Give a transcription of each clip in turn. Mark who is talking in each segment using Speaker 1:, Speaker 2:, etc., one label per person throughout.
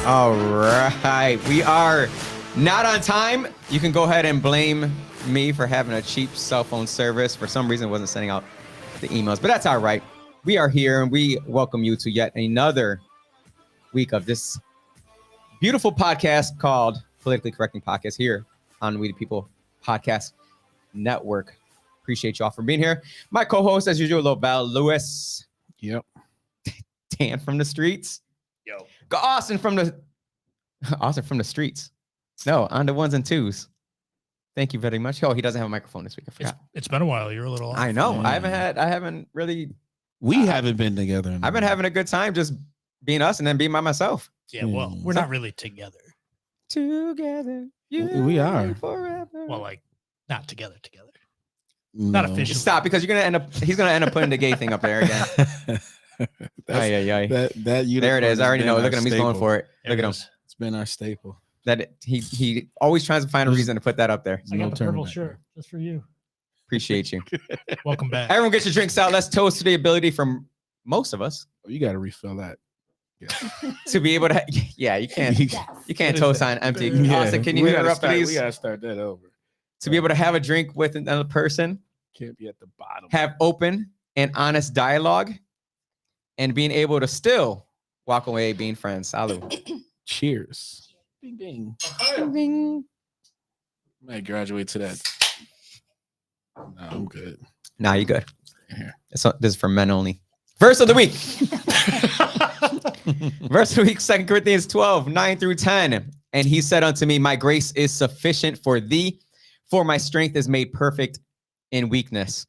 Speaker 1: All right. We are not on time. You can go ahead and blame me for having a cheap cell phone service. For some reason, it wasn't sending out the emails, but that's all right. We are here and we welcome you to yet another week of this beautiful podcast called Politically Correcting Podcast here on We the People Podcast Network. Appreciate y'all for being here. My co-host, as usual, Lobel Lewis.
Speaker 2: Yep.
Speaker 1: Dan from the streets.
Speaker 3: Yo.
Speaker 1: Austin from the streets. No, on the ones and twos. Thank you very much. Oh, he doesn't have a microphone this week. I forgot.
Speaker 3: It's been a while. You're a little off.
Speaker 1: I know. I haven't really.
Speaker 2: We haven't been together.
Speaker 1: I've been having a good time just being us and then being by myself.
Speaker 3: Yeah, well, we're not really together.
Speaker 1: Together.
Speaker 2: We are.
Speaker 1: Forever.
Speaker 3: Well, like, not together.
Speaker 2: No.
Speaker 3: Not officially.
Speaker 1: Stop, because he's gonna end up putting the gay thing up there again. That there it is. I already know. Look at him. He's going for it. Look at him.
Speaker 2: It's been our staple.
Speaker 1: That he always tries to find a reason to put that up there.
Speaker 4: I got the purple shirt just for you.
Speaker 1: Appreciate you.
Speaker 3: Welcome back.
Speaker 1: Everyone get your drinks out. Let's toast to the ability from most of us
Speaker 2: Oh, you got to refill that. Yeah.
Speaker 1: to be able to. Yeah, you can't. You can't toast on empty.
Speaker 2: Yeah,
Speaker 1: Austin, can you
Speaker 2: we
Speaker 1: interrupt,
Speaker 2: gotta
Speaker 1: please?
Speaker 2: We got to start that over.
Speaker 1: To be able to have a drink with another person,
Speaker 2: Can't be at the bottom.
Speaker 1: have open and honest dialogue, and being able to still walk away being friends. Salud.
Speaker 2: Cheers. Bing, bing.
Speaker 1: Bing.
Speaker 2: Might graduate to that. No, I'm good.
Speaker 1: Nah, you good.
Speaker 2: Here.
Speaker 1: So this is for men only. Verse of the week. Verse of the week, 2 Corinthians 12, 9 through 10. And he said unto me, my grace is sufficient for thee, for my strength is made perfect in weakness.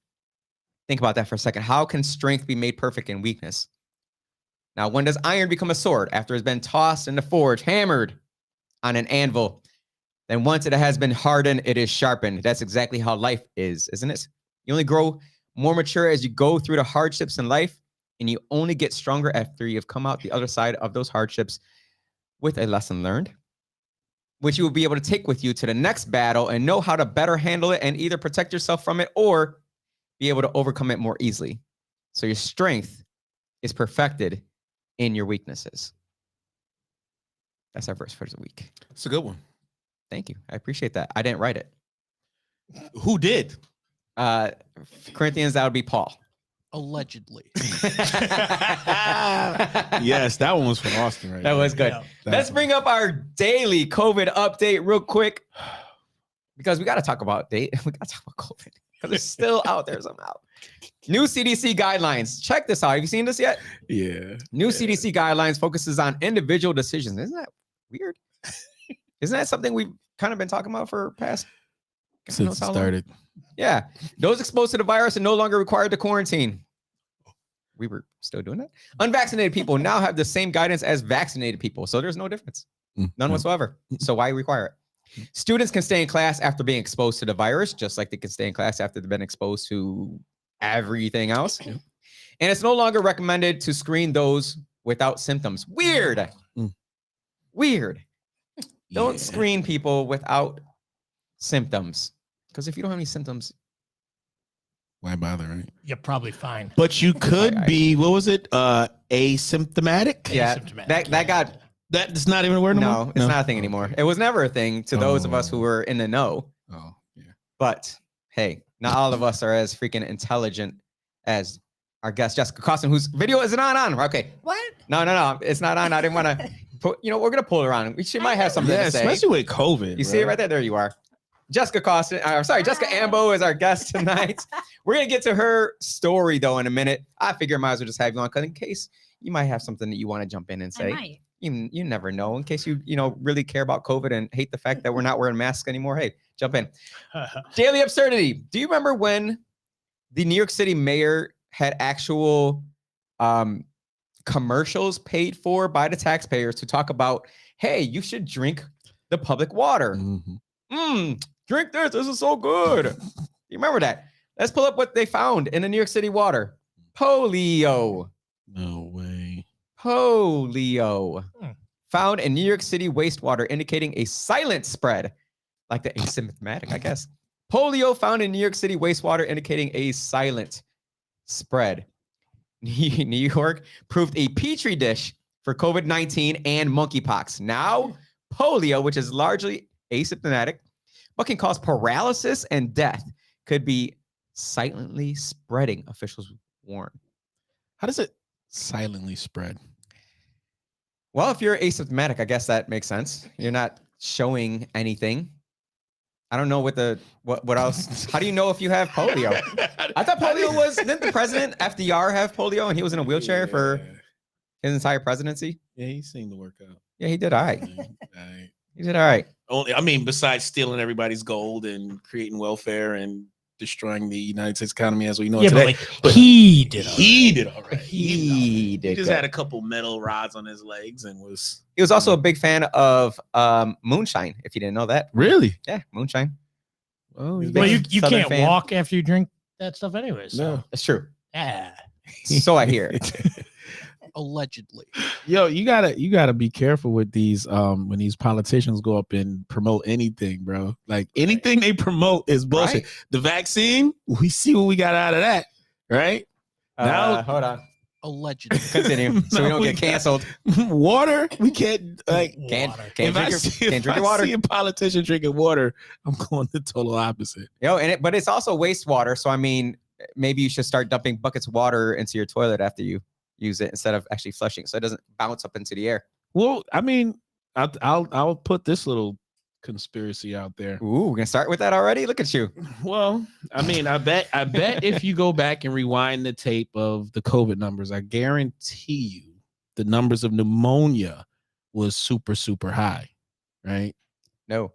Speaker 1: Think about that for a second. How can strength be made perfect in weakness? Now, when does iron become a sword? After it's been tossed in the forge, hammered on an anvil. Then once it has been hardened, it is sharpened. That's exactly how life is, isn't it? You only grow more mature as you go through the hardships in life, and you only get stronger after you've come out the other side of those hardships with a lesson learned, which you will be able to take with you to the next battle and know how to better handle it and either protect yourself from it or be able to overcome it more easily. So your strength is perfected in your weaknesses. That's our verse for the week.
Speaker 2: It's a good one.
Speaker 1: Thank you. I appreciate that. I didn't write it.
Speaker 2: Who did?
Speaker 1: Corinthians, that would be Paul.
Speaker 3: Allegedly.
Speaker 2: Yes, that one was from Austin, right?
Speaker 1: That was good.
Speaker 3: Yeah.
Speaker 1: Let's bring up our daily COVID update real quick because we got to talk about COVID because it's still out there somehow. New CDC guidelines. Check this out. Have you seen this yet?
Speaker 2: Yeah.
Speaker 1: New CDC guidelines focuses on individual decisions. Isn't that weird? Isn't that something we've kind of been talking about for past?
Speaker 2: Since it started.
Speaker 1: Yeah. Those exposed to the virus are no longer required to quarantine. We were still doing that. Unvaccinated people now have the same guidance as vaccinated people. So there's no difference. None whatsoever. So why require it? Students can stay in class after being exposed to the virus, just like they can stay in class after they've been exposed to everything else. And it's no longer recommended to screen those without symptoms. Weird. Weird. Don't screen people without symptoms. Because if you don't have any symptoms,
Speaker 2: Why bother, right?
Speaker 3: You're probably fine.
Speaker 2: But you could be, what was it? Asymptomatic?
Speaker 1: yeah,
Speaker 3: Asymptomatic.
Speaker 1: that got
Speaker 2: That's not even a word anymore?
Speaker 1: no, it's not a thing anymore. It was never a thing to those of us who were in the know.
Speaker 2: Oh, yeah.
Speaker 1: But hey, not all of us are as freaking intelligent as our guest Jessica Costin, whose video is not on. Okay.
Speaker 3: What?
Speaker 1: No, it's not on. I didn't want to put. We're gonna pull her on. She might have something
Speaker 2: Yeah,
Speaker 1: to say.
Speaker 2: especially with COVID.
Speaker 1: You see it right there? There you are. Jessica Costin. I'm sorry, Jessica Ambeau is our guest tonight. We're gonna get to her story though in a minute. I figure I might as well just have you on because in case you might have something that you want to jump in and say.
Speaker 5: I might.
Speaker 1: You never know. In case you really care about COVID and hate the fact that we're not wearing masks anymore. Hey, jump in. Daily absurdity. Do you remember when the New York City mayor had actual commercials paid for by the taxpayers to talk about, hey, you should drink the public water. Drink this. This is so good. You remember that? Let's pull up what they found in the New York City water. Polio.
Speaker 2: No way.
Speaker 1: Polio. Found in New York City wastewater, indicating a silent spread, like the asymptomatic, I guess. Polio found in New York City wastewater, indicating a silent spread. New York proved a petri dish for COVID-19 and monkeypox. Now, polio, which is largely asymptomatic, but can cause paralysis and death, could be silently spreading, officials warn.
Speaker 2: How does it silently spread?
Speaker 1: Well, if you're asymptomatic, I guess that makes sense. You're not showing anything. I don't know what else. How do you know if you have polio? I thought polio was, didn't the president FDR have polio and he was in a wheelchair for his entire presidency?
Speaker 2: Yeah, he seemed to work out.
Speaker 1: Yeah, he did all right.
Speaker 2: Right.
Speaker 1: He did all right.
Speaker 2: Only, I mean, besides stealing everybody's gold and creating welfare and destroying the United States economy as we know it today.
Speaker 3: But he did.
Speaker 2: He did all right.
Speaker 1: He did.
Speaker 2: He just
Speaker 1: good.
Speaker 2: had a couple metal rods on his legs and was.
Speaker 1: He was also a big fan of moonshine. If you didn't know that,
Speaker 2: Really?
Speaker 1: yeah, moonshine.
Speaker 2: Well,
Speaker 1: He's
Speaker 3: Well,
Speaker 1: big
Speaker 3: you
Speaker 1: Southern
Speaker 3: can't
Speaker 1: fan.
Speaker 3: walk after you drink that stuff anyway. So.
Speaker 2: no.
Speaker 1: That's true.
Speaker 3: Yeah.
Speaker 1: So I hear.
Speaker 3: Allegedly.
Speaker 2: Yo, you gotta be careful with these when these politicians go up and promote anything, bro. Like anything they promote is bullshit.
Speaker 1: Right?
Speaker 2: The vaccine, we see what we got out of that, right? Now-
Speaker 1: Hold on.
Speaker 3: Allegedly.
Speaker 1: Continue, so we
Speaker 2: No,
Speaker 1: don't
Speaker 2: we
Speaker 1: get canceled.
Speaker 2: Water, we can't like.
Speaker 1: Can't
Speaker 3: Water.
Speaker 1: can't drink your water.
Speaker 2: See a politician drinking water, I'm going the total opposite.
Speaker 1: But it's also wastewater. So I mean, maybe you should start dumping buckets of water into your toilet after you use it instead of actually flushing, so it doesn't bounce up into the air.
Speaker 2: Well, I mean, I'll put this little conspiracy out there.
Speaker 1: Ooh, we're gonna start with that already. Look at you.
Speaker 2: Well, I mean, I bet if you go back and rewind the tape of the COVID numbers, I guarantee you the numbers of pneumonia was super, super high, right?
Speaker 1: No.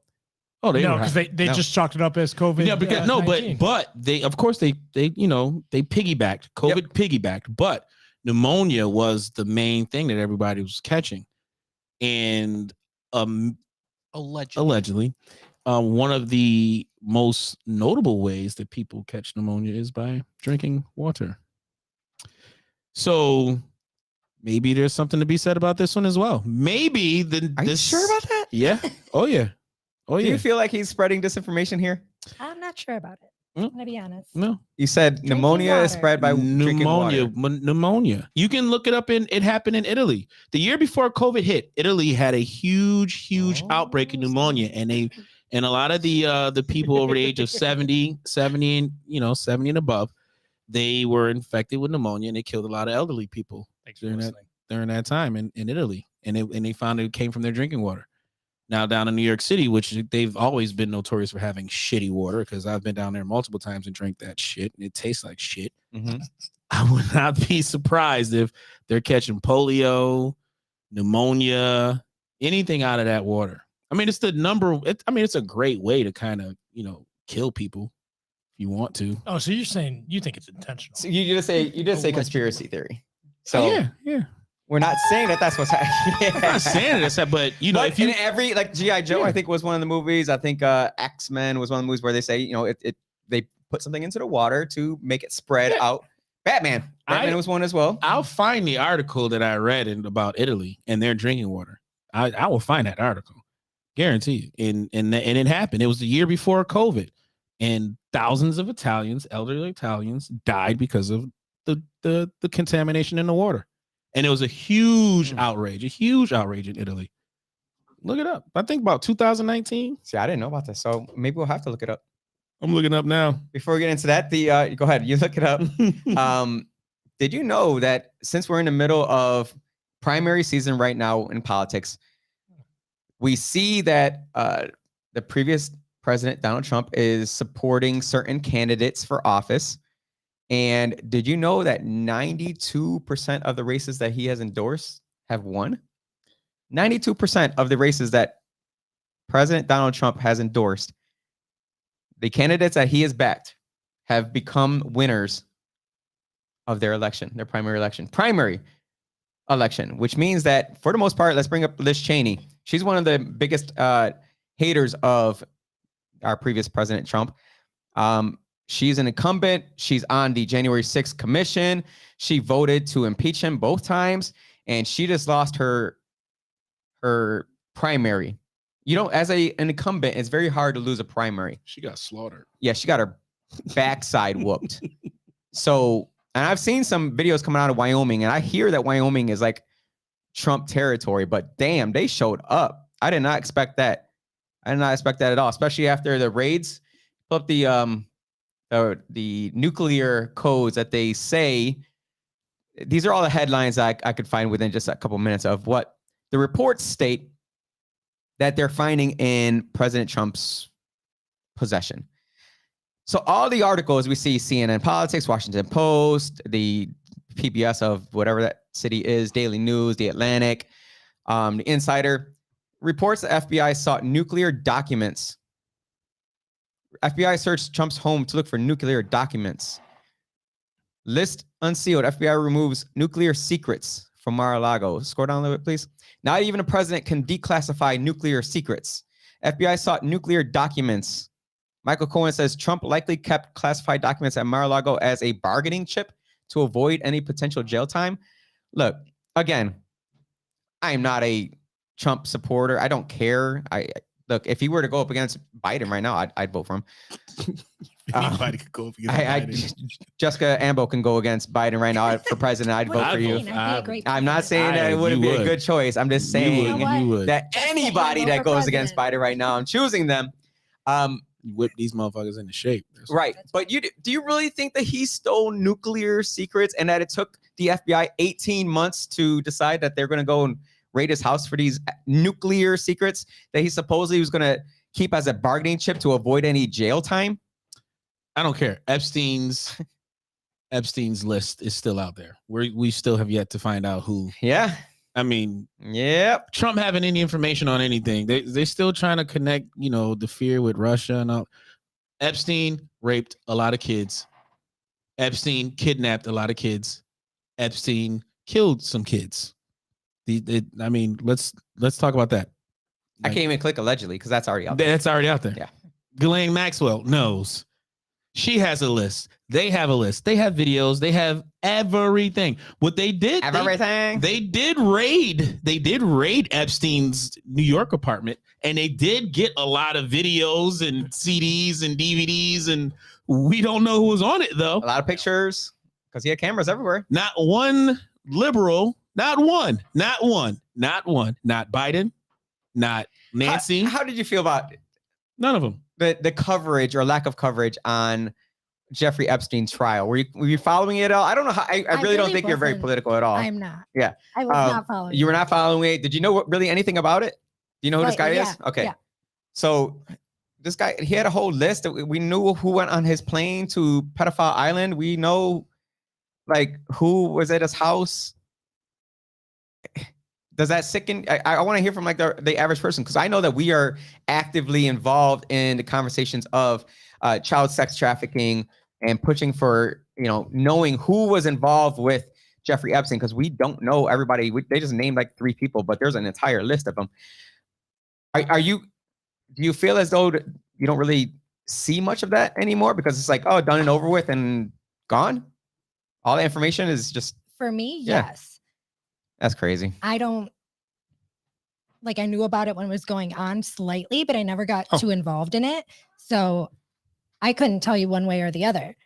Speaker 2: Oh, they
Speaker 4: no,
Speaker 2: were high.
Speaker 4: because they
Speaker 1: No.
Speaker 4: just chalked it up as COVID.
Speaker 2: Yeah, because no,
Speaker 4: 19.
Speaker 2: but they of course they piggybacked. COVID piggybacked, but pneumonia was the main thing that everybody was catching, and allegedly, one of the most notable ways that people catch pneumonia is by drinking water. So maybe there's something to be said about this one as well. Maybe
Speaker 1: Are you sure about that?
Speaker 2: Yeah. Oh yeah. Oh
Speaker 1: Do
Speaker 2: yeah.
Speaker 1: you feel like he's spreading disinformation here?
Speaker 5: I'm not sure about it.
Speaker 2: Mm.
Speaker 5: I'm gonna be honest.
Speaker 2: No.
Speaker 1: You said
Speaker 5: Drinking
Speaker 1: pneumonia is
Speaker 5: water.
Speaker 1: spread by drinking water.
Speaker 2: Pneumonia. You can look it up. It happened in Italy. The year before COVID hit, Italy had a huge outbreak of pneumonia, and a lot of the people over the age of 70 and 70 and above, they were infected with pneumonia, and they killed a lot of elderly people
Speaker 3: Thanks for
Speaker 2: during
Speaker 3: listening.
Speaker 2: that time in Italy, and they found it came from their drinking water. Now down in New York City, which they've always been notorious for having shitty water, because I've been down there multiple times and drank that shit, and it tastes like shit.
Speaker 1: Mhm.
Speaker 2: I would not be surprised if they're catching polio, pneumonia, anything out of that water. I mean, it's it's a great way to kind of kill people if you want to.
Speaker 3: Oh, so you're saying you think it's intentional?
Speaker 1: So you just say
Speaker 3: Allegedly.
Speaker 1: conspiracy theory. So
Speaker 2: yeah.
Speaker 1: we're not saying that that's what's happening.
Speaker 2: I'm not saying that's that, but
Speaker 1: But
Speaker 2: if you
Speaker 1: in every G.I. Joe, I think was one of the movies. I think X-Men was one of the movies where they say, they put something into the water to make it spread out. Batman was one as well.
Speaker 2: I'll find the article that I read about Italy and their drinking water. I will find that article, guarantee you. And it happened. It was the year before COVID, and thousands of elderly Italians, died because of the contamination in the water. And it was a huge outrage in Italy. Look it up. I think about 2019.
Speaker 1: See, I didn't know about this, so maybe we'll have to look it up.
Speaker 2: I'm looking up now.
Speaker 1: Before we get into that, go ahead, you look it up. Did you know that since we're in the middle of primary season right now in politics, we see that the previous president, Donald Trump, is supporting certain candidates for office. And did you know that 92% of the races that he has endorsed have won? 92% of the races that President Donald Trump has endorsed, the candidates that he has backed, have become winners of their election, their primary election, which means that for the most part, let's bring up Liz Cheney. She's one of the biggest haters of our previous President Trump. She's an incumbent. She's on the January 6th commission. She voted to impeach him both times, and she just lost her primary. As an incumbent, it's very hard to lose a primary.
Speaker 2: She got slaughtered.
Speaker 1: Yeah, she got her backside whooped. So, and I've seen some videos coming out of Wyoming, and I hear that Wyoming is like Trump territory, but damn, they showed up. I did not expect that. I did not expect that at all, especially after the raids. Pull up the nuclear codes that they say. These are all the headlines I could find within just a couple minutes of what the reports state that they're finding in President Trump's possession. So all the articles we see, CNN Politics, Washington Post, the PBS of whatever that city is, Daily News, The Atlantic, The Insider, reports the FBI sought nuclear documents. FBI searched Trump's home to look for nuclear documents. List unsealed. FBI removes nuclear secrets from Mar-a-Lago. Scroll down a little bit, please. Not even a president can declassify nuclear secrets. FBI sought nuclear documents. Michael Cohen says Trump likely kept classified documents at Mar-a-Lago as a bargaining chip to avoid any potential jail time. Look, again, I am not a Trump supporter. I don't care. Look, if he were to go up against Biden right now, I'd vote for him.
Speaker 2: Anybody could go up against Biden.
Speaker 1: Jessica Ambeau can go against Biden right now for president. I'd vote for you. I'm not saying that it wouldn't be a good choice. I'm just saying that anybody that goes against Biden right now, I'm choosing them.
Speaker 2: You whip these motherfuckers into shape.
Speaker 1: Right. But do you really think that he stole nuclear secrets and that it took the FBI 18 months to decide that they're going to go and raid his house for these nuclear secrets that he supposedly was going to keep as a bargaining chip to avoid any jail time?
Speaker 2: I don't care. Epstein's list is still out there. We still have yet to find out who.
Speaker 1: Yeah.
Speaker 2: I mean,
Speaker 1: yep.
Speaker 2: Trump having any information on anything. They're still trying to connect, the fear with Russia and all. Epstein raped a lot of kids. Epstein kidnapped a lot of kids. Epstein killed some kids. I mean, let's talk about that.
Speaker 1: I can't even click allegedly because that's already out there.
Speaker 2: That's already out there.
Speaker 1: Yeah.
Speaker 2: Ghislaine Maxwell knows. She has a list. They have a list. They have videos. They have everything. What they did, they did raid Epstein's New York apartment, and they did get a lot of videos and CDs and DVDs, and we don't know who was on it though.
Speaker 1: A lot of pictures because he had cameras everywhere.
Speaker 2: Not one liberal. Not one. Not Biden. Not Nancy.
Speaker 1: How did you feel about it?
Speaker 2: None of them.
Speaker 1: The coverage or lack of coverage on Jeffrey Epstein's trial? Were you following it at all? I don't know how. I really don't think you're very political at all.
Speaker 5: I'm not.
Speaker 1: Yeah.
Speaker 5: I was not following.
Speaker 1: You were not following it. Did you know really anything about it? Do you know who this guy is? Okay. Yeah. So this guy, he had a whole list. We knew who went on his plane to Pedophile Island. We know who was at his house. Does that sicken? I want to hear from the average person, because I know that we are actively involved in the conversations of child sex trafficking and pushing for, knowing who was involved with Jeffrey Epstein, because we don't know everybody. They just named 3 people, but there's an entire list of them. Do you feel as though you don't really see much of that anymore because it's done and over with and gone? All the information is just.
Speaker 5: For me, yes.
Speaker 1: That's crazy.
Speaker 5: I don't I knew about it when it was going on slightly, but I never got too involved in it. So I couldn't tell you one way or the other.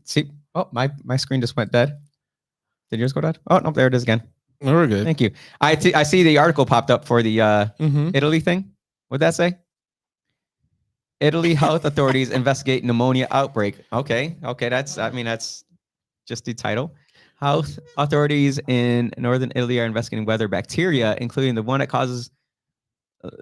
Speaker 1: See, my screen just went dead. Did yours go dead? Oh, no, there it is again.
Speaker 2: No, we're good.
Speaker 1: Thank you. I see the article popped up for the Italy thing. What'd that say? Italy health authorities investigate pneumonia outbreak. Okay. That's just the title. Health authorities in northern Italy are investigating whether bacteria, including the one that causes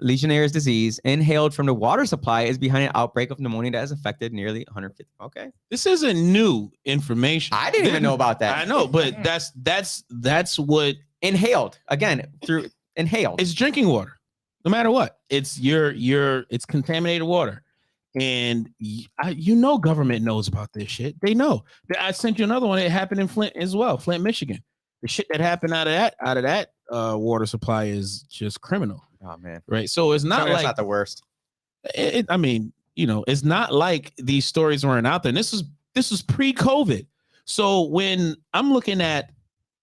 Speaker 1: Legionnaire's disease, inhaled from the water supply, is behind an outbreak of pneumonia that has affected nearly 150. Okay,
Speaker 2: this isn't new information.
Speaker 1: I didn't even know about that.
Speaker 2: I know, but that's what
Speaker 1: inhaled again through inhaled.
Speaker 2: It's drinking water, no matter what. It's it's contaminated water. And government knows about this shit. They know. I sent you another one. It happened in Flint as well, Flint, Michigan. The shit that happened out of that water supply is just criminal.
Speaker 1: Oh man,
Speaker 2: right? So it's not
Speaker 1: it's not the worst.
Speaker 2: It's not like these stories weren't out there. And this was pre-COVID. So when I'm looking at,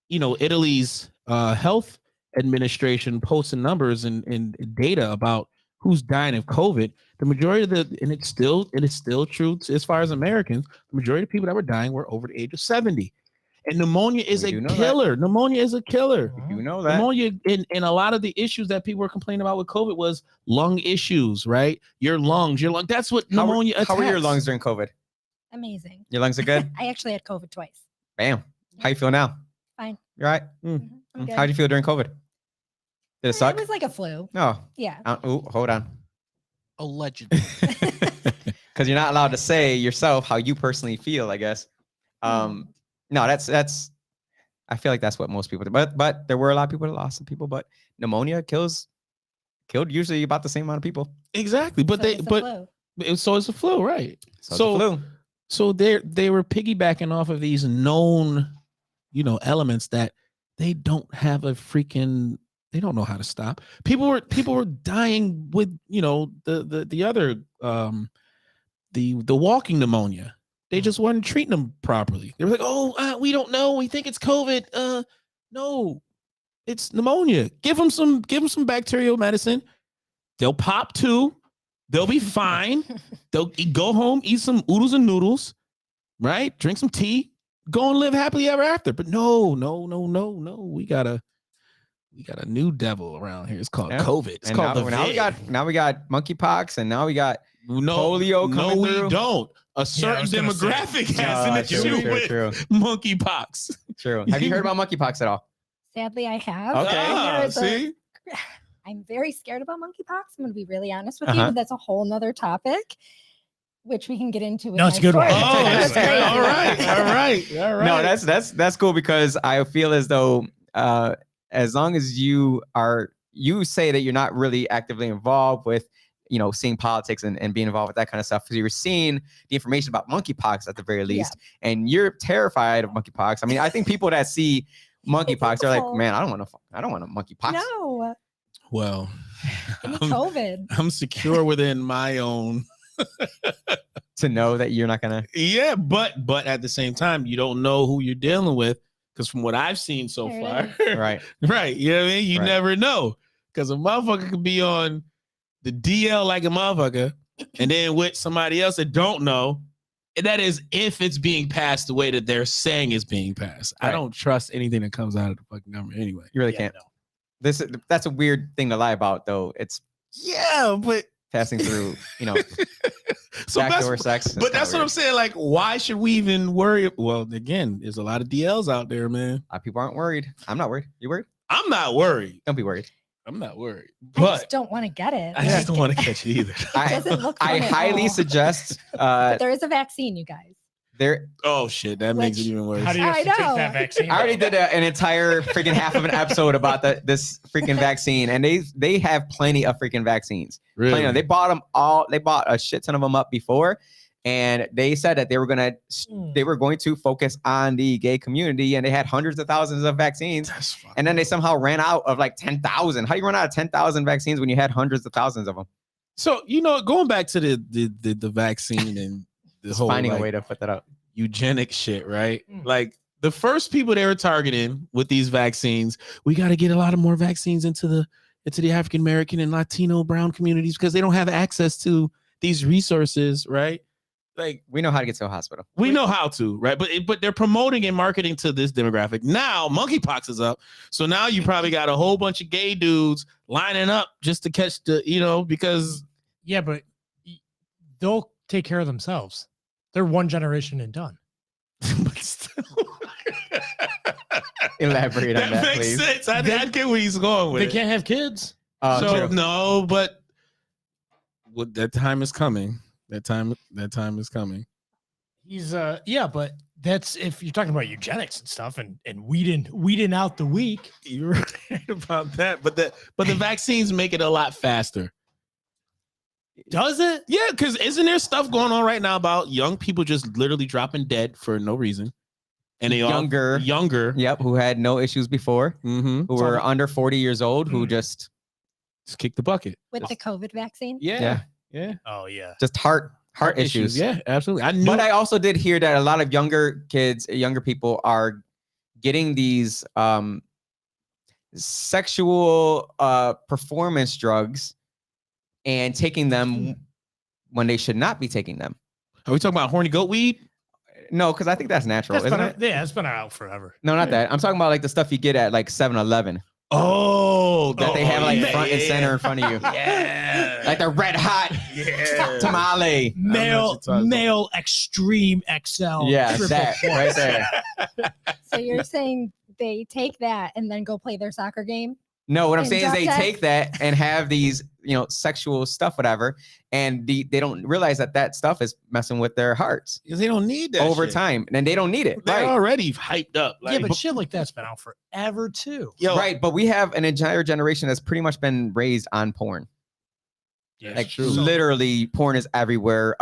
Speaker 2: Italy's health administration posting numbers and data about who's dying of COVID, the majority of and it is still true as far as Americans, the majority of people that were dying were over the age of 70. And pneumonia is
Speaker 1: We
Speaker 2: a
Speaker 1: do know that.
Speaker 2: killer. Pneumonia is a killer.
Speaker 1: You know that.
Speaker 2: Pneumonia, and a lot of the issues that people were complaining about with COVID was lung issues, right? Your lungs. That's what pneumonia
Speaker 1: How were your
Speaker 2: attacks.
Speaker 1: lungs during COVID?
Speaker 5: Amazing.
Speaker 1: Your lungs are good?
Speaker 5: I actually had COVID twice.
Speaker 1: Bam. How you feel now?
Speaker 5: Fine.
Speaker 1: You all right?
Speaker 5: I'm good.
Speaker 1: How'd you feel during COVID? Did it suck?
Speaker 5: It was like a flu.
Speaker 1: No.
Speaker 5: Yeah.
Speaker 1: Hold on.
Speaker 3: Allegedly.
Speaker 1: Because you're not allowed to say yourself how you personally feel, I guess. No, that's I feel like that's what most people do. But there were a lot of people that lost some people, but pneumonia killed usually about the same amount of people.
Speaker 2: Exactly. But so it's a flu, right?
Speaker 1: So it's a flu.
Speaker 2: So they were piggybacking off of these known, elements that they don't have they don't know how to stop. People were dying with, the other the walking pneumonia. They just weren't treating them properly. They were like, "Oh, we don't know. We think it's COVID." No, it's pneumonia. Give them some bacterial medicine. They'll pop too. They'll be fine. They'll go home, eat some oodles and noodles, right? Drink some tea, go and live happily ever after. But no. We got a new devil around here. It's called COVID. It's called
Speaker 1: now we got monkeypox, and now we got polio coming through.
Speaker 2: No, we don't. A certain demographic has an issue with monkeypox.
Speaker 1: True. Have you heard about monkeypox at all?
Speaker 5: Sadly, I have.
Speaker 1: Okay.
Speaker 2: See?
Speaker 5: I'm very scared about monkeypox. I'm going to be really honest with you, but that's a whole nother topic, which we can get into.
Speaker 3: No, it's a good one.
Speaker 2: Oh, that's
Speaker 5: great.
Speaker 2: All right.
Speaker 1: No, that's cool, because I feel as though as long as you say that you're not really actively involved with, seeing politics and being involved with that kind of stuff, because you were seeing the information about monkeypox at the very least, and you're terrified of monkeypox. I mean, I think people that see monkeypox are like, man, I don't want a monkeypox.
Speaker 5: No.
Speaker 2: Well,
Speaker 5: COVID.
Speaker 2: I'm secure within my own
Speaker 1: to know that you're not gonna.
Speaker 2: Yeah, but at the same time, you don't know who you're dealing with, because from what I've seen so far,
Speaker 1: right.
Speaker 2: You know what I mean? You never know, because a motherfucker could be on the DL like a motherfucker, and then with somebody else that don't know. And that is if it's being passed the way that they're saying it's being passed. Right. I don't trust anything that comes out of the fucking government anyway.
Speaker 1: You really can't. No. That's a weird thing to lie about, though. It's
Speaker 2: but
Speaker 1: passing through,
Speaker 2: so
Speaker 1: backdoor sex.
Speaker 2: But that's what I'm saying. Like, why should we even worry? Well, again, there's a lot of DLs out there, man.
Speaker 1: A lot of people aren't worried. I'm not worried. You worried?
Speaker 2: I'm not worried.
Speaker 1: Don't be worried.
Speaker 2: I'm not worried.
Speaker 5: I just don't want to get it.
Speaker 2: I just don't want to catch it either.
Speaker 5: It doesn't look fun
Speaker 1: I
Speaker 5: at
Speaker 1: highly
Speaker 5: all.
Speaker 1: suggest.
Speaker 5: But there is a vaccine, you guys.
Speaker 2: Oh shit, that makes it even worse.
Speaker 3: How do you have to take that vaccine?
Speaker 1: I already did an entire freaking half of an episode about this freaking vaccine, and they have plenty of freaking vaccines.
Speaker 2: Really?
Speaker 1: Plenty of them. They bought them all. They bought a shit ton of them up before, and they said that they were going to focus on the gay community, and they had hundreds of thousands of vaccines. And then they somehow ran out of like 10,000. How do you run out of 10,000 vaccines when you had hundreds of thousands of them?
Speaker 2: So going back to the vaccine and the whole
Speaker 1: finding a way to put that up.
Speaker 2: Eugenic shit, right? Like the first people they were targeting with these vaccines, we got to get a lot of more vaccines into the African American and Latino brown communities, because they don't have access to these resources, right? Like,
Speaker 1: we know how to get to a hospital.
Speaker 2: We know how to, right? But they're promoting and marketing to this demographic. Now monkeypox is up, so now you probably got a whole bunch of gay dudes lining up just to catch because
Speaker 3: but they'll take care of themselves. They're one generation and done.
Speaker 2: But still.
Speaker 1: Elaborate on that,
Speaker 2: makes
Speaker 1: please.
Speaker 2: sense. I get where he's going with
Speaker 3: They
Speaker 2: it.
Speaker 3: can't have kids.
Speaker 2: So no, but that time is coming. That time is coming.
Speaker 3: He's but that's if you're talking about eugenics and stuff and weeding out the weak.
Speaker 2: You're right about that. But the vaccines make it a lot faster.
Speaker 3: Does it?
Speaker 2: Yeah, because isn't there stuff going on right now about young people just literally dropping dead for no reason? And they
Speaker 1: younger. Yep, who had no issues before, who were under 40 years old, who just
Speaker 2: kicked the bucket.
Speaker 5: With the COVID vaccine?
Speaker 2: Yeah.
Speaker 3: Oh, yeah.
Speaker 1: Just heart issues.
Speaker 2: Yeah, absolutely.
Speaker 1: But I also did hear that a lot of younger people are getting these sexual performance drugs and taking them when they should not be taking them.
Speaker 2: Are we talking about horny goat weed?
Speaker 1: No, because I think that's natural,
Speaker 3: That's
Speaker 1: isn't
Speaker 3: been
Speaker 1: it?
Speaker 3: yeah, it's been out forever.
Speaker 1: No, not that. I'm talking about like the stuff you get at like 7-Eleven
Speaker 2: Oh,
Speaker 1: that they have like
Speaker 2: yeah,
Speaker 1: front and center in front of you.
Speaker 2: Yeah.
Speaker 1: Like the red hot
Speaker 2: Yeah.
Speaker 1: tamale.
Speaker 3: Male extreme XL.
Speaker 1: Yeah,
Speaker 3: triple
Speaker 1: that
Speaker 3: plus.
Speaker 1: right there.
Speaker 5: So you're saying they take that and then go play their soccer game?
Speaker 1: No, what I'm
Speaker 5: And
Speaker 1: saying is they
Speaker 5: drop
Speaker 1: take that and have these, sexual stuff, whatever, and they don't realize that stuff is messing with their hearts
Speaker 2: Because they don't need that
Speaker 1: over
Speaker 2: shit.
Speaker 1: time, and they don't need it.
Speaker 2: They're
Speaker 1: Right.
Speaker 2: already hyped up.
Speaker 3: Yeah, but shit like that's been out forever too.
Speaker 2: yo,
Speaker 1: Right. But we have an entire generation that's pretty much been raised on porn.
Speaker 3: Yeah,
Speaker 1: Like
Speaker 3: true.
Speaker 1: literally, porn is everywhere.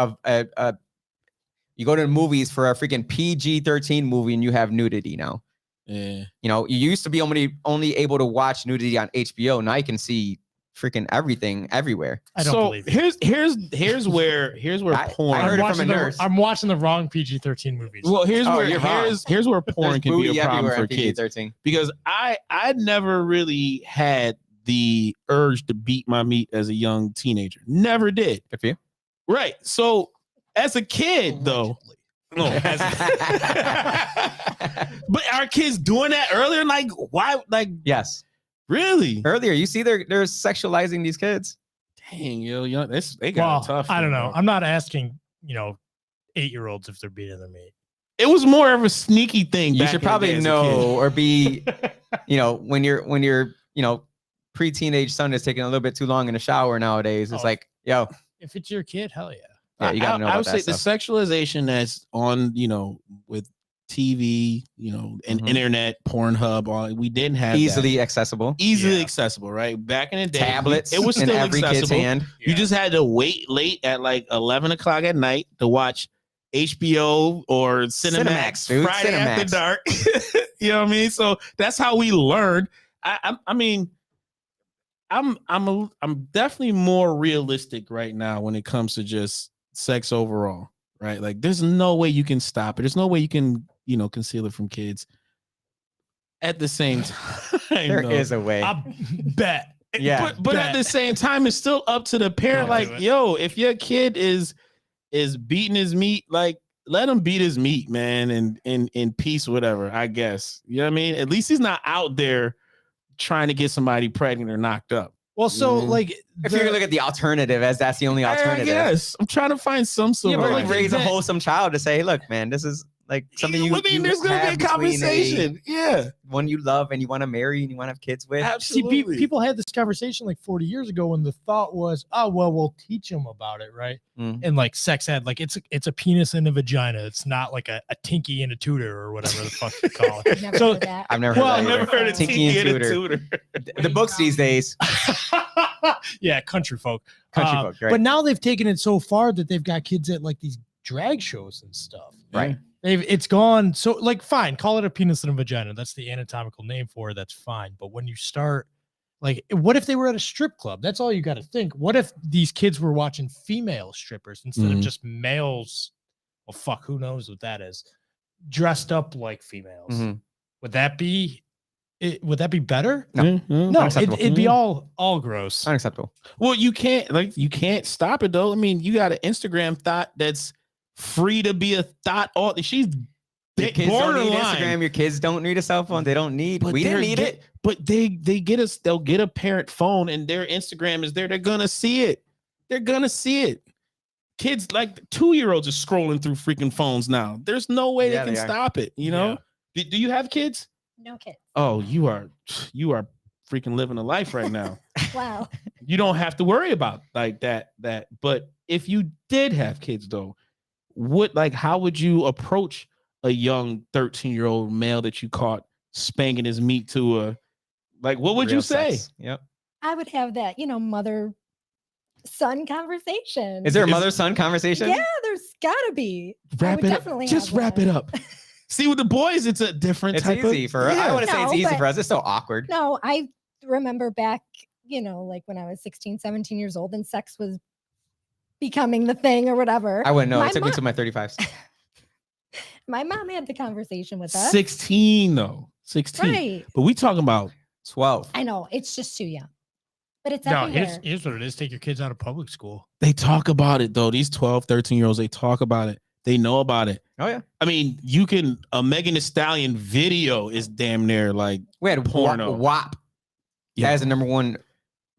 Speaker 1: You go to the movies for a freaking PG-13 movie, and you have nudity now.
Speaker 2: yeah.
Speaker 1: You used to be only able to watch nudity on HBO. Now you can see freaking everything everywhere.
Speaker 3: I don't
Speaker 2: So
Speaker 3: believe it.
Speaker 2: here's where
Speaker 1: I
Speaker 2: porn.
Speaker 1: heard it from a nurse.
Speaker 3: I'm watching the wrong PG-13 movies.
Speaker 2: Well, here's
Speaker 1: Oh,
Speaker 2: where
Speaker 1: you're wrong.
Speaker 2: here's where porn
Speaker 1: There's
Speaker 2: can be
Speaker 1: booty
Speaker 2: a problem
Speaker 1: everywhere
Speaker 2: for
Speaker 1: on
Speaker 2: kids,
Speaker 1: PG-13.
Speaker 2: because I never really had the urge to beat my meat as a young teenager. Never did.
Speaker 1: Good for you.
Speaker 2: Right. So as a kid, though. No, but are kids doing that earlier? Like, why? Like,
Speaker 1: Yes.
Speaker 2: really?
Speaker 1: Earlier, you see they're sexualizing these kids.
Speaker 2: Dang, yo, they got
Speaker 3: Well,
Speaker 2: it tough.
Speaker 3: I don't
Speaker 2: though,
Speaker 3: know.
Speaker 2: bro.
Speaker 3: I'm not asking, 8-year-olds if they're beating their meat.
Speaker 2: It was more of a sneaky thing.
Speaker 1: You
Speaker 2: back
Speaker 1: should
Speaker 2: in the
Speaker 1: probably
Speaker 2: day as a
Speaker 1: know
Speaker 2: kid.
Speaker 1: or be, when your pre-teenage son is taking a little bit too long in the shower nowadays. It's
Speaker 3: Oh.
Speaker 1: like, yo,
Speaker 3: If it's your kid, hell yeah.
Speaker 1: yeah, you gotta know
Speaker 2: I
Speaker 1: about
Speaker 2: would say
Speaker 1: that
Speaker 2: the
Speaker 1: stuff.
Speaker 2: sexualization that's on, with TV, and
Speaker 1: Mhm.
Speaker 2: internet, Pornhub, all we didn't have that.
Speaker 1: Easily accessible.
Speaker 2: Easily
Speaker 3: Yeah.
Speaker 2: accessible, right? Back in the day,
Speaker 1: Tablets
Speaker 2: it was
Speaker 1: in
Speaker 2: still
Speaker 1: every kid's
Speaker 2: accessible.
Speaker 1: hand.
Speaker 2: You just had to wait late at like 11 o'clock at night to watch HBO or Cinemax,
Speaker 1: dude.
Speaker 2: Friday After
Speaker 1: Cinemax.
Speaker 2: Dark. You know what I mean? So that's how we learned. I mean, I'm definitely more realistic right now when it comes to just sex overall, right? Like, there's no way you can stop it. There's no way you can, conceal it from kids. At the same time,
Speaker 1: There
Speaker 2: though,
Speaker 1: is a way.
Speaker 3: I bet.
Speaker 1: Yeah.
Speaker 2: but at the same time, it's still up to the parent.
Speaker 3: Don't
Speaker 2: Like,
Speaker 3: do it.
Speaker 2: yo, if your kid is beating his meat, like, let him beat his meat, man, and in peace, whatever. I guess, you know what I mean. At least he's not out there trying to get somebody pregnant or knocked up.
Speaker 3: Well, so
Speaker 1: Mhm.
Speaker 3: like,
Speaker 1: If you're gonna look at the alternative as that's the only alternative.
Speaker 2: Yes, I'm trying to find some sort
Speaker 3: Yeah,
Speaker 2: of
Speaker 3: but
Speaker 1: Or
Speaker 3: like,
Speaker 1: like raise a
Speaker 3: that-
Speaker 1: whole child to say, hey, look, man, this is like something you.
Speaker 2: I mean,
Speaker 1: you
Speaker 2: there's gonna
Speaker 1: have
Speaker 2: be a
Speaker 1: between
Speaker 2: conversation. Yeah,
Speaker 1: one you love and you want to marry and you want to have kids with.
Speaker 3: see,
Speaker 2: absolutely.
Speaker 3: people had this conversation like 40 years ago when the thought was, oh, well, we'll teach them about it, right?
Speaker 1: Mm.
Speaker 3: And like sex ed, like it's a penis and a vagina. It's not like a tinky and a tutor or whatever the fuck you call it.
Speaker 5: Never
Speaker 3: So-
Speaker 5: heard that.
Speaker 1: I've never heard
Speaker 3: Well,
Speaker 1: that.
Speaker 3: I've
Speaker 1: either.
Speaker 3: never heard of
Speaker 1: Tinky and Tutor. The books these days.
Speaker 3: Yeah, country folk.
Speaker 1: Country folk, right.
Speaker 3: But now they've taken it so far that they've got kids at like these drag shows and stuff.
Speaker 1: Right.
Speaker 3: It's gone so like fine, call it a penis and a vagina. That's the anatomical name for it. That's fine. But when you start like, what if they were at a strip club? That's all you got to think. What if these kids were watching female strippers instead of
Speaker 2: Mhm.
Speaker 3: just males? Well, fuck, who knows what that is? Dressed up like females.
Speaker 1: Mhm.
Speaker 3: Would that be better?
Speaker 1: No.
Speaker 3: No,
Speaker 1: Unacceptable.
Speaker 3: it'd be all gross.
Speaker 1: Unacceptable.
Speaker 2: Well, you can't stop it though. I mean, you got an Instagram thought that's free to be a thought. All she's
Speaker 1: Your kids don't need
Speaker 2: borderline.
Speaker 1: Instagram. Your kids don't need a cell phone. They don't need.
Speaker 2: But
Speaker 1: We didn't
Speaker 2: they're
Speaker 1: need
Speaker 2: get-
Speaker 1: it.
Speaker 2: But they'll get a parent phone and their Instagram is there. They're gonna see it. They're gonna see it. Kids like 2-year-olds are scrolling through freaking phones now. There's no way
Speaker 1: Yeah,
Speaker 2: they can
Speaker 1: they are.
Speaker 2: stop it. You know? Do you have kids?
Speaker 5: No kids.
Speaker 2: Oh, you are freaking living a life right now.
Speaker 5: Wow.
Speaker 2: You don't have to worry about like that. But if you did have kids though, how would you approach a young 13-year-old male that you caught spanking his meat to a what would you
Speaker 1: Real
Speaker 2: say?
Speaker 1: sex. Yep.
Speaker 5: I would have that, mother son conversation.
Speaker 1: Is there a mother-son conversation?
Speaker 5: Yeah, there's gotta be.
Speaker 2: Wrap
Speaker 5: would
Speaker 2: it up.
Speaker 5: definitely
Speaker 2: Just
Speaker 5: have
Speaker 2: wrap
Speaker 5: one.
Speaker 2: it up. See, with the boys, it's a different
Speaker 1: It's
Speaker 2: type
Speaker 1: easy
Speaker 2: of,
Speaker 1: for. I want to say it's
Speaker 5: No,
Speaker 1: easy
Speaker 5: but-
Speaker 1: for us. It's so awkward.
Speaker 5: No, I remember back, like when I was 16, 17 years old and sex was becoming the thing or whatever.
Speaker 1: I wouldn't know.
Speaker 5: My
Speaker 1: It took me
Speaker 5: mom-
Speaker 1: to my 35s.
Speaker 5: My mom had the conversation with us.
Speaker 2: 16 though. 16.
Speaker 5: Right.
Speaker 2: But we talking about
Speaker 1: 12.
Speaker 5: I know. It's just too young. But it's
Speaker 3: No,
Speaker 5: everywhere.
Speaker 3: here's what it is. Take your kids out of public school.
Speaker 2: they talk about it though. These 12, 13-year-olds, they talk about it. They know about it.
Speaker 1: Oh yeah.
Speaker 2: I mean, a Megan Thee Stallion video is damn near like
Speaker 1: We had
Speaker 2: porno.
Speaker 1: WAP.
Speaker 2: Yeah.
Speaker 1: That is the #1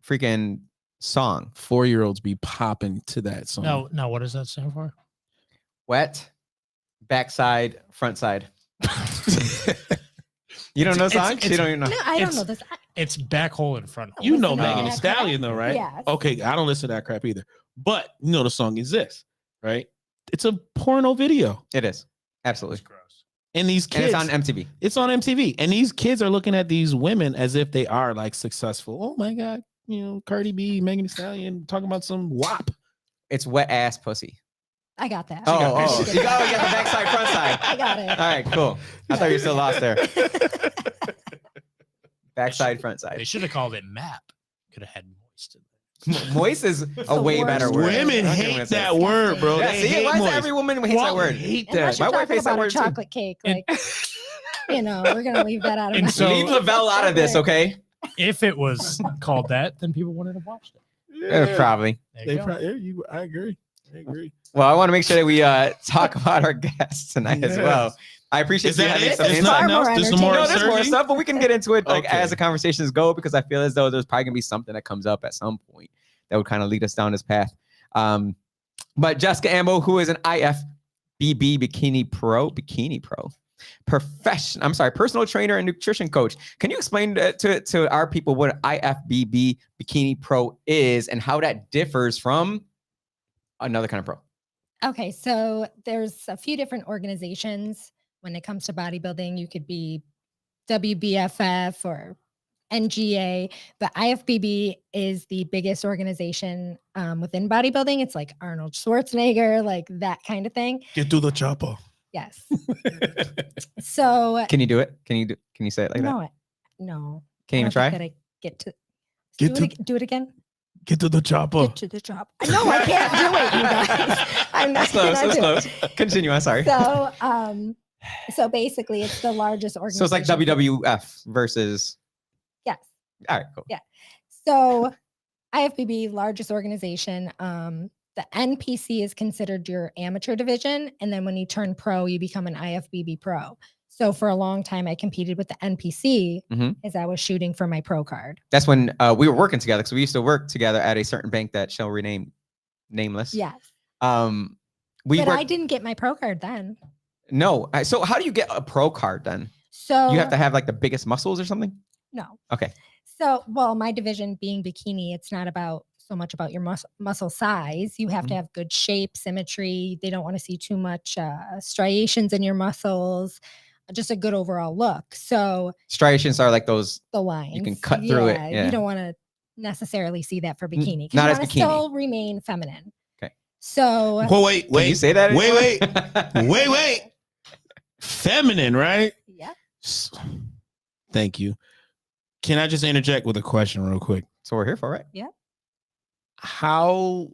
Speaker 1: freaking song.
Speaker 2: 4-year-olds be popping to that song.
Speaker 3: No, what does that stand for?
Speaker 1: Wet, backside, front side. You don't know songs? You don't even know.
Speaker 5: No, I don't
Speaker 3: It's-
Speaker 5: know this.
Speaker 3: It's back hole and front hole.
Speaker 2: You know
Speaker 5: Listen to
Speaker 2: Megan Thee
Speaker 5: that
Speaker 2: Stallion
Speaker 5: crap?
Speaker 2: though, right?
Speaker 5: Yes.
Speaker 2: Okay, I don't listen to that crap either. But you know the song exists, right? It's a porno video.
Speaker 1: It is. Absolutely.
Speaker 3: gross.
Speaker 2: And these
Speaker 1: And
Speaker 2: kids
Speaker 1: it's on MTV.
Speaker 2: It's on MTV. And these kids are looking at these women as if they are like successful. Oh my God, Cardi B, Megan Thee Stallion talking about some WAP.
Speaker 1: It's wet ass pussy.
Speaker 5: I got that.
Speaker 1: Oh,
Speaker 3: got
Speaker 1: oh.
Speaker 3: this.
Speaker 1: You got the backside, front side.
Speaker 5: I got it.
Speaker 1: All right, cool. I thought you were still lost there. Backside, front
Speaker 3: They
Speaker 1: side.
Speaker 3: should have called it map. Could have had moist in there.
Speaker 1: Moist is a
Speaker 5: the
Speaker 1: way
Speaker 5: worst
Speaker 1: better word.
Speaker 2: Women
Speaker 1: I'm
Speaker 2: hate
Speaker 1: gonna
Speaker 2: that
Speaker 1: say.
Speaker 2: word, bro.
Speaker 1: Yeah,
Speaker 2: They
Speaker 1: see,
Speaker 2: hate
Speaker 1: why is
Speaker 2: moist.
Speaker 1: every woman hates that word?
Speaker 2: Hate
Speaker 5: Unless
Speaker 2: that.
Speaker 5: you're
Speaker 1: My wife
Speaker 5: talking
Speaker 1: hates that
Speaker 5: about a
Speaker 1: word too.
Speaker 5: chocolate cake,
Speaker 3: And-
Speaker 5: like we're gonna leave that out of
Speaker 3: And
Speaker 5: my
Speaker 3: so-
Speaker 1: Leave Lavelle out of this, okay?
Speaker 3: If it was called that, then people wouldn't have watched it.
Speaker 1: Probably.
Speaker 3: There
Speaker 2: They
Speaker 3: you go.
Speaker 2: probably, I agree.
Speaker 1: Well, I want to make sure that we talk about our guests tonight as
Speaker 2: Yes.
Speaker 1: well. I appreciate
Speaker 2: Is
Speaker 1: you
Speaker 2: that
Speaker 1: having
Speaker 2: it?
Speaker 1: some
Speaker 2: There's
Speaker 1: insight.
Speaker 2: nothing else?
Speaker 5: Far more
Speaker 2: There's some more
Speaker 1: No, there's more
Speaker 2: surgery?
Speaker 1: stuff, but we can get into it like
Speaker 2: Okay.
Speaker 1: as the conversations go because I feel as though there's probably gonna be something that comes up at some point that would kind of lead us down this path. But Jessica Ambeau, who is an IFBB bikini pro, personal trainer and nutrition coach. Can you explain to our people what an IFBB bikini pro is and how that differs from another kind of pro?
Speaker 5: Okay, so there's a few different organizations when it comes to bodybuilding. You could be WBFF or NGA, but IFBB is the biggest organization within bodybuilding. It's like Arnold Schwarzenegger, like that kind of thing.
Speaker 2: Get to the chopper.
Speaker 5: Yes. So
Speaker 1: Can you do it? Can you say it like that?
Speaker 5: no.
Speaker 1: Can you even
Speaker 5: I don't think
Speaker 1: try?
Speaker 5: that I get to
Speaker 2: Get
Speaker 5: do, do it again.
Speaker 2: Get to the chopper.
Speaker 5: Get to the job. No, I can't do it, you guys. I'm not
Speaker 1: It's close.
Speaker 5: gonna
Speaker 1: It's
Speaker 5: do
Speaker 1: close.
Speaker 5: it.
Speaker 1: Continue. I'm sorry.
Speaker 5: So basically, it's the largest
Speaker 1: So
Speaker 5: organization.
Speaker 1: it's like WWF versus.
Speaker 5: Yes.
Speaker 1: All right. Cool.
Speaker 5: So IFBB, largest organization. The NPC is considered your amateur division, and then when you turn pro, you become an IFBB pro. So for a long time, I competed with the NPC
Speaker 1: Mhm.
Speaker 5: as I was shooting for my pro card.
Speaker 1: That's when we were working together because we used to work together at a certain bank that shall rename nameless.
Speaker 5: Yes,
Speaker 1: We
Speaker 5: but
Speaker 1: worked.
Speaker 5: I didn't get my pro card then.
Speaker 1: No. So how do you get a pro card then?
Speaker 5: So
Speaker 1: You have to have like the biggest muscles or something?
Speaker 5: no.
Speaker 1: Okay.
Speaker 5: So, well, my division being bikini, it's not about so much about your muscle size. You have to have good shape, symmetry. They don't want to see too much striations in your muscles, just a good overall look. So
Speaker 1: Striations are like those.
Speaker 5: the lines,
Speaker 1: cut through it, yeah.
Speaker 5: You don't want to necessarily see that for bikini. 'Cause
Speaker 1: not
Speaker 5: you
Speaker 1: as
Speaker 5: wanna
Speaker 1: bikini.
Speaker 5: still remain feminine.
Speaker 1: Okay.
Speaker 5: So
Speaker 2: Well, wait.
Speaker 1: Can you say that?
Speaker 2: Wait,
Speaker 1: anymore?
Speaker 2: wait. Feminine, right?
Speaker 5: yeah.
Speaker 2: Thank you. Can I just interject with a question real quick?
Speaker 1: So we're here for it.
Speaker 2: How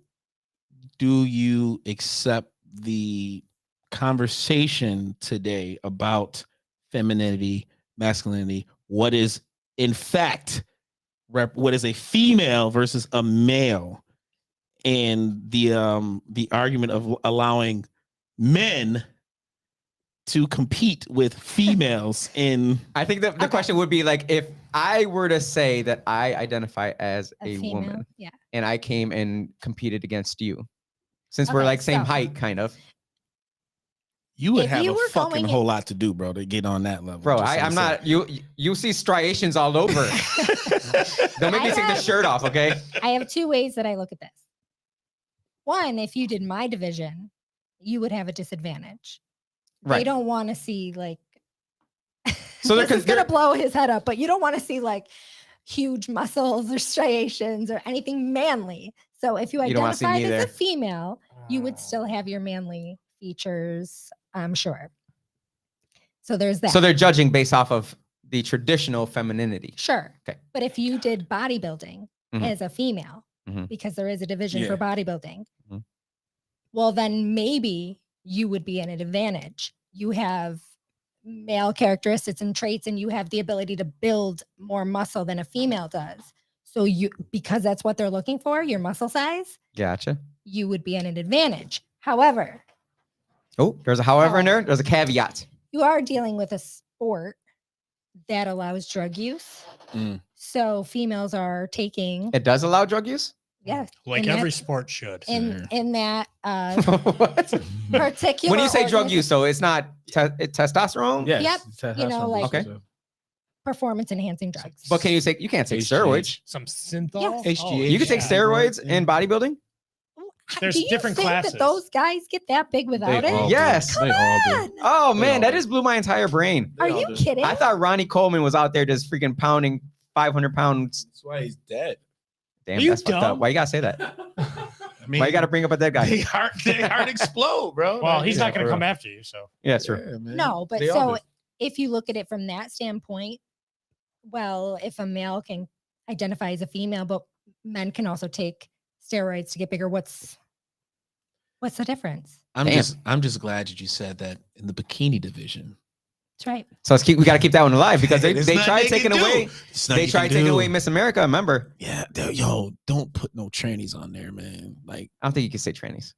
Speaker 2: do you accept the conversation today about femininity, masculinity? What is, in fact, what is a female versus a male, and the argument of allowing men to compete with females in
Speaker 1: I think the
Speaker 5: Okay.
Speaker 1: question would be like if I were to say that I identify as a
Speaker 5: female.
Speaker 1: woman
Speaker 5: Yeah.
Speaker 1: and I came and competed against you, since we're
Speaker 5: Okay,
Speaker 1: like same
Speaker 5: so-
Speaker 1: height, kind of,
Speaker 2: you would
Speaker 5: If
Speaker 2: have
Speaker 5: you
Speaker 2: a
Speaker 5: were
Speaker 2: fucking
Speaker 5: going
Speaker 2: whole lot to do, bro, to get on that level.
Speaker 1: bro.
Speaker 2: Just
Speaker 1: I'm
Speaker 2: saying.
Speaker 1: not. You see striations all over. Don't make me
Speaker 5: I
Speaker 1: take the
Speaker 5: have-
Speaker 1: shirt off, okay?
Speaker 5: I have two ways that I look at this. One, if you did my division, you would have a disadvantage. They
Speaker 1: Right.
Speaker 5: don't want to see like
Speaker 1: So they're
Speaker 5: this is gonna
Speaker 1: they're-
Speaker 5: blow his head up, but you don't want to see like huge muscles or striations or anything manly. So if you
Speaker 1: You don't wanna see
Speaker 5: identified
Speaker 1: me
Speaker 5: as a
Speaker 1: there.
Speaker 5: female, you would still have your manly features, I'm sure. So there's that.
Speaker 1: So they're judging based off of the traditional femininity.
Speaker 5: Sure.
Speaker 1: Okay.
Speaker 5: But if you did bodybuilding
Speaker 1: Mhm.
Speaker 5: as a female,
Speaker 1: Mhm.
Speaker 5: because there is a division
Speaker 2: Yeah.
Speaker 5: for bodybuilding,
Speaker 1: Mhm.
Speaker 5: well, then maybe you would be at an advantage. You have male characteristics and traits, and you have the ability to build more muscle than a female does. So you, because that's what they're looking for, your muscle size,
Speaker 1: Gotcha.
Speaker 5: you would be at an advantage. However,
Speaker 1: Oh, there's a however in there. There's a caveat.
Speaker 5: You are dealing with a sport that allows drug use.
Speaker 2: Mm.
Speaker 5: So females are taking,
Speaker 1: It does allow drug use.
Speaker 5: yes,
Speaker 3: Like
Speaker 5: in
Speaker 3: every
Speaker 5: that-
Speaker 3: sport should.
Speaker 5: in that
Speaker 1: What?
Speaker 5: particular.
Speaker 1: When you say drug
Speaker 5: organi-
Speaker 1: use, so it's not testosterone.
Speaker 2: Yes.
Speaker 5: Yep,
Speaker 2: it has
Speaker 5: you know,
Speaker 2: some
Speaker 5: like-
Speaker 1: Okay.
Speaker 2: stuff.
Speaker 5: performance enhancing drugs.
Speaker 1: But can you take? You can't take
Speaker 2: HGH.
Speaker 1: steroids.
Speaker 3: Some synthol.
Speaker 5: Yes.
Speaker 2: HGH.
Speaker 1: You can take
Speaker 3: yeah.
Speaker 1: steroids
Speaker 2: Yeah.
Speaker 1: in bodybuilding.
Speaker 3: There's
Speaker 5: Do you
Speaker 3: different
Speaker 5: think
Speaker 3: classes.
Speaker 5: that those guys get that big without
Speaker 2: They
Speaker 5: it?
Speaker 2: all do.
Speaker 1: Yes.
Speaker 2: They all do.
Speaker 5: on.
Speaker 1: Oh
Speaker 2: They
Speaker 1: man,
Speaker 2: all
Speaker 1: that
Speaker 2: do.
Speaker 1: just blew my entire brain.
Speaker 5: Are
Speaker 2: They all
Speaker 5: you
Speaker 2: do.
Speaker 5: kidding?
Speaker 1: I thought Ronnie Coleman was out there just freaking pounding 500 pounds.
Speaker 2: That's why he's dead.
Speaker 1: Damn,
Speaker 3: Are you
Speaker 1: that's fucked up.
Speaker 3: dumb?
Speaker 1: Why you gotta say that?
Speaker 2: I mean,
Speaker 1: Why you gotta bring up a dead guy?
Speaker 2: they heart explode, bro.
Speaker 3: Well, he's
Speaker 2: Yeah,
Speaker 3: not going
Speaker 2: for
Speaker 3: to come
Speaker 2: real.
Speaker 3: after you. So
Speaker 1: Yeah, that's true.
Speaker 2: Yeah, man.
Speaker 5: No, but
Speaker 2: They all
Speaker 5: so
Speaker 2: do.
Speaker 5: if you look at it from that standpoint, well, if a male can identify as a female, but men can also take steroids to get bigger, what's the difference?
Speaker 1: Damn.
Speaker 2: I'm just glad that you said that in the bikini division.
Speaker 5: That's right.
Speaker 1: So we gotta keep that one alive because
Speaker 2: There's
Speaker 1: they
Speaker 2: nothing
Speaker 1: tried
Speaker 2: they
Speaker 1: taking
Speaker 2: can do.
Speaker 1: away.
Speaker 2: There's nothing
Speaker 1: They
Speaker 2: you
Speaker 1: tried
Speaker 2: can
Speaker 1: taking
Speaker 2: do.
Speaker 1: away Miss America. Remember?
Speaker 2: Yeah, don't put no trannies on there, man. Like
Speaker 1: I don't think you can say trannies.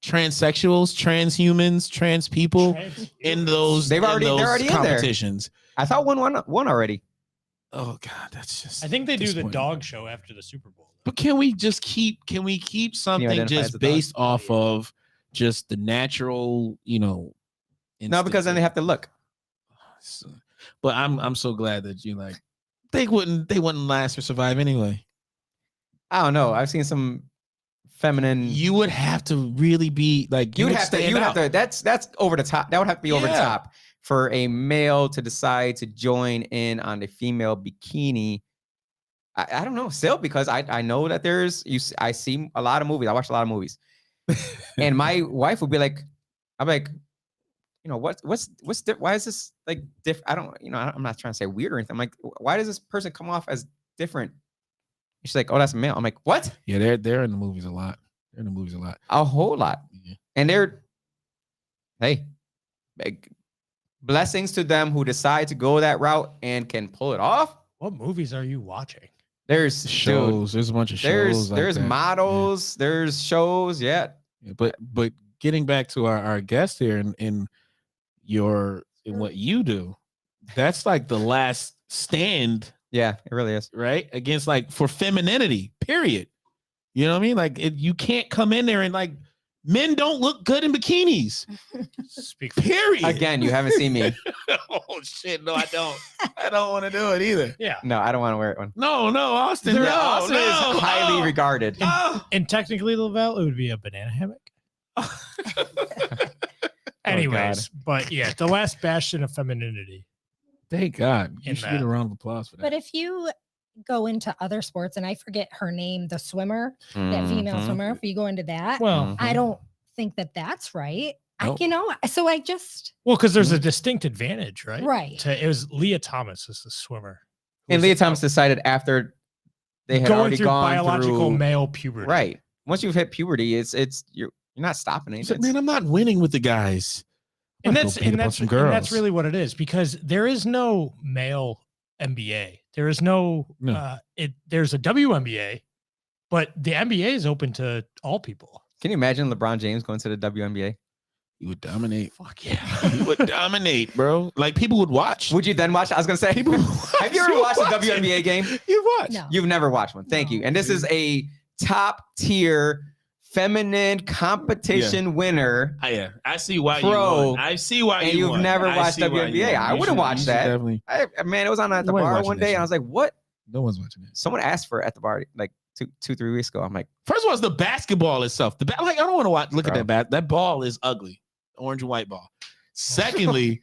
Speaker 2: transsexuals, transhumans, trans people in those
Speaker 1: They're already in there.
Speaker 2: competitions.
Speaker 1: I thought one already.
Speaker 2: Oh God, that's just.
Speaker 3: I think they do the
Speaker 2: disappointing.
Speaker 3: dog show after the Super Bowl.
Speaker 2: But can we keep something
Speaker 1: identify as a
Speaker 2: just
Speaker 1: dog?
Speaker 2: based off of just the natural,
Speaker 1: No, because then they have to look.
Speaker 2: So- But I'm so glad that you like they wouldn't last or survive anyway.
Speaker 1: I don't know. I've seen some feminine.
Speaker 2: You would have to really be like
Speaker 1: You'd
Speaker 2: would
Speaker 1: have to.
Speaker 2: stand
Speaker 1: You'd have
Speaker 2: out.
Speaker 1: to. That's over the top. That would have to be over the
Speaker 2: Yeah.
Speaker 1: top for a male to decide to join in on the female bikini. I don't know still because I know that I see a lot of movies. I watch a lot of movies, and my wife would be like, I'm like, what's why is this like different? I don't, I'm not trying to say weird or anything. I'm like, why does this person come off as different? She's like, oh, that's a male. I'm like, what?
Speaker 2: Yeah, they're in the movies a lot. They're in the movies a lot.
Speaker 1: A whole lot.
Speaker 2: Yeah.
Speaker 1: And hey, like, blessings to them who decide to go that route and can pull it off.
Speaker 3: What movies are you watching?
Speaker 1: There's
Speaker 2: Shows. There's a bunch of shows.
Speaker 1: There's
Speaker 2: like that.
Speaker 1: models. There's shows. Yeah.
Speaker 2: Yeah, but getting back to our guest here in what you do, that's like the last stand,
Speaker 1: Yeah, it really is.
Speaker 2: right? Against like for femininity, period. You know what I mean? Like you can't come in there and like men don't look good in bikinis.
Speaker 3: Speak for
Speaker 2: Period.
Speaker 1: Again, you haven't seen me.
Speaker 2: Oh shit, no, I don't. I don't want to do it either.
Speaker 3: Yeah.
Speaker 1: No, I don't want to wear it one.
Speaker 2: No, Austin.
Speaker 1: Yeah,
Speaker 2: no,
Speaker 1: Austin
Speaker 2: no.
Speaker 1: is highly
Speaker 2: Oh,
Speaker 1: regarded.
Speaker 2: oh.
Speaker 3: And technically, Lavelle, it would be a banana hammock. Anyways, but yeah, the last bastion of femininity.
Speaker 2: Thank God. You
Speaker 3: In
Speaker 2: should get
Speaker 3: that.
Speaker 2: a round of applause for that.
Speaker 5: But if you go into other sports, and I forget her name, the swimmer, that female
Speaker 1: Mhm.
Speaker 5: swimmer, if you go into that,
Speaker 3: Well,
Speaker 5: I don't think that that's right.
Speaker 2: Nope.
Speaker 5: So I just,
Speaker 3: well, because there's a distinct advantage, right?
Speaker 5: right.
Speaker 3: It was Leah Thomas is the swimmer. who
Speaker 1: And
Speaker 3: was
Speaker 1: Leah Thomas decided after they had
Speaker 3: going
Speaker 1: already
Speaker 3: through
Speaker 1: gone
Speaker 3: biological
Speaker 1: through,
Speaker 3: male puberty.
Speaker 1: right. Once you've hit puberty, it's you're not stopping it.
Speaker 2: He said, man, I'm not winning with the guys.
Speaker 3: And
Speaker 2: I'm
Speaker 3: that's
Speaker 2: gonna go beat
Speaker 3: and
Speaker 2: up on
Speaker 3: that's
Speaker 2: some
Speaker 3: and
Speaker 2: girls.
Speaker 3: that's really what it is because there is no male NBA. There is no,
Speaker 2: No.
Speaker 3: there's a WNBA, but the NBA is open to all people.
Speaker 1: Can you imagine LeBron James going to the WNBA?
Speaker 2: He would dominate.
Speaker 3: Fuck yeah.
Speaker 2: He would dominate, bro. Like people would watch.
Speaker 1: Would you then watch? I was gonna say,
Speaker 2: People would
Speaker 1: have you ever
Speaker 2: watch.
Speaker 1: watched a
Speaker 2: You'd watch it.
Speaker 1: WNBA game?
Speaker 2: You'd watch.
Speaker 5: No.
Speaker 1: You've never watched one. Thank you.
Speaker 5: No.
Speaker 1: And this is a top tier feminine competition winner,
Speaker 2: Yeah, I see why
Speaker 1: Pro,
Speaker 2: you won. I see why
Speaker 1: and
Speaker 2: you
Speaker 1: you've
Speaker 2: won.
Speaker 1: never
Speaker 2: I
Speaker 1: watched
Speaker 2: see why you
Speaker 1: WNBA.
Speaker 2: won.
Speaker 1: I
Speaker 2: You
Speaker 1: wouldn't
Speaker 2: should-
Speaker 1: watch
Speaker 2: you should
Speaker 1: that.
Speaker 2: Definitely.
Speaker 1: Man, it was on at the
Speaker 2: Nobody
Speaker 1: bar
Speaker 2: watching
Speaker 1: one
Speaker 2: that
Speaker 1: day, and I
Speaker 2: shit.
Speaker 1: was like, "What?"
Speaker 2: No one's watching it.
Speaker 1: Someone asked for it at the bar like 2-3 weeks ago. I'm like,
Speaker 2: First of all, it's the basketball itself. Like I don't want to watch. Look
Speaker 1: Bro.
Speaker 2: at that bat. That ball is ugly. Orange and white ball. Secondly,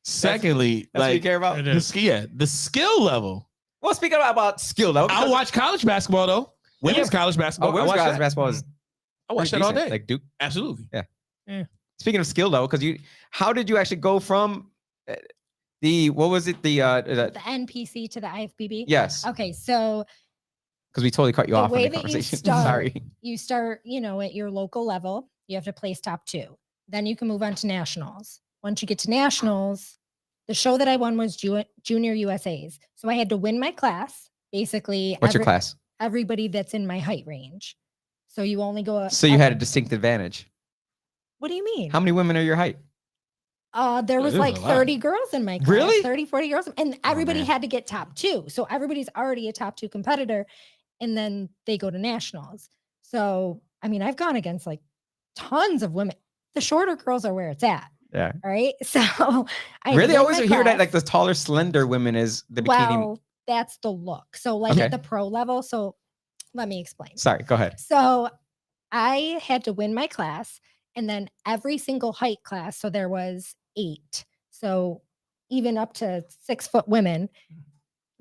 Speaker 1: that's what you
Speaker 2: like
Speaker 1: care about.
Speaker 3: It
Speaker 2: the,
Speaker 3: is.
Speaker 2: the skill level.
Speaker 1: Well, speaking about skill though,
Speaker 2: I'll watch college basketball though. Women's college
Speaker 1: Oh,
Speaker 2: basketball. I
Speaker 1: women's
Speaker 2: watch
Speaker 1: college
Speaker 2: that.
Speaker 1: basketball is
Speaker 2: I watch that
Speaker 1: pretty
Speaker 2: all
Speaker 1: decent.
Speaker 2: day.
Speaker 1: Like Duke.
Speaker 2: Absolutely.
Speaker 1: Speaking of skill though, because how did you actually go from what was it? The
Speaker 5: The NPC to the IFBB.
Speaker 1: yes,
Speaker 5: Okay, so
Speaker 1: because we totally cut you
Speaker 5: The
Speaker 1: off in
Speaker 5: way
Speaker 1: the
Speaker 5: that you
Speaker 1: conversation.
Speaker 5: start-
Speaker 1: Sorry.
Speaker 5: you start, at your local level, you have to place top 2. Then you can move on to nationals. Once you get to nationals, the show that I won was Junior USA's. So I had to win my class. Basically,
Speaker 1: What's your class?
Speaker 5: everybody that's in my height range. So you only go.
Speaker 1: So you had a distinct advantage.
Speaker 5: What do you mean?
Speaker 1: How many women are your height?
Speaker 5: There was
Speaker 2: There's
Speaker 5: like
Speaker 2: a lot.
Speaker 5: 30 girls in my class.
Speaker 1: Really?
Speaker 5: 30, 40 girls. And everybody
Speaker 1: man.
Speaker 5: had to get top 2. So everybody's already a top 2 competitor. And then they go to nationals. So, I mean, I've gone against like tons of women. The shorter girls are where it's at.
Speaker 1: Yeah.
Speaker 5: All right. So I
Speaker 1: Really? I
Speaker 5: win
Speaker 1: always
Speaker 5: my
Speaker 1: hear that
Speaker 5: class.
Speaker 1: like the taller, slender women is the bikini.
Speaker 5: Well, that's the look. So like
Speaker 1: Okay.
Speaker 5: at the pro level. So let me explain.
Speaker 1: Sorry, go ahead.
Speaker 5: So I had to win my class, and then every single height class. So there was 8. So even up to 6-foot women,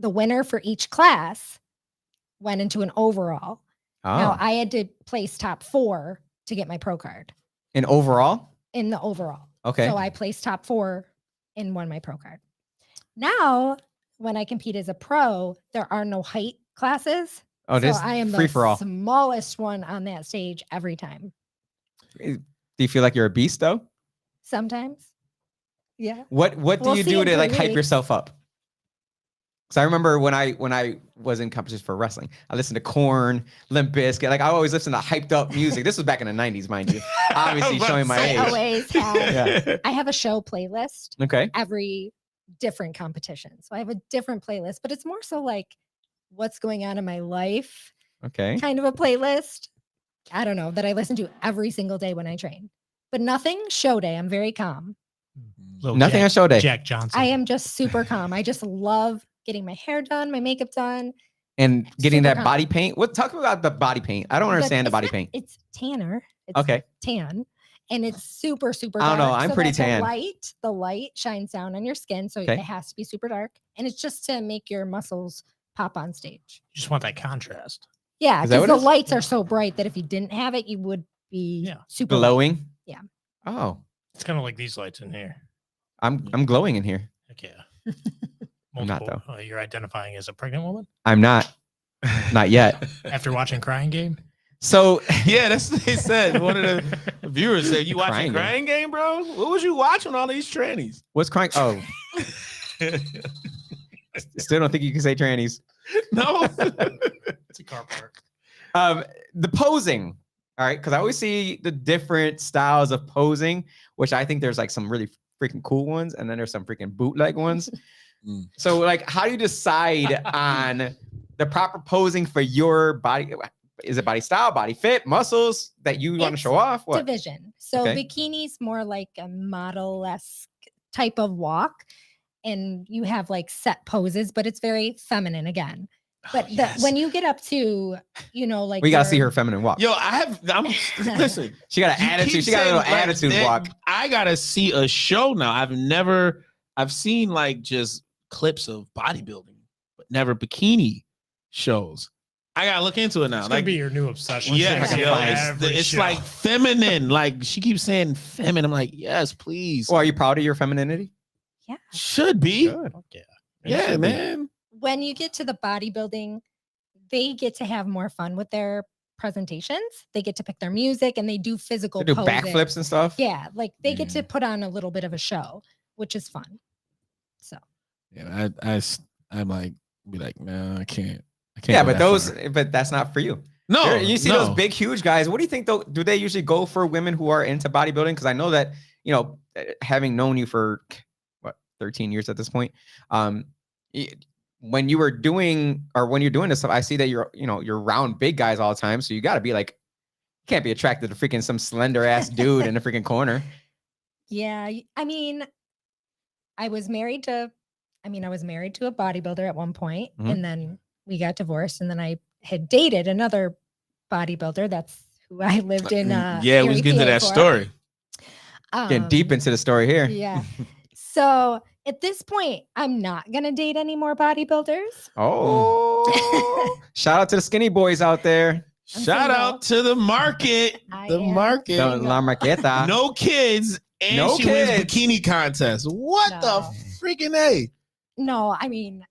Speaker 5: the winner for each class went into an overall.
Speaker 1: Oh,
Speaker 5: Now I had to place top 4 to get my pro card
Speaker 1: and overall?
Speaker 5: in the overall.
Speaker 1: Okay.
Speaker 5: So I placed top 4 and won my pro card. Now, when I compete as a pro, there are no height classes.
Speaker 1: Oh,
Speaker 5: So
Speaker 1: this
Speaker 5: I am
Speaker 1: free
Speaker 5: the
Speaker 1: for all.
Speaker 5: smallest one on that stage every time.
Speaker 1: Do you feel like you're a beast though?
Speaker 5: Sometimes. Yeah.
Speaker 1: What do
Speaker 5: We'll
Speaker 1: you
Speaker 5: see
Speaker 1: do
Speaker 5: in
Speaker 1: to like
Speaker 5: 3
Speaker 1: hype
Speaker 5: weeks.
Speaker 1: yourself up? Because I remember when I was in competitions for wrestling, I listened to Korn, Limp Bizkit. Like I always listened to hyped up music. This was back in the 90s, mind you. Obviously showing my
Speaker 5: I
Speaker 1: age.
Speaker 5: always have.
Speaker 1: Yeah.
Speaker 5: I have a show playlist
Speaker 1: Okay.
Speaker 5: every different competition. So I have a different playlist, but it's more so like what's going on in my life
Speaker 1: Okay.
Speaker 5: kind of a playlist. I don't know, that I listen to every single day when I train. But nothing show day. I'm very calm.
Speaker 3: Little
Speaker 1: Nothing on show day.
Speaker 3: Jack Johnson.
Speaker 5: I am just super calm. I just love getting my hair done, my makeup done.
Speaker 1: And getting
Speaker 5: Super
Speaker 1: that
Speaker 5: calm.
Speaker 1: body paint. What talk about the body paint? I don't
Speaker 5: But
Speaker 1: understand the
Speaker 5: it's
Speaker 1: body
Speaker 5: not-
Speaker 1: paint.
Speaker 5: It's tanner. It's
Speaker 1: Okay.
Speaker 5: tan. And it's super, super
Speaker 1: I
Speaker 5: dark.
Speaker 1: don't know, I'm
Speaker 5: so
Speaker 1: pretty
Speaker 5: that
Speaker 1: tan.
Speaker 5: The light shines down on your skin. So
Speaker 1: Okay.
Speaker 5: it has to be super dark. And it's just to make your muscles pop on stage.
Speaker 3: You just want that contrast.
Speaker 5: Yeah.
Speaker 1: Is that
Speaker 5: Because
Speaker 1: what
Speaker 5: the
Speaker 1: it is?
Speaker 5: lights are so bright that if you didn't have it, you would be
Speaker 3: Yeah.
Speaker 5: super light.
Speaker 1: Glowing?
Speaker 5: Yeah.
Speaker 1: Oh,
Speaker 3: It's kind of like these lights in here.
Speaker 1: I'm glowing in here.
Speaker 3: Heck yeah.
Speaker 1: I'm not,
Speaker 3: Multiple- you're identifying as a pregnant woman
Speaker 1: I'm not. Not yet.
Speaker 3: after watching Crying Game.
Speaker 1: So
Speaker 2: Yeah, that's what they said. One of the viewers said, "You watching
Speaker 1: Crying Game.
Speaker 2: Crying Game, bro? What was you watching all these trannies?"
Speaker 1: what's crying? Oh, still don't think you can say trannies.
Speaker 2: No.
Speaker 3: It's a car park.
Speaker 1: The posing. All right, because I always see the different styles of posing, which I think there's like some really freaking cool ones, and then there's some freaking bootleg ones.
Speaker 2: Mm.
Speaker 1: So, like, how do you decide on the proper posing for your body? Is it body style, body fit, muscles that you want to
Speaker 5: It's
Speaker 1: show off? What?
Speaker 5: Division. So
Speaker 1: Okay.
Speaker 5: bikini's more like a model-esque type of walk. And you have like set poses, but it's very feminine again. But when you get up to, like
Speaker 1: We gotta see
Speaker 5: your-
Speaker 1: her feminine walk.
Speaker 2: Yo, listen.
Speaker 1: She got an
Speaker 2: You
Speaker 1: attitude.
Speaker 2: keep
Speaker 1: She got a little
Speaker 2: saying, like,
Speaker 1: attitude
Speaker 2: that-
Speaker 1: walk.
Speaker 2: I gotta see a show now. I've seen like just clips of bodybuilding, but never bikini shows. I gotta look into it now.
Speaker 3: It's gonna
Speaker 2: Like,
Speaker 3: be your new obsession.
Speaker 2: yes,
Speaker 1: I can
Speaker 2: yo,
Speaker 1: find
Speaker 3: Every
Speaker 2: it's
Speaker 3: show.
Speaker 2: like feminine. Like she keeps saying feminine. I'm like, yes, please.
Speaker 1: Well, are you proud of your femininity?
Speaker 5: Yeah.
Speaker 2: Should be.
Speaker 1: Good.
Speaker 3: Fuck yeah.
Speaker 2: Yeah,
Speaker 1: should be.
Speaker 2: man.
Speaker 5: When you get to the bodybuilding, they get to have more fun with their presentations. They get to pick their music and they do physical
Speaker 1: They do
Speaker 5: posing.
Speaker 1: backflips and stuff.
Speaker 5: Yeah, like they get
Speaker 2: Yeah.
Speaker 5: to put on a little bit of a show, which is fun. So
Speaker 2: Yeah, I'm like, be like, no, I can't.
Speaker 1: Yeah,
Speaker 2: go
Speaker 1: but
Speaker 2: that far.
Speaker 1: but that's not for you.
Speaker 2: no,
Speaker 1: You see
Speaker 2: no.
Speaker 1: those big, huge guys. What do you think though? Do they usually go for women who are into bodybuilding? Because I know that, having known you for 13 years at this point, when you're doing this stuff, I see that you're around big guys all the time. So you got to be like, you can't be attracted to freaking some slender ass dude in the freaking corner.
Speaker 5: yeah, I mean, I was married to a bodybuilder at one point,
Speaker 1: Mhm.
Speaker 5: and then we got divorced, and then I had dated another bodybuilder. That's who I lived in.
Speaker 2: yeah, we was
Speaker 5: Erie,
Speaker 2: getting to
Speaker 5: PA
Speaker 2: that
Speaker 5: for.
Speaker 2: story.
Speaker 1: Getting deep into the story here.
Speaker 5: Yeah. So at this point, I'm not gonna date any more bodybuilders.
Speaker 1: Oh, shout out to the skinny boys out there.
Speaker 5: I'm
Speaker 2: Shout
Speaker 5: single.
Speaker 2: out to the market.
Speaker 5: I
Speaker 2: The
Speaker 5: am
Speaker 2: market.
Speaker 1: La
Speaker 5: single.
Speaker 1: Marqueta.
Speaker 2: No kids, and
Speaker 1: No
Speaker 2: she wins
Speaker 1: kids.
Speaker 2: bikini contest. What
Speaker 5: No.
Speaker 2: the freaking A?
Speaker 5: No, I mean,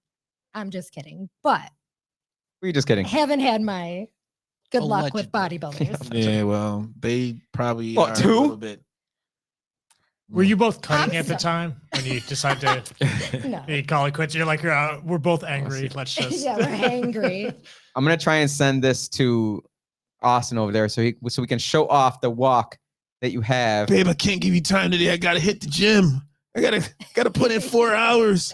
Speaker 5: I'm just kidding. But
Speaker 1: We're just kidding.
Speaker 5: I haven't had my good luck with
Speaker 2: Allegedly.
Speaker 5: bodybuilders.
Speaker 2: Yeah, well, they probably
Speaker 1: What,
Speaker 2: are
Speaker 1: two?
Speaker 2: a little bit.
Speaker 3: Were you both cutting
Speaker 5: I'm
Speaker 3: at the
Speaker 5: sorry.
Speaker 3: time when you decide to
Speaker 5: No.
Speaker 3: hey, call it quits? You're like, we're both angry. Let's just.
Speaker 5: Yeah, we're angry.
Speaker 1: I'm gonna try and send this to Austin over there so we can show off the walk that you have.
Speaker 2: Babe, I can't give you time today. I gotta hit the gym. I gotta put in 4 hours.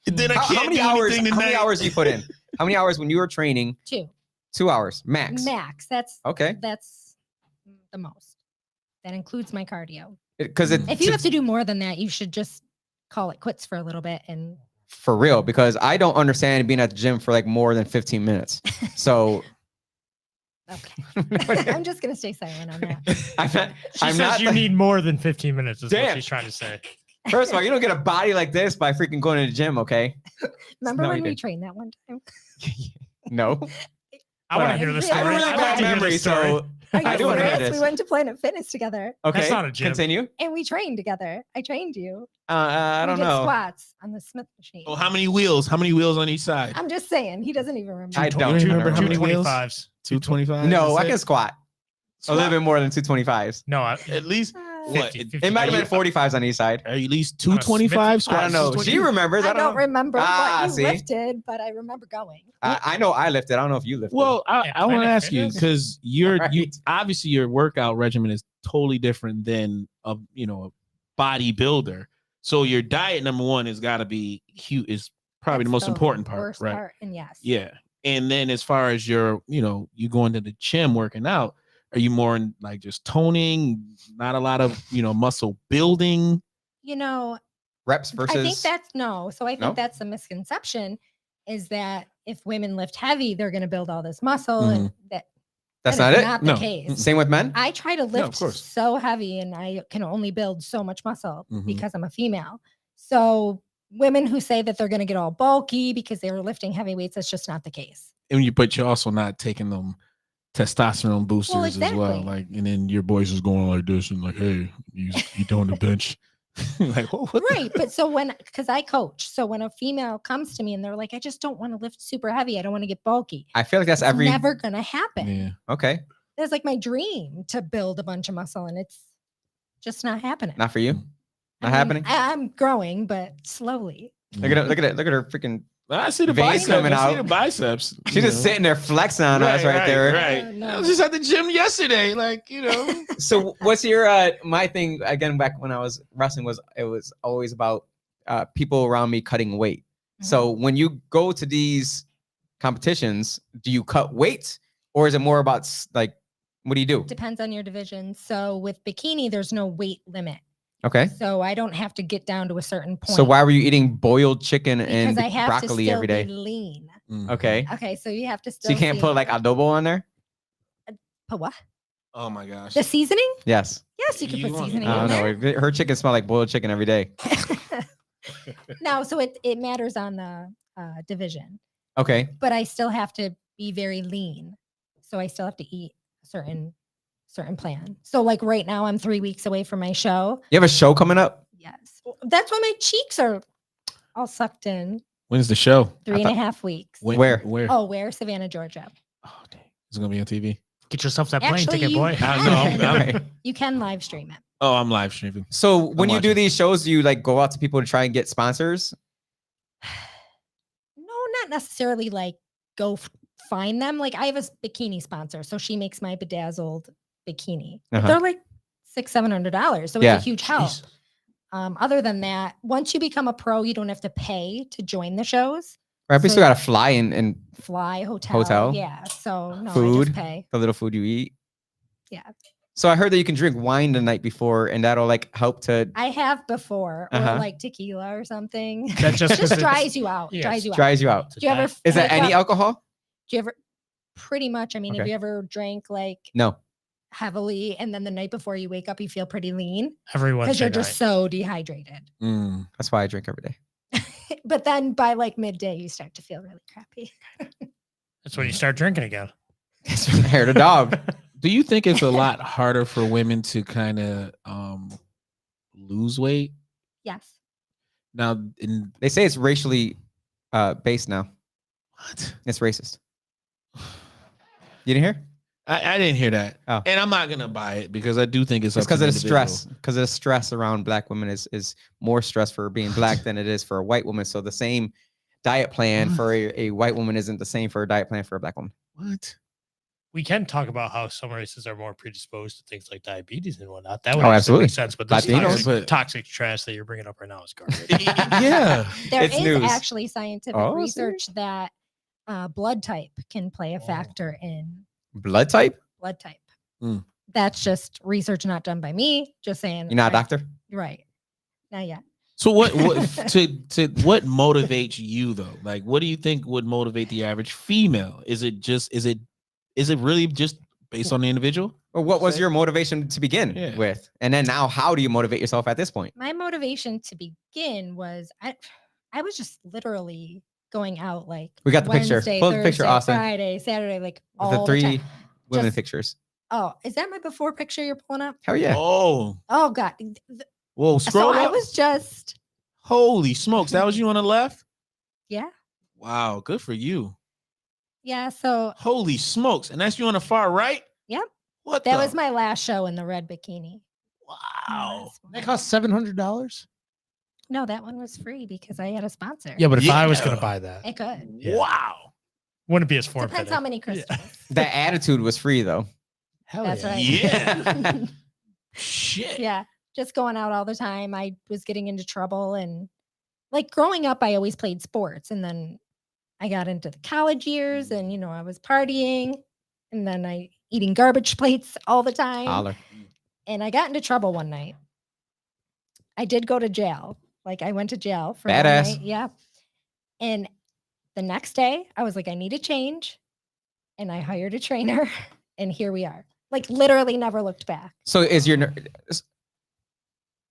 Speaker 2: And then I can't
Speaker 1: how many
Speaker 2: do
Speaker 1: hours?
Speaker 2: anything
Speaker 1: How
Speaker 2: tonight.
Speaker 1: many hours do you put in? How many hours when you were training?
Speaker 5: 2
Speaker 1: 2 hours max.
Speaker 5: max. That's
Speaker 1: Okay.
Speaker 5: That's the most. That includes my cardio.
Speaker 1: Because
Speaker 5: If you have to do more than that, you should just call it quits for a little bit. And
Speaker 1: for real, because I don't understand being at the gym for like more than 15 minutes. So
Speaker 5: okay, I'm just gonna stay silent on that.
Speaker 1: I'm not.
Speaker 3: She
Speaker 1: I'm
Speaker 3: says
Speaker 1: not
Speaker 3: you
Speaker 1: the-
Speaker 3: need more than 15 minutes. Is what
Speaker 1: Damn.
Speaker 3: she's trying to say.
Speaker 1: First of all, you don't get a body like this by freaking going to the gym, okay?
Speaker 5: Remember
Speaker 1: No,
Speaker 5: when
Speaker 1: you
Speaker 5: we
Speaker 1: didn't.
Speaker 5: trained that one time?
Speaker 1: No.
Speaker 3: I want
Speaker 1: But
Speaker 3: to hear this
Speaker 5: I
Speaker 3: story.
Speaker 5: really
Speaker 3: I'd
Speaker 5: want
Speaker 3: like to hear
Speaker 1: memory,
Speaker 3: this story.
Speaker 1: so
Speaker 5: Are
Speaker 1: I
Speaker 5: you
Speaker 1: do wanna hear
Speaker 5: serious?
Speaker 1: this.
Speaker 5: We went to Planet Fitness together
Speaker 1: okay.
Speaker 3: not a gym.
Speaker 1: Continue.
Speaker 5: and we trained together. I trained you.
Speaker 1: I
Speaker 5: We
Speaker 1: don't
Speaker 5: did
Speaker 1: know.
Speaker 5: squats on the Smith machine.
Speaker 2: Oh, how many wheels? How many wheels on each side?
Speaker 5: I'm just saying, he doesn't even remember.
Speaker 1: I
Speaker 2: You
Speaker 1: don't
Speaker 2: remember how many
Speaker 3: 225s.
Speaker 2: 225.
Speaker 1: No, I can squat a little bit more than 225s.
Speaker 3: No,
Speaker 2: At least what?
Speaker 3: 50,
Speaker 1: It might have
Speaker 2: Are
Speaker 1: been
Speaker 2: you-
Speaker 1: 45s on each side.
Speaker 2: Are you at least 225 squats?
Speaker 1: I don't know. She remembers.
Speaker 5: I
Speaker 1: I
Speaker 5: don't
Speaker 1: know.
Speaker 5: remember
Speaker 1: Ah,
Speaker 5: what you
Speaker 1: see?
Speaker 5: lifted, but I remember going.
Speaker 1: I know I lifted. I don't know if you lifted.
Speaker 2: Well, I
Speaker 3: Yeah,
Speaker 2: want to
Speaker 3: Planet
Speaker 2: ask you
Speaker 3: Fitness?
Speaker 2: because you
Speaker 1: Right.
Speaker 2: obviously your workout regimen is totally different than a bodybuilder. So your diet, number one, has got to be huge. Is probably the
Speaker 5: That's
Speaker 2: most important part,
Speaker 5: worst
Speaker 2: right?
Speaker 5: part, and yes.
Speaker 2: Yeah. And then as far as your, you going to the gym working out, are you more in like just toning, not a lot of, muscle building?
Speaker 5: You know,
Speaker 1: reps versus.
Speaker 5: I think that's no. So I think
Speaker 1: No?
Speaker 5: that's a misconception is that if women lift heavy, they're going to build all this muscle, and
Speaker 1: that's
Speaker 5: that
Speaker 1: not
Speaker 5: is
Speaker 1: it.
Speaker 5: Not
Speaker 2: No.
Speaker 5: the case.
Speaker 1: Same with men.
Speaker 5: I try to
Speaker 2: of
Speaker 5: lift
Speaker 2: course.
Speaker 5: so heavy, and I can only build so much muscle
Speaker 2: Mhm.
Speaker 5: because I'm a female. So women who say that they're going to get all bulky because they were lifting heavy weights, that's just not the case.
Speaker 2: But you're also not taking them testosterone boosters as well.
Speaker 5: exactly.
Speaker 2: Like, and then your boys is going like this and like, hey, you doing the bench? Like, what the-
Speaker 5: Right. But so because I coach, so when a female comes to me and they're like, I just don't want to lift super heavy, I don't want to get bulky.
Speaker 1: I feel like that's
Speaker 5: It's
Speaker 1: every.
Speaker 5: never going to happen.
Speaker 2: Yeah.
Speaker 1: Okay,
Speaker 5: It's like my dream to build a bunch of muscle, and it's just not happening.
Speaker 1: not for you.
Speaker 5: I
Speaker 1: Not
Speaker 5: mean,
Speaker 1: happening.
Speaker 5: I'm growing, but slowly.
Speaker 1: Look at it. Look at it. Look at her freaking.
Speaker 2: I see the
Speaker 1: Veins
Speaker 2: biceps.
Speaker 1: coming
Speaker 2: I see
Speaker 1: out.
Speaker 2: the biceps.
Speaker 1: She's just sitting there flexing on us right there.
Speaker 2: Right.
Speaker 5: No.
Speaker 2: I was just at the gym yesterday. Like,
Speaker 1: So what's your my thing again back when I was wrestling it was always about people around me cutting weight. So when you go to these competitions, do you cut weight or is it more about like what do you do?
Speaker 5: Depends on your division. So with bikini, there's no weight limit.
Speaker 1: Okay.
Speaker 5: So I don't have to get down to a certain point.
Speaker 1: So why were you eating boiled chicken
Speaker 5: Because
Speaker 1: and
Speaker 5: I have to
Speaker 1: broccoli
Speaker 5: still
Speaker 1: every day?
Speaker 5: be lean.
Speaker 1: Okay.
Speaker 5: Okay, so you have to still.
Speaker 1: So you can't put like adobo on there?
Speaker 5: put what?
Speaker 2: Oh my gosh.
Speaker 5: The seasoning?
Speaker 1: Yes.
Speaker 5: Yes, you can
Speaker 2: You
Speaker 5: put
Speaker 2: want-
Speaker 5: seasoning
Speaker 1: I
Speaker 5: in
Speaker 1: don't
Speaker 5: there.
Speaker 1: know. Her chicken smell like boiled chicken every day.
Speaker 5: No, so it matters on the division,
Speaker 1: Okay.
Speaker 5: but I still have to be very lean. So I still have to eat a certain plan. So like right now, I'm 3 weeks away from my show.
Speaker 1: You have a show coming up?
Speaker 5: Yes, that's why my cheeks are all sucked in.
Speaker 2: When's the show?
Speaker 5: 3.5 weeks.
Speaker 1: Where?
Speaker 2: Where?
Speaker 5: Oh, where? Savannah, Georgia.
Speaker 2: Oh, dang. Is it gonna be on TV?
Speaker 3: Get yourself that plane
Speaker 5: Actually,
Speaker 3: ticket,
Speaker 5: you
Speaker 3: boy.
Speaker 2: I know.
Speaker 5: can,
Speaker 1: Right.
Speaker 5: you can live stream it.
Speaker 2: Oh, I'm live streaming.
Speaker 1: So when you do
Speaker 2: watching.
Speaker 1: these shows, do you like go out to people to try and get sponsors?
Speaker 5: No, not necessarily like go find them. Like I have a bikini sponsor, so she makes my bedazzled bikini. But
Speaker 1: Uh-huh.
Speaker 5: they're like $600-700, so
Speaker 1: Yeah.
Speaker 5: it's a huge help.
Speaker 3: Jeez.
Speaker 5: Other than that, once you become a pro, you don't have to pay to join the shows.
Speaker 1: Right, but you
Speaker 5: So-
Speaker 1: still gotta fly and
Speaker 5: Fly, hotel,
Speaker 1: Hotel?
Speaker 5: yeah. So no, I
Speaker 1: Food?
Speaker 5: just pay.
Speaker 1: the little food you eat.
Speaker 5: Yeah,
Speaker 1: So I heard that you can drink wine the night before, and that'll like help to
Speaker 5: I have before,
Speaker 1: Uh-huh.
Speaker 5: or like tequila or something.
Speaker 3: That just 'cause
Speaker 5: Just
Speaker 3: it's-
Speaker 5: dries you out.
Speaker 3: Yes.
Speaker 5: Dries you out.
Speaker 1: dries you out.
Speaker 5: Do you ever?
Speaker 1: Is that
Speaker 5: wake
Speaker 1: any
Speaker 5: up-
Speaker 1: alcohol?
Speaker 5: Do you ever? Pretty much. I mean, have
Speaker 1: Okay.
Speaker 5: you ever drank like
Speaker 1: No.
Speaker 5: heavily, and then the night before you wake up, you feel pretty lean
Speaker 3: Every
Speaker 5: because
Speaker 3: Wednesday
Speaker 5: you're just
Speaker 3: night.
Speaker 5: so dehydrated.
Speaker 2: Mm.
Speaker 1: That's why I drink every day.
Speaker 5: But then by like midday, you start to feel really crappy.
Speaker 3: That's when you start drinking again.
Speaker 1: That's when I heard a dog.
Speaker 2: Do you think it's a lot harder for women to kind of lose weight
Speaker 5: Yes.
Speaker 2: now? In
Speaker 1: They say it's racially based now.
Speaker 2: what?
Speaker 1: It's racist. You didn't hear?
Speaker 2: I didn't hear that,
Speaker 1: Oh.
Speaker 2: and I'm not gonna buy it because I do think it's
Speaker 1: It's
Speaker 2: up to
Speaker 1: because of the
Speaker 2: individual.
Speaker 1: stress. Because of the stress around black women is more stress for being black than it is for a white woman. So the same diet plan
Speaker 2: What?
Speaker 1: for a white woman isn't the same for a diet plan for a black woman.
Speaker 2: What?
Speaker 3: we can talk about how some races are more predisposed to things like diabetes and whatnot. That would
Speaker 1: Oh,
Speaker 3: actually
Speaker 1: absolutely.
Speaker 3: make sense. But this
Speaker 1: Latinos.
Speaker 3: toxic trash that you're bringing up right now is garbage.
Speaker 2: Yeah.
Speaker 5: There
Speaker 1: It's
Speaker 5: is
Speaker 1: news.
Speaker 5: actually scientific
Speaker 1: Oh,
Speaker 5: research that blood type can play a
Speaker 3: Oh.
Speaker 5: factor in
Speaker 1: Blood type?
Speaker 5: blood type.
Speaker 2: Mm.
Speaker 5: That's just research not done by me. Just saying.
Speaker 1: You're not a doctor?
Speaker 5: Right. Not yet.
Speaker 2: So what what motivates you though? Like, what do you think would motivate the average female? Is it really just based on the individual?
Speaker 1: Or what was
Speaker 2: Say-
Speaker 1: your motivation to begin
Speaker 2: Yeah.
Speaker 1: with? And then now, how do you motivate yourself at this point?
Speaker 5: My motivation to begin was I was just literally going out like
Speaker 1: We got the picture.
Speaker 5: Wednesday,
Speaker 1: Pull the picture,
Speaker 5: Thursday,
Speaker 1: Austin.
Speaker 5: Friday, Saturday, like
Speaker 1: With
Speaker 5: all
Speaker 1: the
Speaker 5: the
Speaker 1: 3
Speaker 5: time.
Speaker 1: women
Speaker 5: Just-
Speaker 1: pictures.
Speaker 5: Oh, is that my before picture you're pulling up?
Speaker 1: Hell yeah.
Speaker 2: Oh,
Speaker 5: Oh God.
Speaker 2: whoa! Scroll
Speaker 5: So I
Speaker 2: up.
Speaker 5: was just
Speaker 2: Holy smokes! That was you on the left.
Speaker 5: yeah.
Speaker 2: Wow, good for you.
Speaker 5: Yeah. So
Speaker 2: Holy smokes! And that's you on the far right.
Speaker 5: Yep.
Speaker 2: What?
Speaker 5: that
Speaker 2: the-
Speaker 5: was my last show in the red bikini.
Speaker 2: Wow.
Speaker 3: That cost $700.
Speaker 5: No, that one was free because I had a sponsor.
Speaker 3: Yeah, but if I was
Speaker 2: Yeah.
Speaker 3: going to buy that,
Speaker 5: It could.
Speaker 3: Yeah.
Speaker 2: Wow.
Speaker 3: wouldn't be as form
Speaker 5: Depends
Speaker 3: fitting.
Speaker 5: how many crystals.
Speaker 1: That attitude was free though.
Speaker 3: Hell
Speaker 5: That's
Speaker 3: yeah.
Speaker 5: right.
Speaker 2: Yeah. Shit.
Speaker 5: Yeah. Just going out all the time. I was getting into trouble, and like growing up, I always played sports, and then I got into the college years, and I was partying, and then I eating garbage plates all the time.
Speaker 1: Holler.
Speaker 5: And I got into trouble one night. I did go to jail. Like I went to jail for one
Speaker 1: Badass.
Speaker 5: night. Yeah. And the next day I was like, I need a change. And I hired a trainer. And here we are. Like literally never looked back.
Speaker 1: So is your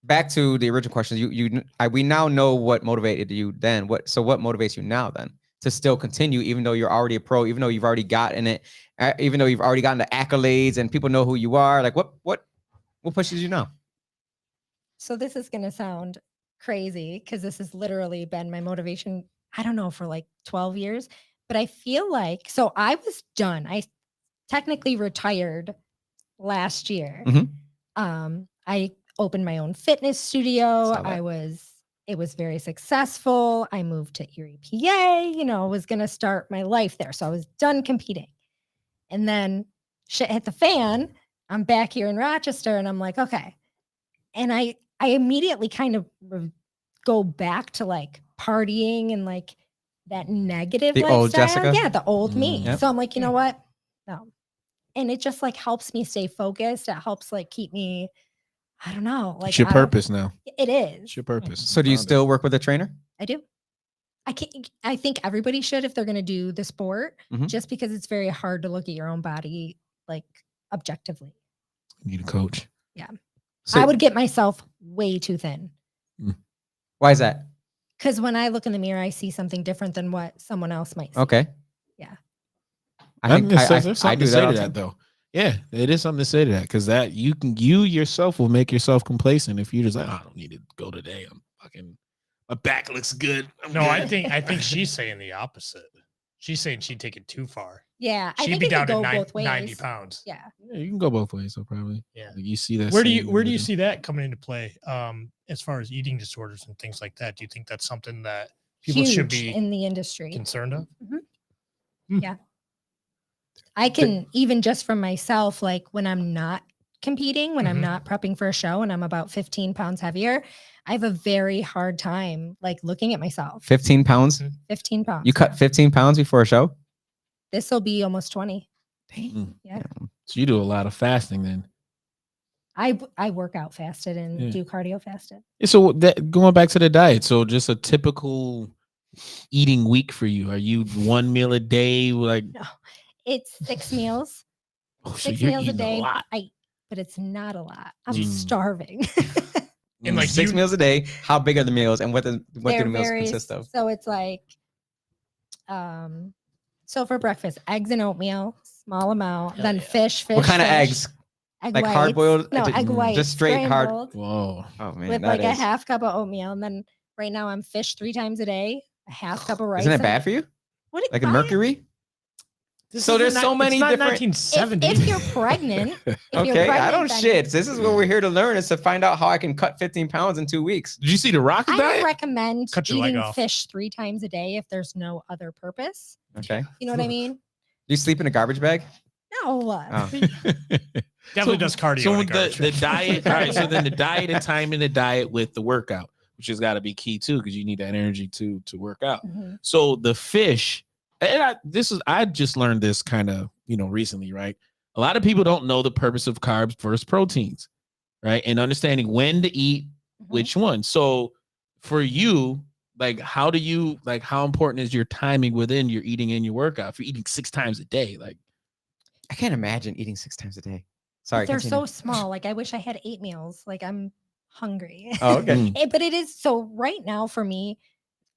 Speaker 1: back to the original question? We now know what motivated you then. What motivates you now then to still continue, even though you're already a pro, even though you've already gotten it, even though you've already gotten the accolades and people know who you are? Like what pushes you now?
Speaker 5: So this is going to sound crazy because this has literally been my motivation, I don't know, for like 12 years. But I feel like, so I was done. I technically retired last year.
Speaker 1: Mhm.
Speaker 5: I opened my own fitness studio.
Speaker 1: Saw that.
Speaker 5: It was very successful. I moved to Erie, PA, was going to start my life there. So I was done competing. And then shit hit the fan. I'm back here in Rochester and I'm like, okay. And I immediately kind of go back to like partying and like that negative
Speaker 1: The old
Speaker 5: lifestyle.
Speaker 1: Jessica?
Speaker 5: Yeah, the old me.
Speaker 1: Yep.
Speaker 5: So I'm like, you know what? No. And it just like helps me stay focused. It helps like keep me, I don't know. Like
Speaker 2: It's your
Speaker 5: I don't-
Speaker 2: purpose now.
Speaker 5: It is.
Speaker 2: It's your purpose.
Speaker 1: So do you
Speaker 2: Found it.
Speaker 1: still work with a trainer?
Speaker 5: I do. I think everybody should if they're going to do the sport,
Speaker 1: Mhm.
Speaker 5: just because it's very hard to look at your own body like objectively.
Speaker 2: need a coach?
Speaker 1: So
Speaker 5: I would get myself way too thin
Speaker 1: why is that?
Speaker 5: because when I look in the mirror, I see something different than what someone else might see.
Speaker 1: Okay.
Speaker 5: Yeah.
Speaker 1: I think
Speaker 2: there's
Speaker 1: I
Speaker 2: something
Speaker 1: do
Speaker 2: to say
Speaker 1: that
Speaker 2: to
Speaker 1: all the
Speaker 2: that
Speaker 1: time.
Speaker 2: though. Yeah, it is something to say to that because that you yourself will make yourself complacent if you just like, I don't need to go today. I'm fucking, my back looks good. I'm
Speaker 3: No, I
Speaker 2: good."
Speaker 3: think she's saying the opposite. She's saying she'd take it too far.
Speaker 5: Yeah, I
Speaker 3: She'd
Speaker 5: think
Speaker 3: be
Speaker 5: it
Speaker 3: down
Speaker 5: could
Speaker 3: to
Speaker 5: go both ways.
Speaker 3: 90 pounds.
Speaker 5: Yeah.
Speaker 2: Yeah, you can go both ways. So probably,
Speaker 3: Yeah.
Speaker 2: Like, you see that.
Speaker 3: Where do
Speaker 2: same
Speaker 3: you
Speaker 2: vision.
Speaker 3: see that coming into play? As far as eating disorders and things like that, do you think that's something that people should
Speaker 5: Huge
Speaker 3: be
Speaker 5: in the industry.
Speaker 3: concerned of?
Speaker 5: I can even just from myself, like when I'm not competing, when I'm
Speaker 3: Mhm.
Speaker 5: not prepping for a show and I'm about 15 pounds heavier, I have a very hard time like looking at myself.
Speaker 1: 15 pounds.
Speaker 5: 15 pounds.
Speaker 1: You cut 15 pounds before a show?
Speaker 5: This will be almost 20.
Speaker 2: Mm.
Speaker 5: Yeah.
Speaker 2: So you do a lot of fasting then.
Speaker 5: I work out fasted and
Speaker 2: Yeah.
Speaker 5: do cardio fasted.
Speaker 2: Yeah, so that going back to the diet, so just a typical eating week for you. Are you one meal a day? Like,
Speaker 5: It's 6 meals.
Speaker 2: oh, so
Speaker 5: 6
Speaker 2: you're
Speaker 5: meals a
Speaker 2: eating
Speaker 5: day.
Speaker 2: lot.
Speaker 5: But it's not a lot. I'm
Speaker 2: Mm.
Speaker 5: starving.
Speaker 3: And like
Speaker 1: Six
Speaker 3: you-
Speaker 1: meals a day. How big are the meals and what do the
Speaker 5: They're
Speaker 1: meals
Speaker 5: very-
Speaker 1: consist of?
Speaker 5: So it's like, so for breakfast, eggs and oatmeal, small amount.
Speaker 3: Hell
Speaker 5: then
Speaker 3: yeah.
Speaker 5: fish.
Speaker 1: What kind of
Speaker 5: fish,
Speaker 1: eggs?
Speaker 5: Egg
Speaker 1: Like
Speaker 5: whites.
Speaker 1: hard-boiled?
Speaker 5: No,
Speaker 1: Just-
Speaker 5: egg whites.
Speaker 1: just straight hard-
Speaker 5: scrambled
Speaker 2: Whoa.
Speaker 1: Oh man,
Speaker 5: with
Speaker 1: that
Speaker 5: like a
Speaker 1: is-
Speaker 5: half cup of oatmeal, and then right now I'm fish 3 times a day, a half cup of rice.
Speaker 1: Isn't it
Speaker 5: and-
Speaker 1: bad for you?
Speaker 5: What?
Speaker 1: Like a
Speaker 5: why-
Speaker 1: mercury?
Speaker 3: This
Speaker 1: So
Speaker 3: is
Speaker 1: there's
Speaker 3: the
Speaker 1: so many
Speaker 3: it's not
Speaker 1: different-
Speaker 3: 1970.
Speaker 5: If you're pregnant, if you're
Speaker 1: Okay, I
Speaker 5: pregnant,
Speaker 1: don't
Speaker 5: then
Speaker 1: shit. This is what we're here to learn, is to find out how I can cut 15 pounds in 2 weeks.
Speaker 2: Did you see the Rock's
Speaker 5: I would
Speaker 2: diet?
Speaker 5: recommend
Speaker 3: Cut your leg
Speaker 5: eating
Speaker 3: off.
Speaker 5: fish 3 times a day if there's no other purpose.
Speaker 1: Okay.
Speaker 5: You know what I mean?
Speaker 1: Do you sleep in a garbage bag?
Speaker 5: No.
Speaker 1: Oh.
Speaker 3: Definitely does cardio.
Speaker 2: So
Speaker 3: in a
Speaker 2: with
Speaker 3: garbage
Speaker 2: the
Speaker 3: truck.
Speaker 2: diet, all right. So then the diet and timing the diet with the workout, which has got to be key too, because you need that energy to work out.
Speaker 5: Mhm.
Speaker 2: So the fish, and I just learned this kind of recently, right? A lot of people don't know the purpose of carbs versus proteins, right? And understanding when to eat which one. So for you, like how important is your timing within your eating and your workout? If you're eating 6 times a day, like
Speaker 1: I can't imagine eating 6 times a day. Sorry,
Speaker 5: They're
Speaker 1: continue.
Speaker 5: so small. Like I wish I had 8 meals. Like I'm hungry.
Speaker 1: Oh, okay.
Speaker 5: But it is so right now for me,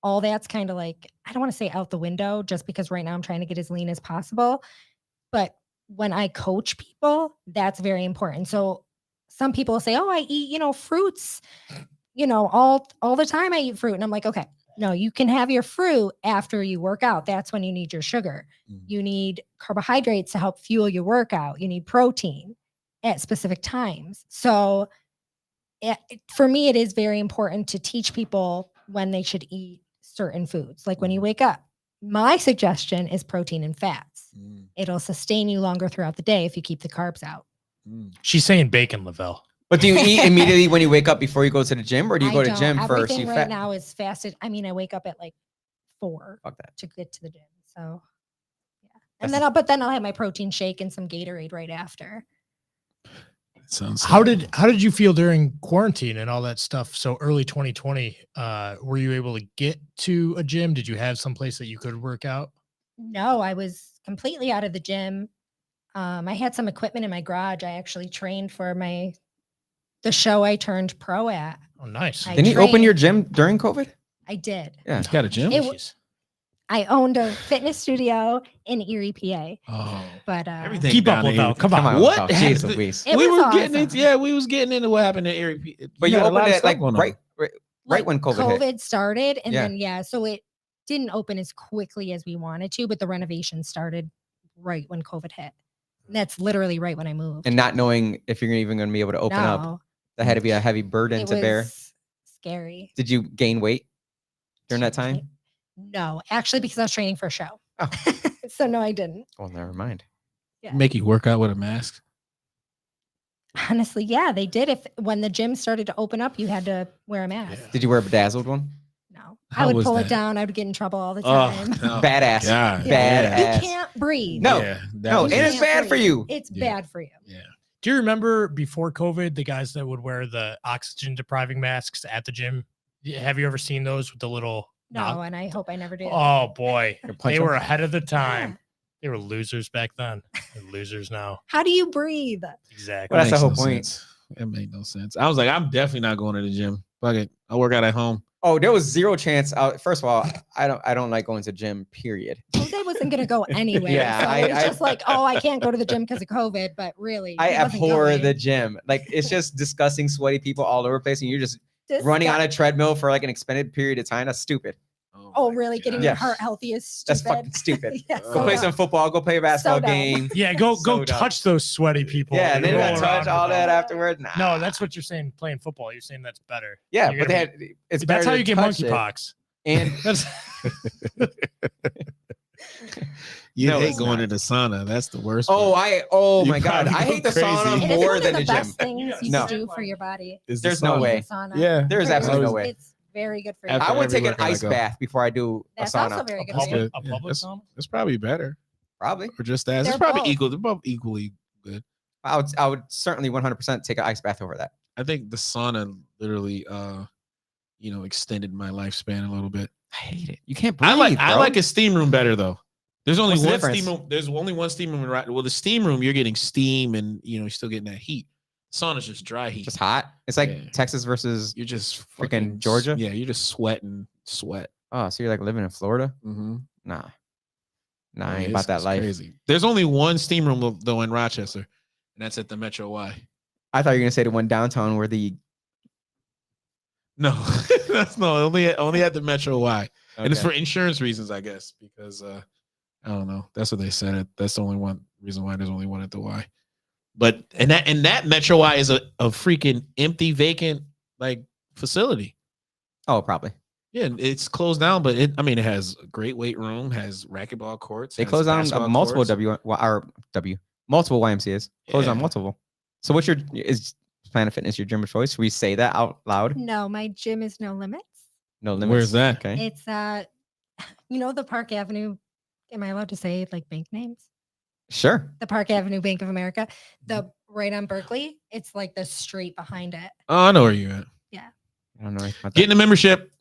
Speaker 5: all that's kind of like, I don't want to say out the window just because right now I'm trying to get as lean as possible. But when I coach people, that's very important. So some people say, oh, I eat, fruits, all the time I eat fruit. And I'm like, okay, no, you can have your fruit after you work out. That's when you need your sugar. You need carbohydrates to help fuel your workout. You need protein at specific times. So for me, it is very important to teach people when they should eat certain foods. Like when you wake up, my suggestion is protein and fats. It'll sustain you longer throughout the day if you keep the carbs out.
Speaker 3: She's saying bacon, Lavelle.
Speaker 1: But do you eat immediately when you wake up before you go to the gym, or do you
Speaker 5: I
Speaker 1: go to
Speaker 5: don't.
Speaker 1: gym first?
Speaker 5: Everything
Speaker 1: You
Speaker 5: right now is fasted. I mean, I wake up at like 4
Speaker 1: Fuck that.
Speaker 5: to get to the gym. So yeah. And then I'll have my protein shake and some Gatorade right after.
Speaker 2: sounds.
Speaker 3: How did you feel during quarantine and all that stuff? So early 2020, were you able to get to a gym? Did you have some place that you could work out?
Speaker 5: No, I was completely out of the gym. I had some equipment in my garage. I actually trained for the show I turned pro at.
Speaker 3: Oh, nice.
Speaker 5: I
Speaker 1: Didn't you open
Speaker 5: trained.
Speaker 1: your gym during COVID?
Speaker 5: I did.
Speaker 1: Yeah.
Speaker 2: You got a gym?
Speaker 3: Jeez.
Speaker 5: I owned a fitness studio in Erie, PA.
Speaker 2: Oh,
Speaker 5: But
Speaker 2: everything
Speaker 3: Keep up
Speaker 2: down
Speaker 3: with
Speaker 2: there.
Speaker 3: that. Come on.
Speaker 1: Come on.
Speaker 2: What
Speaker 1: Oh,
Speaker 2: happened
Speaker 1: jeez
Speaker 2: to-
Speaker 1: Louise.
Speaker 5: It
Speaker 2: we
Speaker 5: was
Speaker 2: were getting
Speaker 5: awesome.
Speaker 2: into we was getting into what happened in Erie.
Speaker 1: But you
Speaker 2: had a
Speaker 1: opened
Speaker 2: lot of
Speaker 1: it
Speaker 2: stuff
Speaker 1: like
Speaker 2: going on.
Speaker 1: right when COVID hit.
Speaker 5: started, and
Speaker 1: Yeah.
Speaker 5: then so it didn't open as quickly as we wanted to, but the renovation started right when COVID hit. And that's literally right when I moved.
Speaker 1: And not knowing if you're even going to be able to open up,
Speaker 5: No,
Speaker 1: that had to be a heavy burden
Speaker 5: it
Speaker 1: to bear.
Speaker 5: was scary.
Speaker 1: Did you gain weight during that time?
Speaker 5: No, actually, because I was training for a show.
Speaker 1: Oh.
Speaker 5: So no, I didn't.
Speaker 1: Well, never mind.
Speaker 5: Yeah.
Speaker 2: Make you work out with a mask.
Speaker 5: Honestly, yeah, they did. When the gym started to open up, you had to wear a mask.
Speaker 2: Yeah.
Speaker 1: Did you wear a bedazzled one?
Speaker 5: No,
Speaker 2: How
Speaker 5: I would
Speaker 2: was
Speaker 5: pull
Speaker 2: that?
Speaker 5: it down. I would get in trouble all the
Speaker 2: Oh,
Speaker 5: time.
Speaker 2: no.
Speaker 1: Badass.
Speaker 2: God.
Speaker 1: Badass.
Speaker 5: You
Speaker 1: ass.
Speaker 5: can't breathe.
Speaker 1: No.
Speaker 2: Yeah, that
Speaker 1: No,
Speaker 2: was
Speaker 1: and
Speaker 2: just-
Speaker 1: it's bad for you.
Speaker 5: It's
Speaker 2: Yeah.
Speaker 5: bad for you.
Speaker 2: Yeah.
Speaker 3: Do you remember before COVID, the guys that would wear the oxygen depriving masks at the gym? Have you ever seen those with the little?
Speaker 5: No, and I hope I never do.
Speaker 3: Oh boy,
Speaker 1: You're punch
Speaker 3: they
Speaker 1: them.
Speaker 3: were ahead of the time.
Speaker 5: Yeah.
Speaker 3: They were losers back then. They're losers now.
Speaker 5: How do you breathe?
Speaker 3: Exactly.
Speaker 1: Well, that's the
Speaker 2: Makes
Speaker 1: whole
Speaker 2: no
Speaker 1: point.
Speaker 2: sense. It made no sense. I was like, I'm definitely not going to the gym. Fuck it. I'll work out at home.
Speaker 1: Oh, there was zero chance. First of all, I don't like going to gym. Period.
Speaker 5: Jose wasn't going to go anywhere.
Speaker 1: Yeah,
Speaker 5: so it was
Speaker 1: I-
Speaker 5: just like, oh, I can't go to the gym because of COVID. But really,
Speaker 1: I
Speaker 5: he wasn't
Speaker 1: abhor
Speaker 5: going.
Speaker 1: the gym. Like it's just disgusting, sweaty people all over the place, and you're just
Speaker 5: Disgust-
Speaker 1: running on a treadmill for like an extended period of time. That's stupid.
Speaker 5: Oh,
Speaker 2: my
Speaker 5: really? Getting
Speaker 2: God.
Speaker 5: your
Speaker 1: Yes.
Speaker 5: heart healthy is
Speaker 1: That's
Speaker 5: stupid.
Speaker 1: fucking stupid.
Speaker 5: Yeah,
Speaker 2: Go
Speaker 1: Go
Speaker 5: so
Speaker 1: play
Speaker 5: dumb.
Speaker 1: some football. Go play a basketball
Speaker 5: dumb.
Speaker 1: game.
Speaker 3: Yeah, go
Speaker 1: So dumb.
Speaker 3: touch those sweaty people.
Speaker 1: Yeah, and then you
Speaker 3: roll
Speaker 1: gotta
Speaker 3: around
Speaker 1: touch all
Speaker 3: with
Speaker 1: that
Speaker 3: them.
Speaker 1: afterward. Nah.
Speaker 3: No, that's what you're saying. Playing football, you're saying that's better.
Speaker 1: Yeah,
Speaker 3: You're
Speaker 1: but
Speaker 3: gonna
Speaker 1: they had, it's
Speaker 3: That's
Speaker 1: better
Speaker 3: how
Speaker 1: to
Speaker 3: you get
Speaker 1: touch it.
Speaker 3: monkeypox.
Speaker 1: And
Speaker 3: That's
Speaker 2: You
Speaker 1: No,
Speaker 2: hate
Speaker 1: it's
Speaker 2: going
Speaker 1: not.
Speaker 2: to the sauna. That's the worst.
Speaker 1: oh
Speaker 2: You
Speaker 1: my god,
Speaker 2: probably
Speaker 1: I
Speaker 2: go
Speaker 1: hate the
Speaker 2: crazy.
Speaker 1: sauna
Speaker 5: And it's
Speaker 1: more
Speaker 5: one of
Speaker 1: than
Speaker 5: the
Speaker 1: the gym.
Speaker 5: best things you
Speaker 1: No.
Speaker 5: can do for your body.
Speaker 1: There's no way.
Speaker 5: The sauna.
Speaker 2: Yeah.
Speaker 1: There's
Speaker 5: Really,
Speaker 1: absolutely no way.
Speaker 5: It's very good for you.
Speaker 2: After
Speaker 1: I would
Speaker 2: every
Speaker 1: take an
Speaker 2: workout I
Speaker 1: ice
Speaker 2: go.
Speaker 1: bath before I do a
Speaker 5: That's
Speaker 1: sauna.
Speaker 5: also very
Speaker 3: a
Speaker 5: good for you.
Speaker 3: public,
Speaker 2: good.
Speaker 3: a
Speaker 2: Yeah,
Speaker 3: public sauna.
Speaker 2: It's probably better
Speaker 1: Probably.
Speaker 2: or just as.
Speaker 5: They're
Speaker 2: It's probably
Speaker 5: both.
Speaker 2: equal. They're both equally good.
Speaker 1: I would certainly 100% take an ice bath over that.
Speaker 2: I think the sauna literally, extended my lifespan a little bit.
Speaker 1: I hate it. You can't breathe.
Speaker 2: I
Speaker 1: bro.
Speaker 2: like a steam room better though. There's only
Speaker 1: What's the
Speaker 2: one
Speaker 1: difference?
Speaker 2: steam room. There's only one steam room. Right. Well, the steam room you're getting steam and you're still getting that heat. Sauna's just dry heat.
Speaker 1: just hot. It's like
Speaker 2: Yeah.
Speaker 1: Texas versus.
Speaker 2: You're just
Speaker 1: Freaking
Speaker 2: fucking
Speaker 1: Georgia?
Speaker 2: Yeah, you're just sweating sweat.
Speaker 1: Oh, so you're like living in Florida?
Speaker 2: Mm-hmm.
Speaker 1: Nah, I ain't about that life.
Speaker 2: Crazy. There's only one steam room though in Rochester, and that's at the Metro Y.
Speaker 1: I thought you were gonna say the one downtown where the.
Speaker 2: No, that's no only at the Metro Y, and it's
Speaker 1: Okay.
Speaker 2: for insurance reasons, I guess, because I don't know. That's what they said. That's the only one reason why there's only one at the Y. But and that Metro Y is a freaking empty, vacant like facility.
Speaker 1: Oh, probably.
Speaker 2: Yeah, it's closed down, but it has a great weight room, has racquetball courts.
Speaker 1: They
Speaker 2: has
Speaker 1: closed down
Speaker 2: basketball
Speaker 1: multiple
Speaker 2: courts.
Speaker 1: Multiple YMCA's. Closed on
Speaker 2: Yeah.
Speaker 1: multiple. So what's is Planet Fitness your gym of choice? We say that out loud.
Speaker 5: No, my gym is No Limits.
Speaker 1: No limits.
Speaker 2: Where's that?
Speaker 1: Okay.
Speaker 5: It's the Park Avenue. Am I allowed to say like bank names?
Speaker 1: Sure.
Speaker 5: The Park Avenue Bank of America. The right on Berkeley. It's like the street behind it.
Speaker 2: Oh, I know where you're at.
Speaker 1: I don't know anything about
Speaker 2: Getting
Speaker 1: that.
Speaker 2: a membership.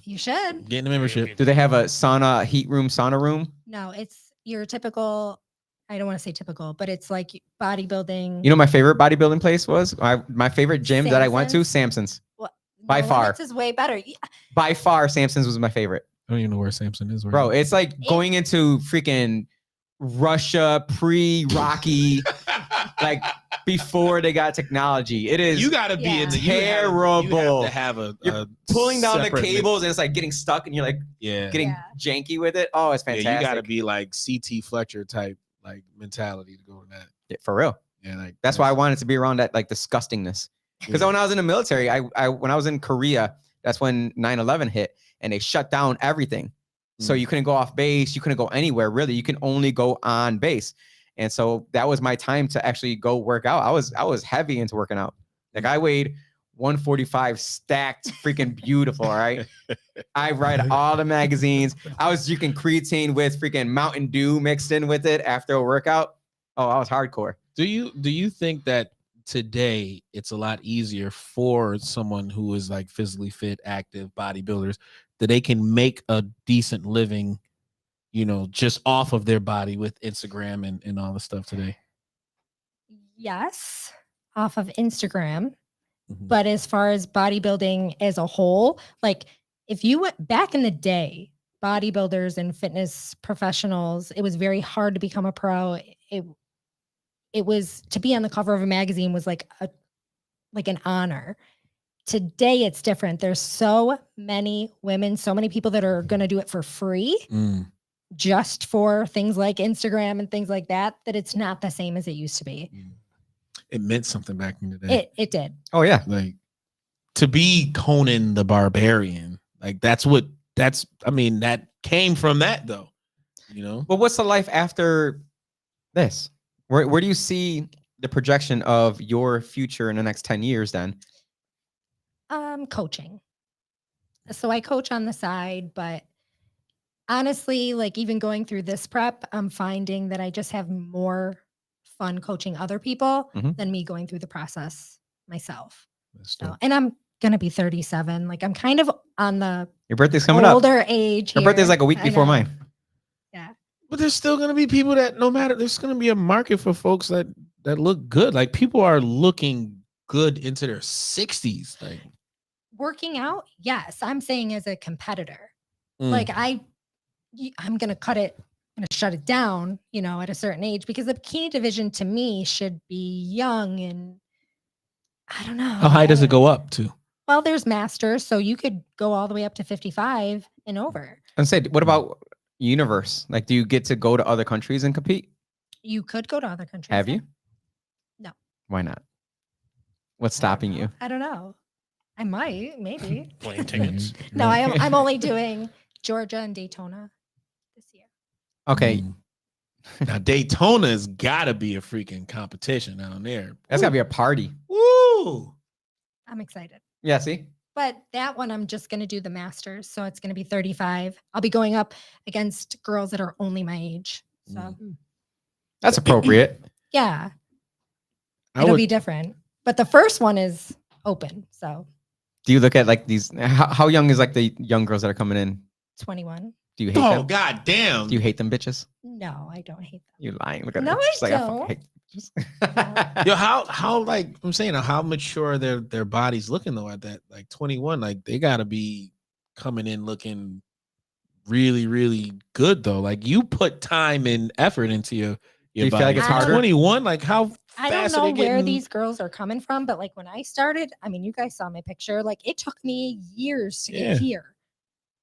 Speaker 5: You should.
Speaker 2: Getting a membership.
Speaker 1: Do they have a heat room, sauna room?
Speaker 5: No, it's your typical. I don't want to say typical, but it's like bodybuilding.
Speaker 1: You know, my favorite bodybuilding place was my favorite gym that I went to, Samson's.
Speaker 5: What?
Speaker 1: by
Speaker 5: No
Speaker 1: far.
Speaker 5: Limits is way better. Yeah.
Speaker 1: By far, Samson's was my favorite.
Speaker 2: I don't even know where Samson is.
Speaker 1: Bro, it's like going into freaking Russia pre-Rocky, like before they got technology. It is
Speaker 2: you got to be in the
Speaker 1: terrible.
Speaker 2: You have to have
Speaker 1: You're pulling down the cables and it's like getting stuck and you're like getting janky with it. Oh, it's fantastic.
Speaker 2: Yeah, you got to be like CT Fletcher type like mentality to go to that.
Speaker 1: Yeah, for real.
Speaker 2: Yeah, like
Speaker 1: that's why I wanted to be around that like disgustingness. Because when I was in the military, when I was in Korea, that's when 9/11 hit and they shut down everything. So you couldn't go off base. You couldn't go anywhere, really. You can only go on base. And so that was my time to actually go work out. I was heavy into working out. Like I weighed 145 stacked, freaking beautiful. All right. I read all the magazines. I was drinking creatine with freaking Mountain Dew mixed in with it after a workout. Oh, I was hardcore.
Speaker 2: Do you think that today it's a lot easier for someone who is like physically fit, active bodybuilders that they can make a decent living, just off of their body with Instagram and all the stuff today?
Speaker 5: Yes, off of Instagram.
Speaker 2: Mhm.
Speaker 5: But as far as bodybuilding as a whole, like if you went back in the day, bodybuilders and fitness professionals, it was very hard to become a pro. It was to be on the cover of a magazine was like an honor. Today it's different. There's so many women, so many people that are going to do it for free just for things like Instagram and things like that it's not the same as it used to be.
Speaker 2: It meant something back in the day.
Speaker 5: It did.
Speaker 1: Oh yeah.
Speaker 2: Like to be Conan the Barbarian, like that came from that though,
Speaker 1: But what's the life after this? Where do you see the projection of your future in the next 10 years then?
Speaker 5: Coaching. So I coach on the side, but honestly, like even going through this prep, I'm finding that I just have more fun coaching other people than me going through the process myself. So, and I'm going to be 37. Like I'm kind of on the
Speaker 1: Your birthday's coming up.
Speaker 5: older age.
Speaker 1: Your birthday's like a week before mine.
Speaker 5: Yeah.
Speaker 2: But there's still going to be people that there's going to be a market for folks that look good. Like people are looking good into their 60s. Like
Speaker 5: working out. Yes. I'm saying as a competitor, like I'm going to cut it. I'm going to shut it down, at a certain age because the bikini division to me should be young and I don't know.
Speaker 2: How high does it go up to?
Speaker 5: Well, there's masters, so you could go all the way up to 55 and over.
Speaker 1: And say, what about universe? Like, do you get to go to other countries and compete?
Speaker 5: You could go to other countries.
Speaker 1: Have you?
Speaker 5: No.
Speaker 1: Why not? What's stopping you?
Speaker 5: I don't know. I might, maybe.
Speaker 3: Plane tickets.
Speaker 5: No, I'm only doing Georgia and Daytona this year.
Speaker 1: Okay.
Speaker 2: Now Daytona's gotta be a freaking competition down there.
Speaker 1: That's gotta be a party.
Speaker 2: Woo!
Speaker 5: I'm excited.
Speaker 1: Yeah, see?
Speaker 5: But that one, I'm just going to do the masters. So it's going to be 35. I'll be going up against girls that are only my age. So
Speaker 1: that's appropriate.
Speaker 5: Yeah. It'll be different. But the first one is open. So
Speaker 1: do you look at like these? How young is like the young girls that are coming in?
Speaker 5: 21.
Speaker 1: Do you hate them?
Speaker 2: Oh, god damn.
Speaker 1: Do you hate them bitches?
Speaker 5: No, I don't hate them.
Speaker 1: You're lying. Look at
Speaker 5: No,
Speaker 1: her.
Speaker 5: I
Speaker 1: She's like, fucking
Speaker 5: don't.
Speaker 1: hate bitches.
Speaker 2: Yo, how like I'm saying, how mature their bodies looking though at that like 21? Like they gotta be coming in looking really, really good though. Like you put time and effort into your
Speaker 1: Do you
Speaker 2: body.
Speaker 1: feel like it's harder?
Speaker 2: 21, like how
Speaker 5: I don't
Speaker 2: fast
Speaker 5: know
Speaker 2: are they
Speaker 5: where
Speaker 2: getting-
Speaker 5: these girls are coming from, but like when I started, I mean, you guys saw my picture. Like it took me years to
Speaker 2: Yeah.
Speaker 5: get here.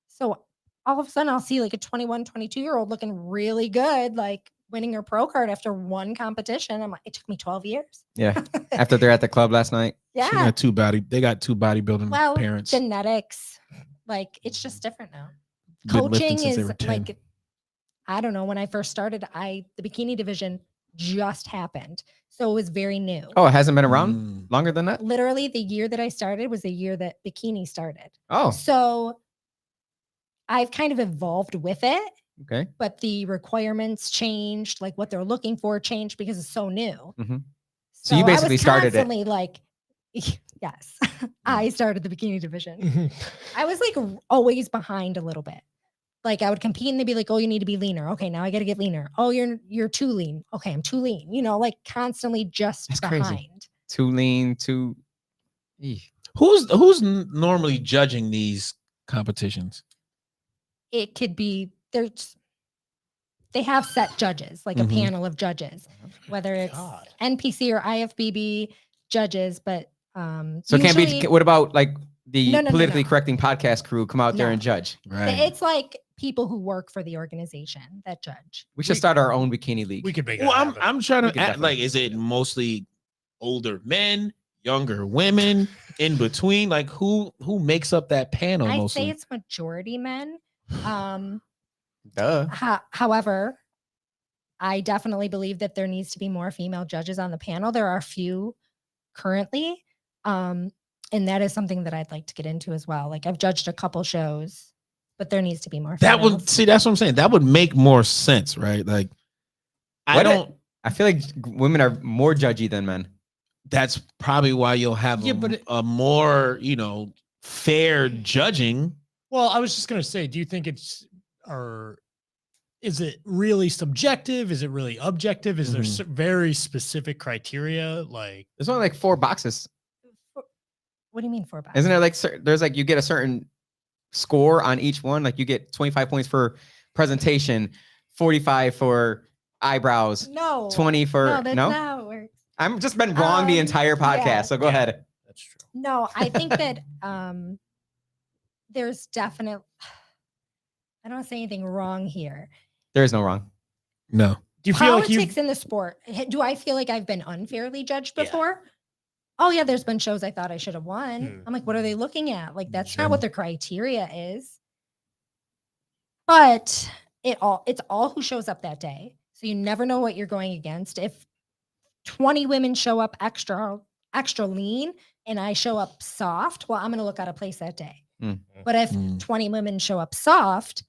Speaker 5: So all of a sudden I'll see like a 21, 22-year-old looking really good, like winning her pro card after one competition. I'm like, it took me 12 years.
Speaker 1: Yeah. After they're at the club last night.
Speaker 2: They
Speaker 5: Yeah.
Speaker 2: got two bodybuilding
Speaker 5: Well,
Speaker 2: parents.
Speaker 5: genetics, like it's just different now.
Speaker 2: Been lifting
Speaker 5: Coaching
Speaker 2: since they
Speaker 5: is
Speaker 2: were 10.
Speaker 5: like, I don't know. When I first started, the bikini division just happened. So it was very new.
Speaker 1: Oh, it hasn't been around
Speaker 2: Mm.
Speaker 1: longer than that?
Speaker 5: Literally, the year that I started was the year that bikini started.
Speaker 1: Oh,
Speaker 5: So I've kind of evolved with it,
Speaker 1: okay.
Speaker 5: but the requirements changed, like what they're looking for changed because it's so new.
Speaker 1: Mhm. So you
Speaker 5: I was
Speaker 1: basically started it.
Speaker 5: constantly like, yes, I started the bikini division. I was like always behind a little bit. Like I would compete and they'd be like, "Oh, you need to be leaner." Okay, now I got to get leaner. Oh, you're too lean. Okay, I'm too lean. You know, like constantly just
Speaker 1: That's
Speaker 5: behind.
Speaker 1: crazy. Too lean, too. Eesh.
Speaker 2: Who's normally judging these competitions?
Speaker 5: It could be they have set judges, like
Speaker 2: Mhm.
Speaker 5: a panel of judges, whether it's
Speaker 3: God.
Speaker 5: NPC or IFBB judges, but
Speaker 1: So it can't be.
Speaker 5: usually
Speaker 1: What about like the
Speaker 5: No, no, no,
Speaker 1: politically
Speaker 5: no.
Speaker 1: correcting podcast crew come out there and
Speaker 5: No.
Speaker 1: judge?
Speaker 2: Right.
Speaker 5: it's like people who work for the organization that judge.
Speaker 1: We should start our own bikini league.
Speaker 3: We could make
Speaker 2: Well,
Speaker 3: that
Speaker 2: I'm
Speaker 3: happen.
Speaker 2: I'm trying
Speaker 1: We
Speaker 2: to
Speaker 1: could
Speaker 2: act, like,
Speaker 1: definitely-
Speaker 2: is it mostly older men, younger women, in between? Like who makes up that panel
Speaker 5: I'd
Speaker 2: mostly?
Speaker 5: say it's majority men.
Speaker 1: Duh.
Speaker 5: However, I definitely believe that there needs to be more female judges on the panel. There are a few currently, and that is something that I'd like to get into as well. Like I've judged a couple shows, but there needs to be more.
Speaker 2: That would
Speaker 5: females.
Speaker 2: see. That's what I'm saying. That would make more sense, right? Like, I
Speaker 1: Would it?
Speaker 2: don't.
Speaker 1: I feel like women are more judgy than men.
Speaker 2: That's probably why you'll have
Speaker 3: Yeah, but
Speaker 2: a more fair judging.
Speaker 3: Well, I was just gonna say, do you think it's or is it really subjective? Is it really objective? Is there
Speaker 2: Mhm.
Speaker 3: very specific criteria? Like,
Speaker 1: There's only like 4 boxes,
Speaker 5: What do you mean 4 boxes?
Speaker 1: isn't there? Like there's like you get a certain score on each one. Like you get 25 points for presentation, 45 for eyebrows,
Speaker 5: No.
Speaker 1: 20 for
Speaker 5: No, that's
Speaker 1: no.
Speaker 5: not how it works.
Speaker 1: I'm just been wrong the entire podcast.
Speaker 5: yeah.
Speaker 1: So go
Speaker 3: Yeah.
Speaker 1: ahead.
Speaker 3: that's true.
Speaker 5: No, I think that there's definite. I don't want to say anything wrong here.
Speaker 1: There is no wrong.
Speaker 2: No.
Speaker 3: Do you feel like
Speaker 5: Politics
Speaker 3: you?
Speaker 5: in the sport. Do I feel like I've been unfairly judged
Speaker 3: Yeah.
Speaker 5: before? Oh yeah, there's been shows I thought I should have won.
Speaker 3: Hmm.
Speaker 5: I'm like, what are they looking at? Like that's
Speaker 2: Sure.
Speaker 5: not what their criteria is. But it's all who shows up that day. So you never know what you're going against. If 20 women show up extra lean and I show up soft, well, I'm going to look out of place that day.
Speaker 1: Mm.
Speaker 5: But if
Speaker 2: Mm.
Speaker 5: 20 women show up soft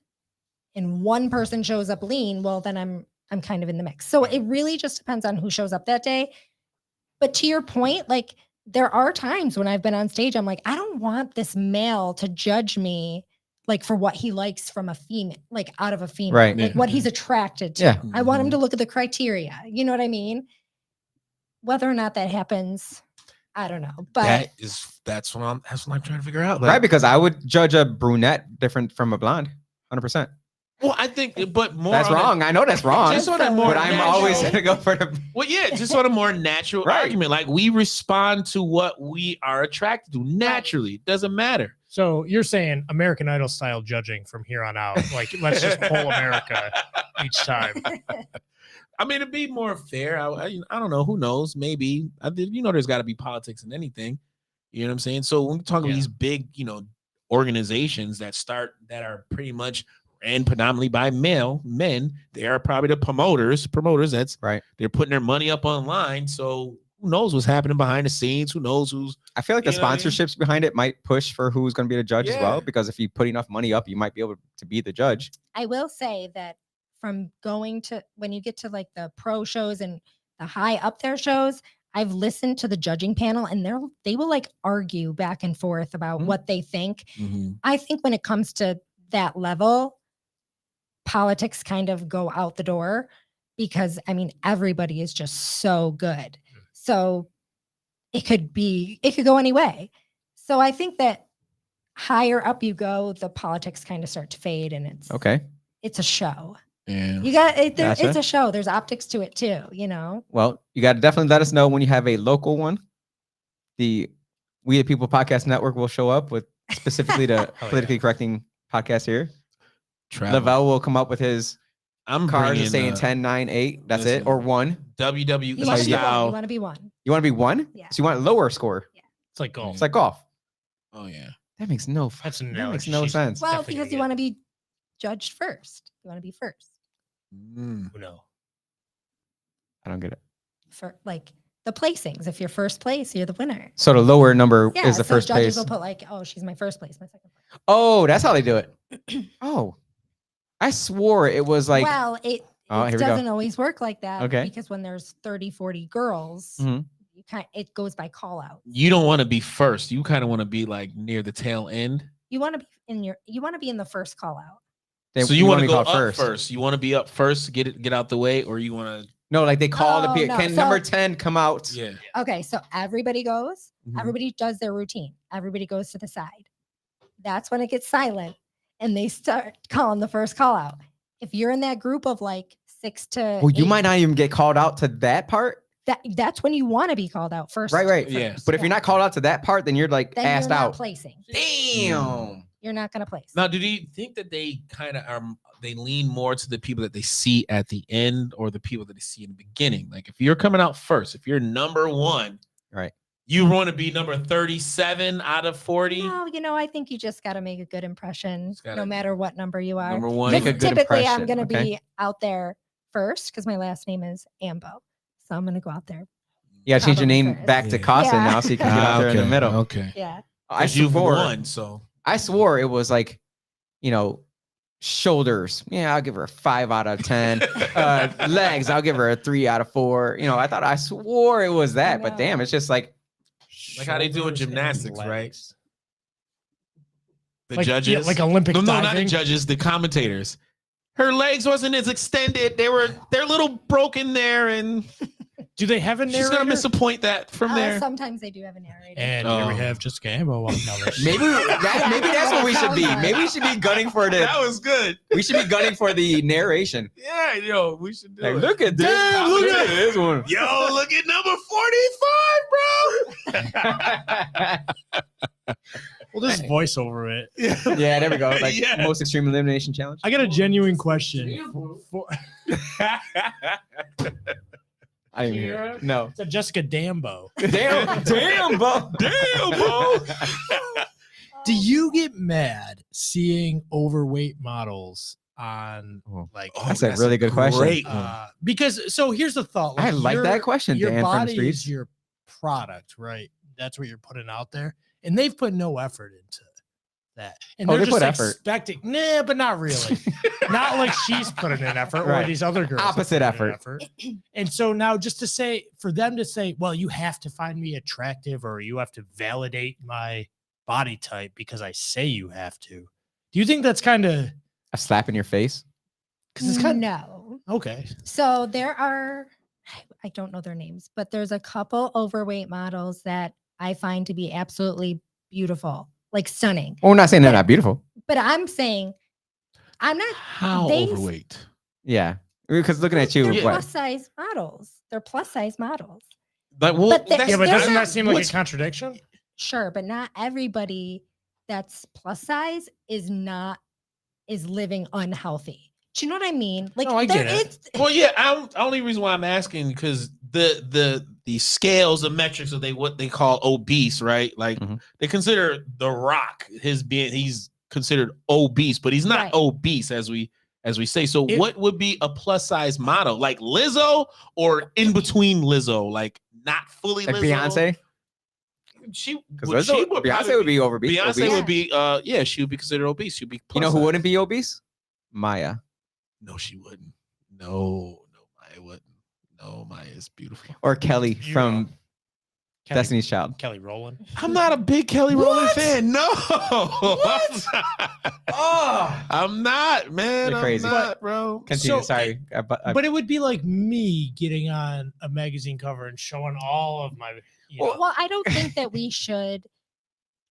Speaker 5: and one person shows up lean, well, then I'm kind of in the mix. So it really just depends on who shows up that day. But to your point, like there are times when I've been on stage, I'm like, I don't want this male to judge me like for what he likes from a female, like out of a female,
Speaker 1: Right.
Speaker 5: like
Speaker 2: Yeah.
Speaker 5: what he's attracted to.
Speaker 1: Yeah.
Speaker 5: I want him to look at the criteria. You know what I mean? Whether or not that happens, I don't know. But
Speaker 2: That's what I'm trying to figure out.
Speaker 1: Right, because I would judge a brunette different from a blonde. 100%.
Speaker 2: Well, I think, but more.
Speaker 1: That's
Speaker 2: on a-
Speaker 1: wrong. I know that's wrong.
Speaker 2: Just on a more
Speaker 1: But I'm always
Speaker 2: natural-
Speaker 1: gonna go for the
Speaker 2: Well, yeah, just on a more natural
Speaker 1: Right.
Speaker 2: argument. Like we respond to what we are attracted to naturally. It doesn't matter.
Speaker 3: So you're saying American Idol style judging from here on out? Like, let's just poll America each time.
Speaker 2: I mean, to be more fair, I don't know. Who knows? Maybe there's got to be politics in anything. You know what I'm saying? So when we talk about
Speaker 3: Yeah.
Speaker 2: these big, organizations that are pretty much ran predominantly by men, they are probably the promoters. That's
Speaker 1: right.
Speaker 2: They're putting their money up online. So who knows what's happening behind the scenes? Who knows who's
Speaker 1: I feel like the
Speaker 2: You know what I mean?
Speaker 1: sponsorships behind it might push for who's going to be the judge as well.
Speaker 2: Yeah.
Speaker 1: Because if you put enough money up, you might be able to be the judge.
Speaker 5: I will say that from going to when you get to like the pro shows and the high up there shows, I've listened to the judging panel and they will like argue back and forth about
Speaker 1: Mhm.
Speaker 5: what they think. I think when it comes to that level, politics kind of go out the door because I mean everybody is just so good. So it could go any way. So I think that higher up you go, the politics kind of start to fade and
Speaker 1: Okay.
Speaker 5: it's a show.
Speaker 2: Yeah.
Speaker 5: You got it.
Speaker 1: Gotcha.
Speaker 5: It's a show. There's optics to it too.
Speaker 1: Well, you got to definitely let us know when you have a local one. The We the People Podcast Network will show up with specifically the
Speaker 3: yeah.
Speaker 1: politically correcting podcast here.
Speaker 2: Travel.
Speaker 1: Lavelle will come up with his
Speaker 2: I'm
Speaker 1: card
Speaker 2: bringing,
Speaker 1: just saying 10, 9, 8. That's
Speaker 2: listen.
Speaker 1: it. Or 1.
Speaker 2: WWE
Speaker 5: You want to be one. You
Speaker 2: style.
Speaker 5: want to be one.
Speaker 1: You want to be 1?
Speaker 5: Yeah.
Speaker 1: So you want a lower score.
Speaker 3: It's like golf.
Speaker 1: It's like golf.
Speaker 2: Oh yeah.
Speaker 1: That makes no
Speaker 3: That's an
Speaker 1: that makes
Speaker 3: analogy.
Speaker 1: no
Speaker 3: She's-
Speaker 1: sense.
Speaker 5: Well,
Speaker 3: definitely
Speaker 5: because
Speaker 3: gonna
Speaker 5: you want to be judged first. You want to be first.
Speaker 2: Mm.
Speaker 3: Who knows?
Speaker 1: I don't get it.
Speaker 5: for like the placings. If you're first place, you're the winner.
Speaker 1: So the lower number
Speaker 5: Yeah,
Speaker 1: is the
Speaker 5: so
Speaker 1: first
Speaker 5: judges
Speaker 1: place.
Speaker 5: will put like, oh, she's my first place, my second place.
Speaker 1: Oh, that's how they do it. Oh, I swore it was like.
Speaker 5: well, it
Speaker 1: Oh, here we go.
Speaker 5: doesn't always work like that.
Speaker 1: Okay.
Speaker 5: Because when there's 30, 40 girls,
Speaker 1: Mhm.
Speaker 5: it goes by call out.
Speaker 2: You don't want to be first. You kind of want to be like near the tail end.
Speaker 5: You want to be in the first call out.
Speaker 2: So you want to go
Speaker 1: call
Speaker 2: up first. You want to be up first, get out the way, or you want to?
Speaker 1: No, like they call the
Speaker 5: Oh,
Speaker 1: people.
Speaker 5: no.
Speaker 1: Can
Speaker 5: So-
Speaker 1: number 10 come out?
Speaker 2: Yeah.
Speaker 5: Okay, so everybody goes,
Speaker 1: Mhm.
Speaker 5: everybody does their routine, everybody goes to the side. That's when it gets silent and they start calling the first call out. If you're in that group of like 6 to
Speaker 1: Well, you
Speaker 5: 8,
Speaker 1: might not even get called out to that part.
Speaker 5: that's when you want to be called out first.
Speaker 1: Right.
Speaker 2: Yeah.
Speaker 1: But if you're not called out to that part, then you're like
Speaker 5: then
Speaker 1: asked
Speaker 5: you're not
Speaker 1: out.
Speaker 5: placing.
Speaker 1: Damn.
Speaker 5: You're not going to place.
Speaker 2: Now, do you think that they kind of they lean more to the people that they see at the end or the people that they see in the beginning? Like if you're coming out first, if you're number 1,
Speaker 1: Right.
Speaker 2: You want to be number 37 out of 40.
Speaker 5: No, I think you just got to make a good impression,
Speaker 2: gotta-
Speaker 5: no matter what number you are.
Speaker 2: Number 1.
Speaker 1: Make a
Speaker 5: Because
Speaker 1: good
Speaker 5: typically, I'm
Speaker 1: impression,
Speaker 5: going to
Speaker 1: okay.
Speaker 5: be out there first because my last name is Ambeau, so I'm going to go out there.
Speaker 1: You gotta change your
Speaker 5: Probably
Speaker 1: name
Speaker 5: first.
Speaker 1: back to
Speaker 2: Yeah.
Speaker 1: Casa
Speaker 5: Yeah.
Speaker 1: now so you can get out there in the middle.
Speaker 2: Okay.
Speaker 5: Yeah.
Speaker 1: I
Speaker 2: You've
Speaker 1: swore,
Speaker 2: won, so
Speaker 1: I swore it was like, shoulders. Yeah, I'll give her a 5 out of 10. Legs, I'll give her a 3 out of 4. I swore it was that, but damn,
Speaker 5: No.
Speaker 1: it's just like,
Speaker 2: Like how they do in
Speaker 3: Shoulders and
Speaker 2: gymnastics, right?
Speaker 3: legs.
Speaker 2: the
Speaker 3: Like,
Speaker 2: judges,
Speaker 3: yeah, like Olympic
Speaker 2: no, not the
Speaker 3: diving.
Speaker 2: judges, the commentators. Her legs wasn't as extended. They're a little broken there, and
Speaker 3: Do they have a
Speaker 2: she's
Speaker 3: narrator?
Speaker 2: gonna miss a point that from there.
Speaker 5: Sometimes they do have a narrator.
Speaker 3: And here we
Speaker 2: Oh.
Speaker 3: have Jessica Ambeau.
Speaker 1: maybe that's what we should be. Maybe we should be gunning for
Speaker 2: That was good.
Speaker 1: we should be gunning for the narration.
Speaker 2: Yeah, we should do
Speaker 1: Like,
Speaker 2: it.
Speaker 1: look at this.
Speaker 2: Damn, look at
Speaker 1: this one.
Speaker 2: Yo, look at number 45, bro.
Speaker 3: We'll just voice over it.
Speaker 1: Yeah, there we go. Like
Speaker 2: Yeah.
Speaker 1: most extreme elimination challenge.
Speaker 3: I got a genuine question.
Speaker 1: I didn't hear it. No.
Speaker 3: It's a Jessica Dambo.
Speaker 1: Damn, Bo.
Speaker 2: Damn, bro.
Speaker 3: Do you get mad seeing overweight models on
Speaker 1: Oh,
Speaker 3: like?
Speaker 1: That's a really good question.
Speaker 2: Great one.
Speaker 3: Because so here's the thought.
Speaker 1: I like that question,
Speaker 3: Your
Speaker 1: Dan from the
Speaker 3: body
Speaker 1: streets.
Speaker 3: is your product, right? That's what you're putting out there, and they've put no effort into that. And
Speaker 1: Oh,
Speaker 3: they're
Speaker 1: they
Speaker 3: just
Speaker 1: put effort.
Speaker 3: expecting, nah, but not really. Not like she's putting in effort or
Speaker 1: Right.
Speaker 3: these other girls. have
Speaker 1: Opposite
Speaker 3: put in
Speaker 1: effort.
Speaker 3: And so now just to say, for them to say, well, you have to find me attractive or you have to validate my body type because I say you have to. Do you think that's kind of,
Speaker 1: A slap in your face.
Speaker 3: because it's kind
Speaker 5: No.
Speaker 3: of, okay.
Speaker 5: So there are, I don't know their names, but there's a couple overweight models that I find to be absolutely beautiful, like stunning.
Speaker 1: Well, we're not saying they're not beautiful.
Speaker 5: But I'm saying, I'm not.
Speaker 2: How
Speaker 5: They-
Speaker 2: overweight?
Speaker 1: Yeah. Because looking at you,
Speaker 5: They're
Speaker 1: what?
Speaker 5: plus size models. They're plus size models.
Speaker 2: Like, well,
Speaker 5: But they-
Speaker 2: that's-
Speaker 3: Yeah, but
Speaker 5: They're
Speaker 3: doesn't
Speaker 5: not-
Speaker 3: that seem like a
Speaker 2: what's-
Speaker 3: contradiction?
Speaker 5: Sure, but not everybody that's plus size is living unhealthy. Do you know what I mean? Like,
Speaker 3: No, I
Speaker 5: there
Speaker 3: get it.
Speaker 5: is-
Speaker 2: Well, yeah. Only reason why I'm asking because the scales, the metrics of what they call obese, right? Like
Speaker 1: Mhm.
Speaker 2: they consider The Rock he's considered obese, but he's not
Speaker 5: Right.
Speaker 2: obese as we say. So
Speaker 3: It-
Speaker 2: what would be a plus size model? Like Lizzo or in between Lizzo? Like not fully
Speaker 1: Like
Speaker 2: Lizzo.
Speaker 1: Beyonce?
Speaker 2: She
Speaker 1: Because
Speaker 2: would,
Speaker 1: Beyonce would
Speaker 2: probably
Speaker 1: be obese.
Speaker 2: Beyonce
Speaker 1: obese.
Speaker 2: would be she would be considered obese. She'd be
Speaker 1: You know
Speaker 2: plus
Speaker 1: who
Speaker 2: size.
Speaker 1: wouldn't be obese? Maya.
Speaker 2: No, she wouldn't. No, Maya wouldn't. No, Maya is beautiful.
Speaker 1: Or Kelly
Speaker 3: You
Speaker 1: from
Speaker 3: know. Kelly,
Speaker 1: Destiny's Child.
Speaker 3: Kelly Rowland.
Speaker 2: I'm not a big Kelly Rowland
Speaker 1: What?
Speaker 2: fan. No.
Speaker 1: What? Oh.
Speaker 2: I'm not, man.
Speaker 1: You're crazy.
Speaker 2: I'm not, bro.
Speaker 1: Continue.
Speaker 3: So-
Speaker 1: Sorry.
Speaker 3: But it would be like me getting on a magazine cover and showing all of my.
Speaker 5: well, I don't think that we should.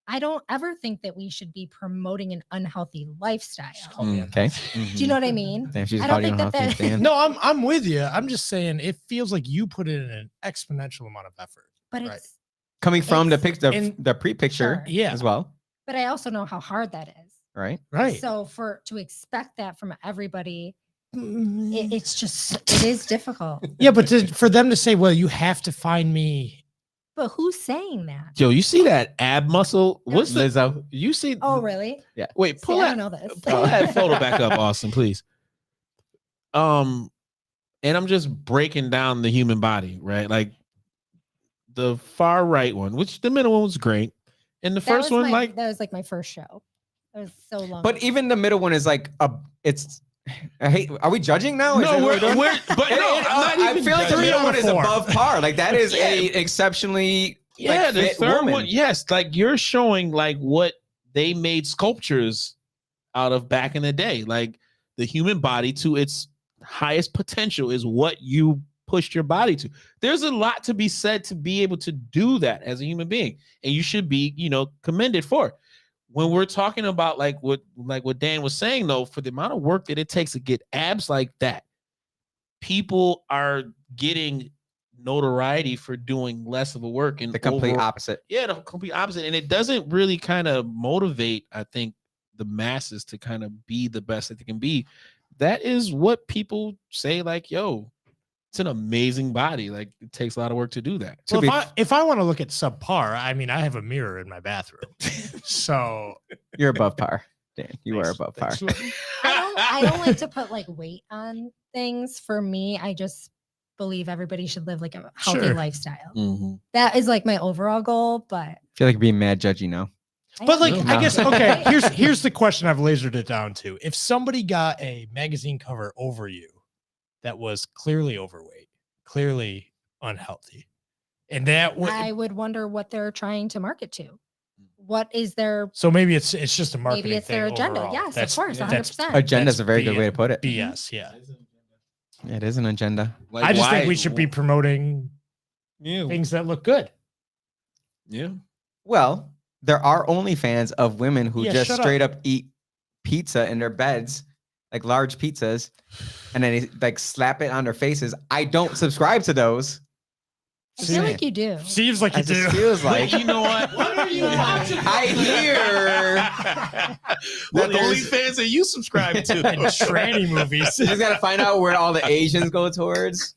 Speaker 5: I don't ever think that we should be promoting an unhealthy lifestyle.
Speaker 1: Okay.
Speaker 5: Do you know what I mean?
Speaker 1: Damn, she's
Speaker 5: I don't
Speaker 1: probably
Speaker 5: think
Speaker 1: on
Speaker 5: that
Speaker 1: healthy
Speaker 5: that-
Speaker 1: stand.
Speaker 3: No, I'm with you. I'm just saying it feels like you put in an exponential amount of effort.
Speaker 5: But
Speaker 3: Right.
Speaker 5: it's.
Speaker 1: Coming from the
Speaker 5: It's-
Speaker 1: picture,
Speaker 3: in-
Speaker 1: the pre-picture,
Speaker 5: Sure.
Speaker 3: Yeah.
Speaker 1: as well,
Speaker 5: But I also know how hard that is.
Speaker 1: right?
Speaker 3: Right.
Speaker 5: So to expect that from everybody,
Speaker 3: Mm,
Speaker 5: it is difficult.
Speaker 3: yeah, but for them to say, well, you have to find me.
Speaker 5: But who's saying that?
Speaker 2: Yo, you see that ab muscle? What's the
Speaker 1: Lizzo.
Speaker 2: You see?
Speaker 5: Oh, really?
Speaker 2: Wait,
Speaker 5: See,
Speaker 2: pull
Speaker 5: I
Speaker 2: that.
Speaker 5: don't know this.
Speaker 2: Pull that photo back up, Austin, please. and I'm just breaking down the human body, right? Like the far right one, which the middle one was great, and the first one, like
Speaker 5: that was like my first show. It was so long.
Speaker 1: But
Speaker 5: ago.
Speaker 1: even the middle one is like it's. I hate. Are we judging now? Is that
Speaker 2: no,
Speaker 1: what doing?
Speaker 2: but no, I'm not
Speaker 1: I
Speaker 2: even
Speaker 1: feel like the
Speaker 2: judging.
Speaker 1: middle one is
Speaker 3: 4.
Speaker 1: above par. Like that is
Speaker 2: Yeah.
Speaker 1: a exceptionally
Speaker 2: Yeah, the
Speaker 1: fit
Speaker 2: third
Speaker 1: woman.
Speaker 2: one, yes, like you're showing like what they made sculptures out of back in the day. Like the human body to its highest potential is what you pushed your body to. There's a lot to be said to be able to do that as a human being, and you should be, commended for it. When we're talking about like what Dan was saying though, for the amount of work that it takes to get abs like that, people are getting notoriety for doing less of a work and
Speaker 1: The complete opposite.
Speaker 2: Yeah, the complete opposite. And it doesn't really kind of motivate, I think, the masses to kind of be the best that they can be. That is what people say, like, yo, it's an amazing body. Like, it takes a lot of work to do that.
Speaker 3: Well, if I want to look at subpar, I mean, I have a mirror in my bathroom. So
Speaker 1: You're above par, Dan. You are above par.
Speaker 5: I don't like to put like weight on things. For me, I just believe everybody should live like a healthy lifestyle.
Speaker 2: Mhm.
Speaker 5: That is like my overall goal. But
Speaker 1: I feel like you're being mad judgy now.
Speaker 3: But like,
Speaker 1: No.
Speaker 3: I guess, okay, here's the question I've lasered it down to. If somebody got a magazine cover over you that was clearly overweight, clearly unhealthy, and that would,
Speaker 5: I would wonder what they're trying to market to. What is their
Speaker 3: so maybe it's just a marketing
Speaker 5: maybe it's
Speaker 3: thing
Speaker 5: their agenda?
Speaker 3: overall.
Speaker 5: Yes,
Speaker 3: That's-
Speaker 5: of course,
Speaker 3: that's
Speaker 5: 100%.
Speaker 1: Agenda is
Speaker 3: That's
Speaker 1: a very good way to put it.
Speaker 3: BS, yeah.
Speaker 1: It is an agenda.
Speaker 2: Like,
Speaker 3: I just think
Speaker 2: why-
Speaker 3: we should be promoting
Speaker 2: yeah,
Speaker 3: things that look good.
Speaker 2: yeah.
Speaker 1: Well, there are OnlyFans of women who
Speaker 3: Yeah,
Speaker 1: just
Speaker 3: shut
Speaker 1: straight up eat pizza in their beds, like large pizzas, and then they like slap it on their faces. I don't subscribe to those.
Speaker 5: I feel like you do.
Speaker 3: Seems like
Speaker 1: I
Speaker 3: you do.
Speaker 1: just feels like
Speaker 2: You know what? What are you watching?
Speaker 1: I hear
Speaker 2: What
Speaker 1: that there's-
Speaker 2: OnlyFans are you subscribed to?
Speaker 3: And tranny movies.
Speaker 1: you just gotta find out where all the Asians go towards.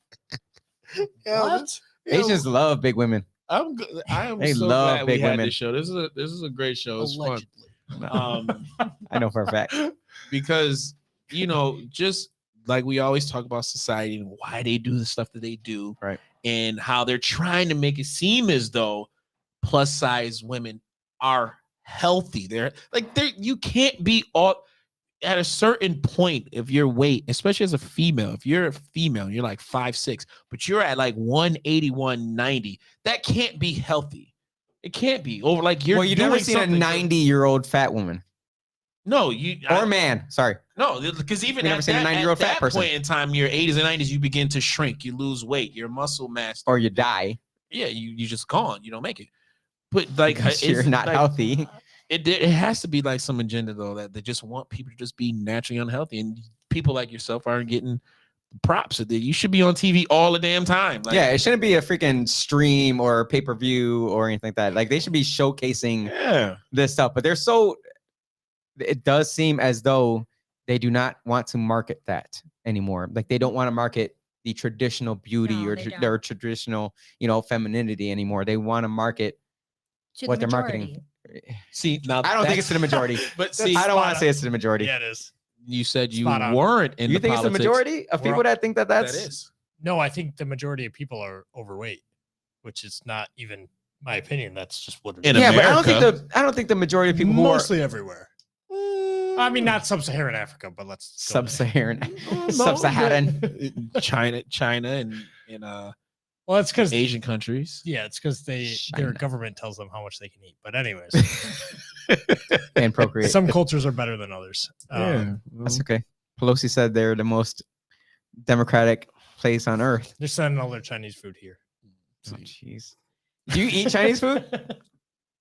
Speaker 2: What?
Speaker 1: Asians love big women.
Speaker 2: I am
Speaker 1: They
Speaker 2: so
Speaker 1: love
Speaker 2: glad we
Speaker 1: big
Speaker 2: had
Speaker 1: women.
Speaker 2: this show. This is a great show. It's fun.
Speaker 1: I know for a fact.
Speaker 2: Because just like we always talk about society and why they do the stuff that they do,
Speaker 1: Right.
Speaker 2: and how they're trying to make it seem as though plus size women are healthy. You can't be all at a certain point of your weight, especially as a female. If you're a female, you're like 5'6", but you're at like 180, 190. That can't be healthy. It can't be over. Like you're.
Speaker 1: Well, you've never
Speaker 2: doing
Speaker 1: seen a
Speaker 2: something-
Speaker 1: 90-year-old fat woman
Speaker 2: No,
Speaker 1: or man. Sorry.
Speaker 2: No, because even
Speaker 1: You never
Speaker 2: at
Speaker 1: seen a
Speaker 2: that,
Speaker 1: 90-year-old
Speaker 2: at
Speaker 1: fat
Speaker 2: that
Speaker 1: person.
Speaker 2: point in time, your 80s and 90s, you begin to shrink. You lose weight. Your muscle mass.
Speaker 1: Or you die.
Speaker 2: Yeah, you just gone. You don't make it. But like,
Speaker 1: Because
Speaker 2: it's
Speaker 1: you're not
Speaker 2: like,
Speaker 1: healthy.
Speaker 2: It has to be like some agenda though that they just want people to just be naturally unhealthy, and people like yourself aren't getting props. That you should be on TV all the damn time. Like,
Speaker 1: Yeah, it shouldn't be a freaking stream or pay-per-view or anything like that. Like they should be showcasing
Speaker 2: yeah.
Speaker 1: this stuff, but it does seem as though they do not want to market that anymore. Like they don't want to market the traditional beauty
Speaker 5: No,
Speaker 1: or
Speaker 5: they don't.
Speaker 1: their traditional, femininity anymore. They want to market
Speaker 5: To
Speaker 1: what
Speaker 5: the
Speaker 1: they're marketing.
Speaker 5: majority.
Speaker 2: See, now
Speaker 1: I don't think it's to the majority.
Speaker 2: But see,
Speaker 1: I don't want
Speaker 3: spot
Speaker 1: to say it's to the majority.
Speaker 3: Yeah, it is.
Speaker 2: you said you
Speaker 3: Spot on.
Speaker 2: weren't in
Speaker 1: You
Speaker 2: the
Speaker 1: think it's the
Speaker 2: politics.
Speaker 1: majority of
Speaker 3: We're
Speaker 1: people
Speaker 3: all-
Speaker 1: that think that that's
Speaker 2: That is.
Speaker 3: No, I think the majority of people are overweight, which is not even my opinion. That's just what it
Speaker 2: In
Speaker 3: is.
Speaker 1: yeah, but I
Speaker 2: America-
Speaker 1: don't think the majority of people who
Speaker 3: Mostly everywhere. I mean, not sub-Saharan Africa, but let's go there.
Speaker 1: sub-Saharan, sub-Saharan.
Speaker 2: China, and
Speaker 3: Well, it's because
Speaker 2: Asian countries.
Speaker 3: yeah, it's because their
Speaker 1: China.
Speaker 3: government tells them how much they can eat. But anyways,
Speaker 1: and procreate.
Speaker 3: some cultures are better than others.
Speaker 1: That's okay. Pelosi said they're the most democratic place on earth.
Speaker 3: They're sending all their Chinese food here.
Speaker 1: Oh, jeez. Do you eat Chinese food?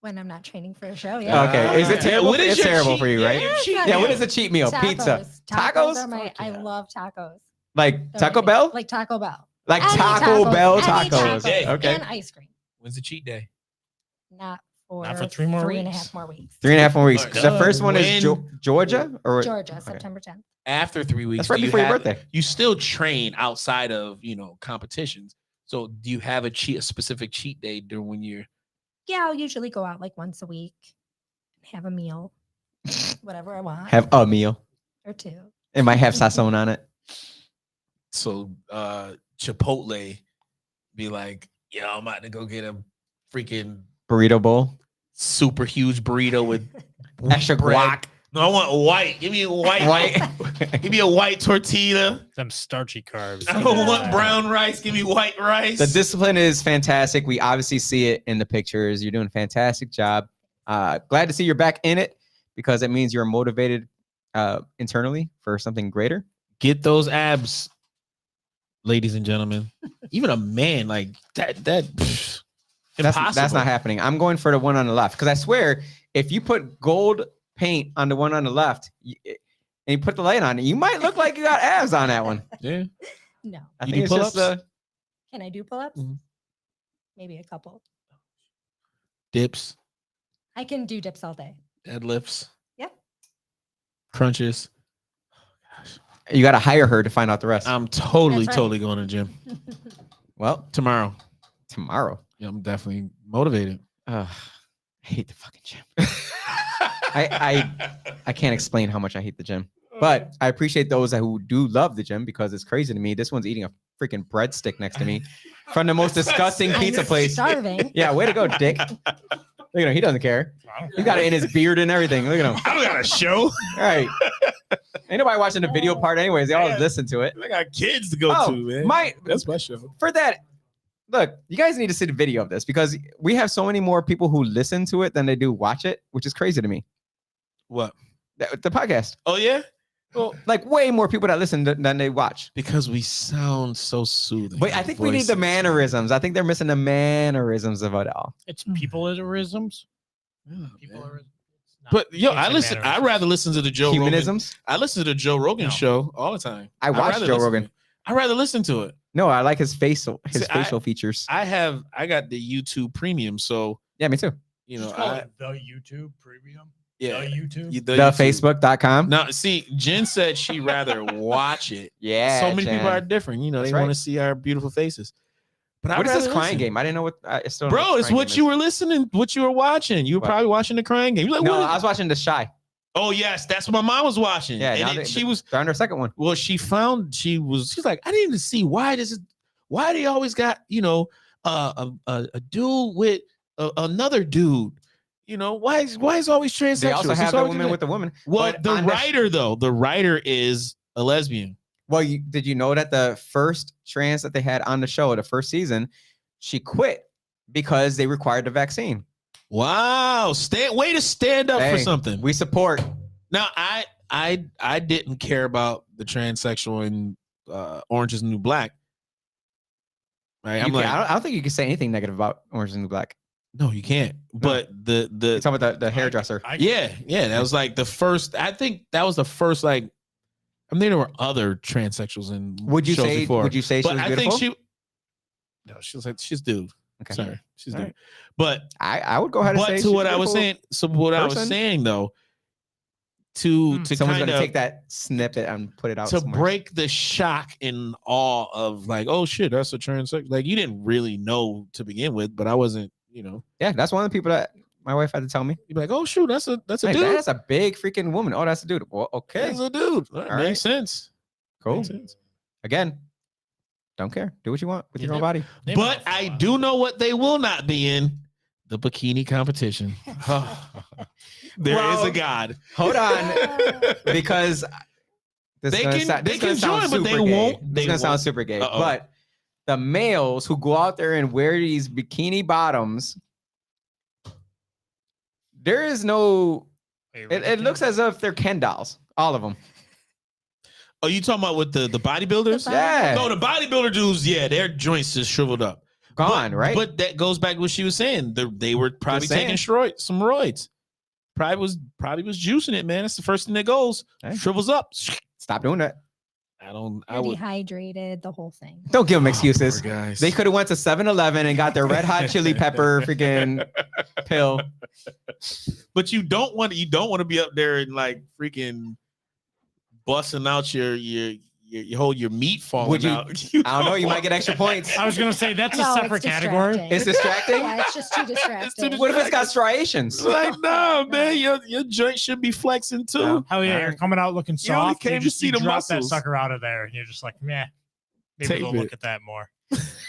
Speaker 5: When I'm not training for a show, yeah.
Speaker 1: Okay. Is it terrible?
Speaker 2: What is
Speaker 1: It's
Speaker 2: your
Speaker 1: terrible
Speaker 2: cheat-
Speaker 1: for you, right?
Speaker 2: your cheat
Speaker 1: Yeah. What
Speaker 2: meal?
Speaker 1: is a cheat meal? Pizza.
Speaker 5: Tacos
Speaker 1: Tacos?
Speaker 5: are my.
Speaker 3: Fuck
Speaker 5: I
Speaker 3: yeah.
Speaker 5: love tacos.
Speaker 1: Like
Speaker 5: They're
Speaker 1: Taco
Speaker 5: my-
Speaker 1: Bell?
Speaker 5: Like Taco Bell.
Speaker 1: Like
Speaker 5: Any
Speaker 1: Taco Bell
Speaker 5: any
Speaker 1: tacos.
Speaker 2: Hey.
Speaker 1: Okay.
Speaker 5: And ice cream.
Speaker 2: When's the cheat day?
Speaker 5: Not for,
Speaker 3: Not for 3 more
Speaker 5: three and a
Speaker 3: weeks.
Speaker 5: half more weeks.
Speaker 1: 3.5 more weeks.
Speaker 2: Alright,
Speaker 1: The first one is
Speaker 2: when-
Speaker 1: Georgia or
Speaker 5: Georgia,
Speaker 1: Okay.
Speaker 5: September 10th.
Speaker 2: After 3 weeks,
Speaker 1: That's right
Speaker 2: do you
Speaker 1: before your
Speaker 2: have-
Speaker 1: birthday.
Speaker 2: You still train outside of competitions. So do you have a specific cheat day during when you're?
Speaker 5: Yeah, I'll usually go out like once a week, have a meal, whatever I want,
Speaker 1: have a meal.
Speaker 5: or two.
Speaker 1: It might have sazon on it.
Speaker 2: Chipotle be like, yo, I'm about to go get a freaking
Speaker 1: Burrito bowl.
Speaker 2: super huge burrito with
Speaker 1: Extra
Speaker 2: bread.
Speaker 1: guac.
Speaker 2: No, I want white. Give me a white. Give me a white tortilla.
Speaker 3: Them starchy carbs.
Speaker 2: I don't want brown rice. Give me white rice.
Speaker 1: The discipline is fantastic. We obviously see it in the pictures. You're doing a fantastic job. Glad to see you're back in it because it means you're motivated internally for something greater.
Speaker 2: Get those abs, ladies and gentlemen. Even a man like that. Impossible.
Speaker 1: That's not happening. I'm going for the one on the left because I swear, if you put gold paint on the one on the left and you put the light on it, you might look like you got abs on that one.
Speaker 2: Yeah.
Speaker 5: No.
Speaker 1: I
Speaker 2: You
Speaker 1: think
Speaker 2: do
Speaker 1: it's just
Speaker 2: pull-ups?
Speaker 5: Can I do pull-ups?
Speaker 2: Mhm.
Speaker 5: Maybe a couple.
Speaker 2: Dips,
Speaker 5: I can do dips all day.
Speaker 2: deadlifts.
Speaker 5: Yep.
Speaker 2: Crunches.
Speaker 1: you got to hire her to find out the rest.
Speaker 2: I'm totally
Speaker 5: That's right.
Speaker 2: going to the gym
Speaker 1: Well,
Speaker 2: tomorrow.
Speaker 1: tomorrow.
Speaker 2: Yeah, I'm definitely motivated.
Speaker 1: I hate the fucking gym. I can't explain how much I hate the gym, but I appreciate those who do love the gym because it's crazy to me. This one's eating a freaking breadstick next to me from the most disgusting
Speaker 5: I'm
Speaker 1: pizza place.
Speaker 5: starving.
Speaker 1: Yeah, way to go, Dick. Look at him. He doesn't care. He's got it in his beard and everything. Look at him.
Speaker 2: I don't got a show.
Speaker 1: All right. Ain't nobody watching the video part anyways. They all listen to it.
Speaker 2: I got kids to go
Speaker 1: Oh,
Speaker 2: to, man. That's my show.
Speaker 1: For that, look, you guys need to see the video of this because we have so many more people who listen to it than they do watch it, which is crazy to me.
Speaker 2: What?
Speaker 1: The podcast.
Speaker 2: Oh, yeah? Well,
Speaker 1: Like way more people that listen than they watch.
Speaker 2: because we sound so soothing.
Speaker 1: But I think we need the
Speaker 2: Voices.
Speaker 1: mannerisms. I think they're missing the mannerisms of it all.
Speaker 3: It's peopleisms.
Speaker 2: Yeah,
Speaker 3: People
Speaker 2: man.
Speaker 3: are. it's not-
Speaker 2: But yo,
Speaker 3: it's
Speaker 2: I
Speaker 3: like
Speaker 2: listen. I'd
Speaker 3: mannerisms.
Speaker 2: rather listen to the Joe Rogan.
Speaker 1: Humanisms.
Speaker 2: I listen to the Joe Rogan
Speaker 3: No.
Speaker 2: show all the time.
Speaker 1: I
Speaker 2: I'd
Speaker 1: watch
Speaker 2: rather
Speaker 1: Joe
Speaker 2: listen
Speaker 1: Rogan.
Speaker 2: to it. I'd rather listen to it.
Speaker 1: No, I like his facial
Speaker 2: See,
Speaker 1: facial features.
Speaker 2: I got the YouTube Premium, so
Speaker 1: Yeah, me too.
Speaker 2: you
Speaker 3: Just
Speaker 2: know,
Speaker 3: call it the YouTube Premium.
Speaker 2: yeah,
Speaker 3: The YouTube.
Speaker 2: you-
Speaker 1: The
Speaker 2: YouTube.
Speaker 1: Facebook.com.
Speaker 2: Now, see, Jen said she'd rather watch it.
Speaker 1: Yeah.
Speaker 2: So many people
Speaker 1: Jen.
Speaker 2: are different. You know,
Speaker 1: That's
Speaker 2: they want
Speaker 1: right.
Speaker 2: to see our beautiful faces. But
Speaker 1: What
Speaker 2: I'd
Speaker 1: is this
Speaker 2: rather
Speaker 1: crying
Speaker 2: listen.
Speaker 1: game? I didn't know what. I still don't know
Speaker 2: Bro, it's
Speaker 1: crying
Speaker 2: what
Speaker 1: game
Speaker 2: you
Speaker 1: is.
Speaker 2: were listening, what you were watching. You were
Speaker 1: What?
Speaker 2: probably watching the crying game. You're like,
Speaker 1: No,
Speaker 2: what?
Speaker 1: I was watching The Shy.
Speaker 2: Oh, yes, that's what my mom was watching.
Speaker 1: Yeah, now
Speaker 2: and she was.
Speaker 1: They're on their second one.
Speaker 2: Well, she's like, I didn't even see why they always got, you know, a dude with another dude. You know, why is always transsexual?
Speaker 1: They also
Speaker 2: It's
Speaker 1: have the
Speaker 2: always
Speaker 1: woman
Speaker 2: that.
Speaker 1: with the woman.
Speaker 2: Well,
Speaker 1: but
Speaker 2: the
Speaker 1: on
Speaker 2: writer is a lesbian.
Speaker 1: Well, did you know that the first trans that they had on the show, the first season, she quit because they required the vaccine.
Speaker 2: Wow, way to stand up for
Speaker 1: Hey,
Speaker 2: something.
Speaker 1: We support.
Speaker 2: Now, I didn't care about the transsexual in Orange Is the New Black. Right? I'm like,
Speaker 1: I don't think you can say anything negative about Orange is the New Black.
Speaker 2: no, you can't. But
Speaker 1: You're talking about the hairdresser.
Speaker 2: yeah, that was like the first. I think that was the first. Like, I mean, there were other transsexuals in
Speaker 1: Would you
Speaker 2: shows
Speaker 1: say?
Speaker 2: before.
Speaker 1: Would you say she
Speaker 2: But
Speaker 1: was
Speaker 2: I
Speaker 1: beautiful?
Speaker 2: think no, she was like she's dude.
Speaker 1: Okay.
Speaker 2: Sorry, she's
Speaker 1: All
Speaker 2: dude.
Speaker 1: right.
Speaker 2: But
Speaker 1: I would go ahead and say.
Speaker 2: to
Speaker 1: she's
Speaker 2: what
Speaker 1: a
Speaker 2: I was
Speaker 1: beautiful
Speaker 2: saying, so what I was
Speaker 1: person.
Speaker 2: saying though, to
Speaker 1: Someone's
Speaker 2: kind
Speaker 1: gonna
Speaker 2: of
Speaker 1: take that snippet and put it out
Speaker 2: to
Speaker 1: somewhere.
Speaker 2: break the shock and awe of like, oh shit, that's a transsexual. Like you didn't really know to begin with, but I wasn't, you know,
Speaker 1: Yeah, that's one of the people that my wife had to tell me.
Speaker 2: you'd be like, oh shoot, that's a
Speaker 1: Hey,
Speaker 2: dude.
Speaker 1: that's a big freaking woman. Oh, that's a dude. Well, okay,
Speaker 2: That's a dude. That
Speaker 1: All
Speaker 2: makes
Speaker 1: right.
Speaker 2: sense.
Speaker 1: cool.
Speaker 2: Makes sense.
Speaker 1: Again, don't care. Do what you want with your own body.
Speaker 2: But I do know what they will not be in: the bikini competition. There is
Speaker 1: Well,
Speaker 2: a God.
Speaker 1: Hold on, because this
Speaker 2: They
Speaker 1: is gonna
Speaker 2: can-
Speaker 1: sound-
Speaker 2: they
Speaker 1: this is gonna
Speaker 2: can
Speaker 1: sound
Speaker 2: join, but they
Speaker 1: super gay.
Speaker 2: won't-
Speaker 1: This
Speaker 2: they
Speaker 1: is gonna sound
Speaker 2: won't.
Speaker 1: super gay.
Speaker 2: Uh-oh.
Speaker 1: But the males who go out there and wear these bikini bottoms, there is no. It looks as if they're Ken dolls, all of them.
Speaker 2: Oh, you talking about with the bodybuilders?
Speaker 5: The
Speaker 1: Yeah.
Speaker 2: No, the bodybuilder dudes, yeah, their joints just shriveled up.
Speaker 1: Gone,
Speaker 2: But-
Speaker 1: right?
Speaker 2: But that goes back to what she was saying. They were probably
Speaker 1: saying.
Speaker 2: taking some roids. Probably was juicing it, man. That's the first thing that goes.
Speaker 1: Hey.
Speaker 2: Shrivels up.
Speaker 1: Stop doing that.
Speaker 2: I
Speaker 5: You're
Speaker 2: would.
Speaker 5: dehydrated, the whole thing.
Speaker 1: Don't give them
Speaker 2: Oh,
Speaker 1: excuses.
Speaker 2: poor guys.
Speaker 1: They could have went to 7-Eleven and got their red hot chili pepper freaking pill.
Speaker 2: But you don't want to be up there and like freaking busting out your meat falling
Speaker 1: Would you-
Speaker 2: out.
Speaker 1: I don't know. You might get extra points.
Speaker 3: I was gonna say that's
Speaker 5: No,
Speaker 3: a
Speaker 5: it's
Speaker 3: separate category.
Speaker 5: distracting.
Speaker 1: It's distracting.
Speaker 5: Yeah, it's just too distracting.
Speaker 1: What if it's got striations?
Speaker 2: It's like, no, man, your joint should be flexing too.
Speaker 1: No.
Speaker 3: Hell yeah,
Speaker 1: All
Speaker 3: you're
Speaker 1: right.
Speaker 3: coming out looking
Speaker 2: You only
Speaker 3: soft.
Speaker 2: came
Speaker 3: You
Speaker 2: to
Speaker 3: just
Speaker 2: see
Speaker 3: you
Speaker 2: the
Speaker 3: drop that
Speaker 2: muscles.
Speaker 3: sucker out of there, and you're just like, meh. Maybe
Speaker 2: Tape
Speaker 3: they'll
Speaker 2: it.
Speaker 3: look at that more.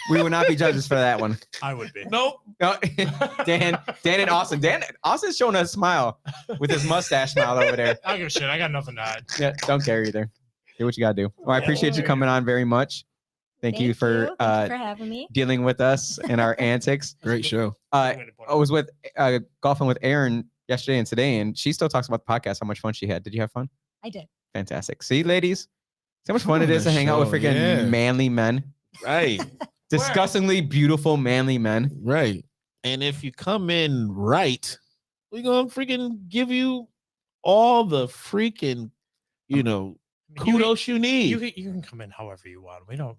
Speaker 1: We will not be judges for that one.
Speaker 3: I would be.
Speaker 2: Nope.
Speaker 1: No, Dan and Austin. Austin's showing us a smile with his mustache smile over there.
Speaker 3: I don't give a shit. I got nothing to hide.
Speaker 1: Yeah, don't care either. Do what you gotta do. Well, I appreciate you coming on very much. Thank you for
Speaker 5: having me.
Speaker 1: dealing with us and our antics.
Speaker 2: Great show.
Speaker 1: I was with golfing with Erin yesterday and today, and she still talks about the podcast, how much fun she had. Did you have fun?
Speaker 5: I did.
Speaker 1: Fantastic. See, ladies, how much fun
Speaker 2: Come
Speaker 1: it
Speaker 2: on
Speaker 1: is to
Speaker 2: the
Speaker 1: hang out with
Speaker 2: show,
Speaker 1: freaking
Speaker 2: yeah.
Speaker 1: manly men.
Speaker 2: Right.
Speaker 1: Disgustingly beautiful manly men.
Speaker 2: Right. And if you come in right, we're gonna freaking give you all the freaking, kudos you need.
Speaker 3: You can come in however you want. We don't.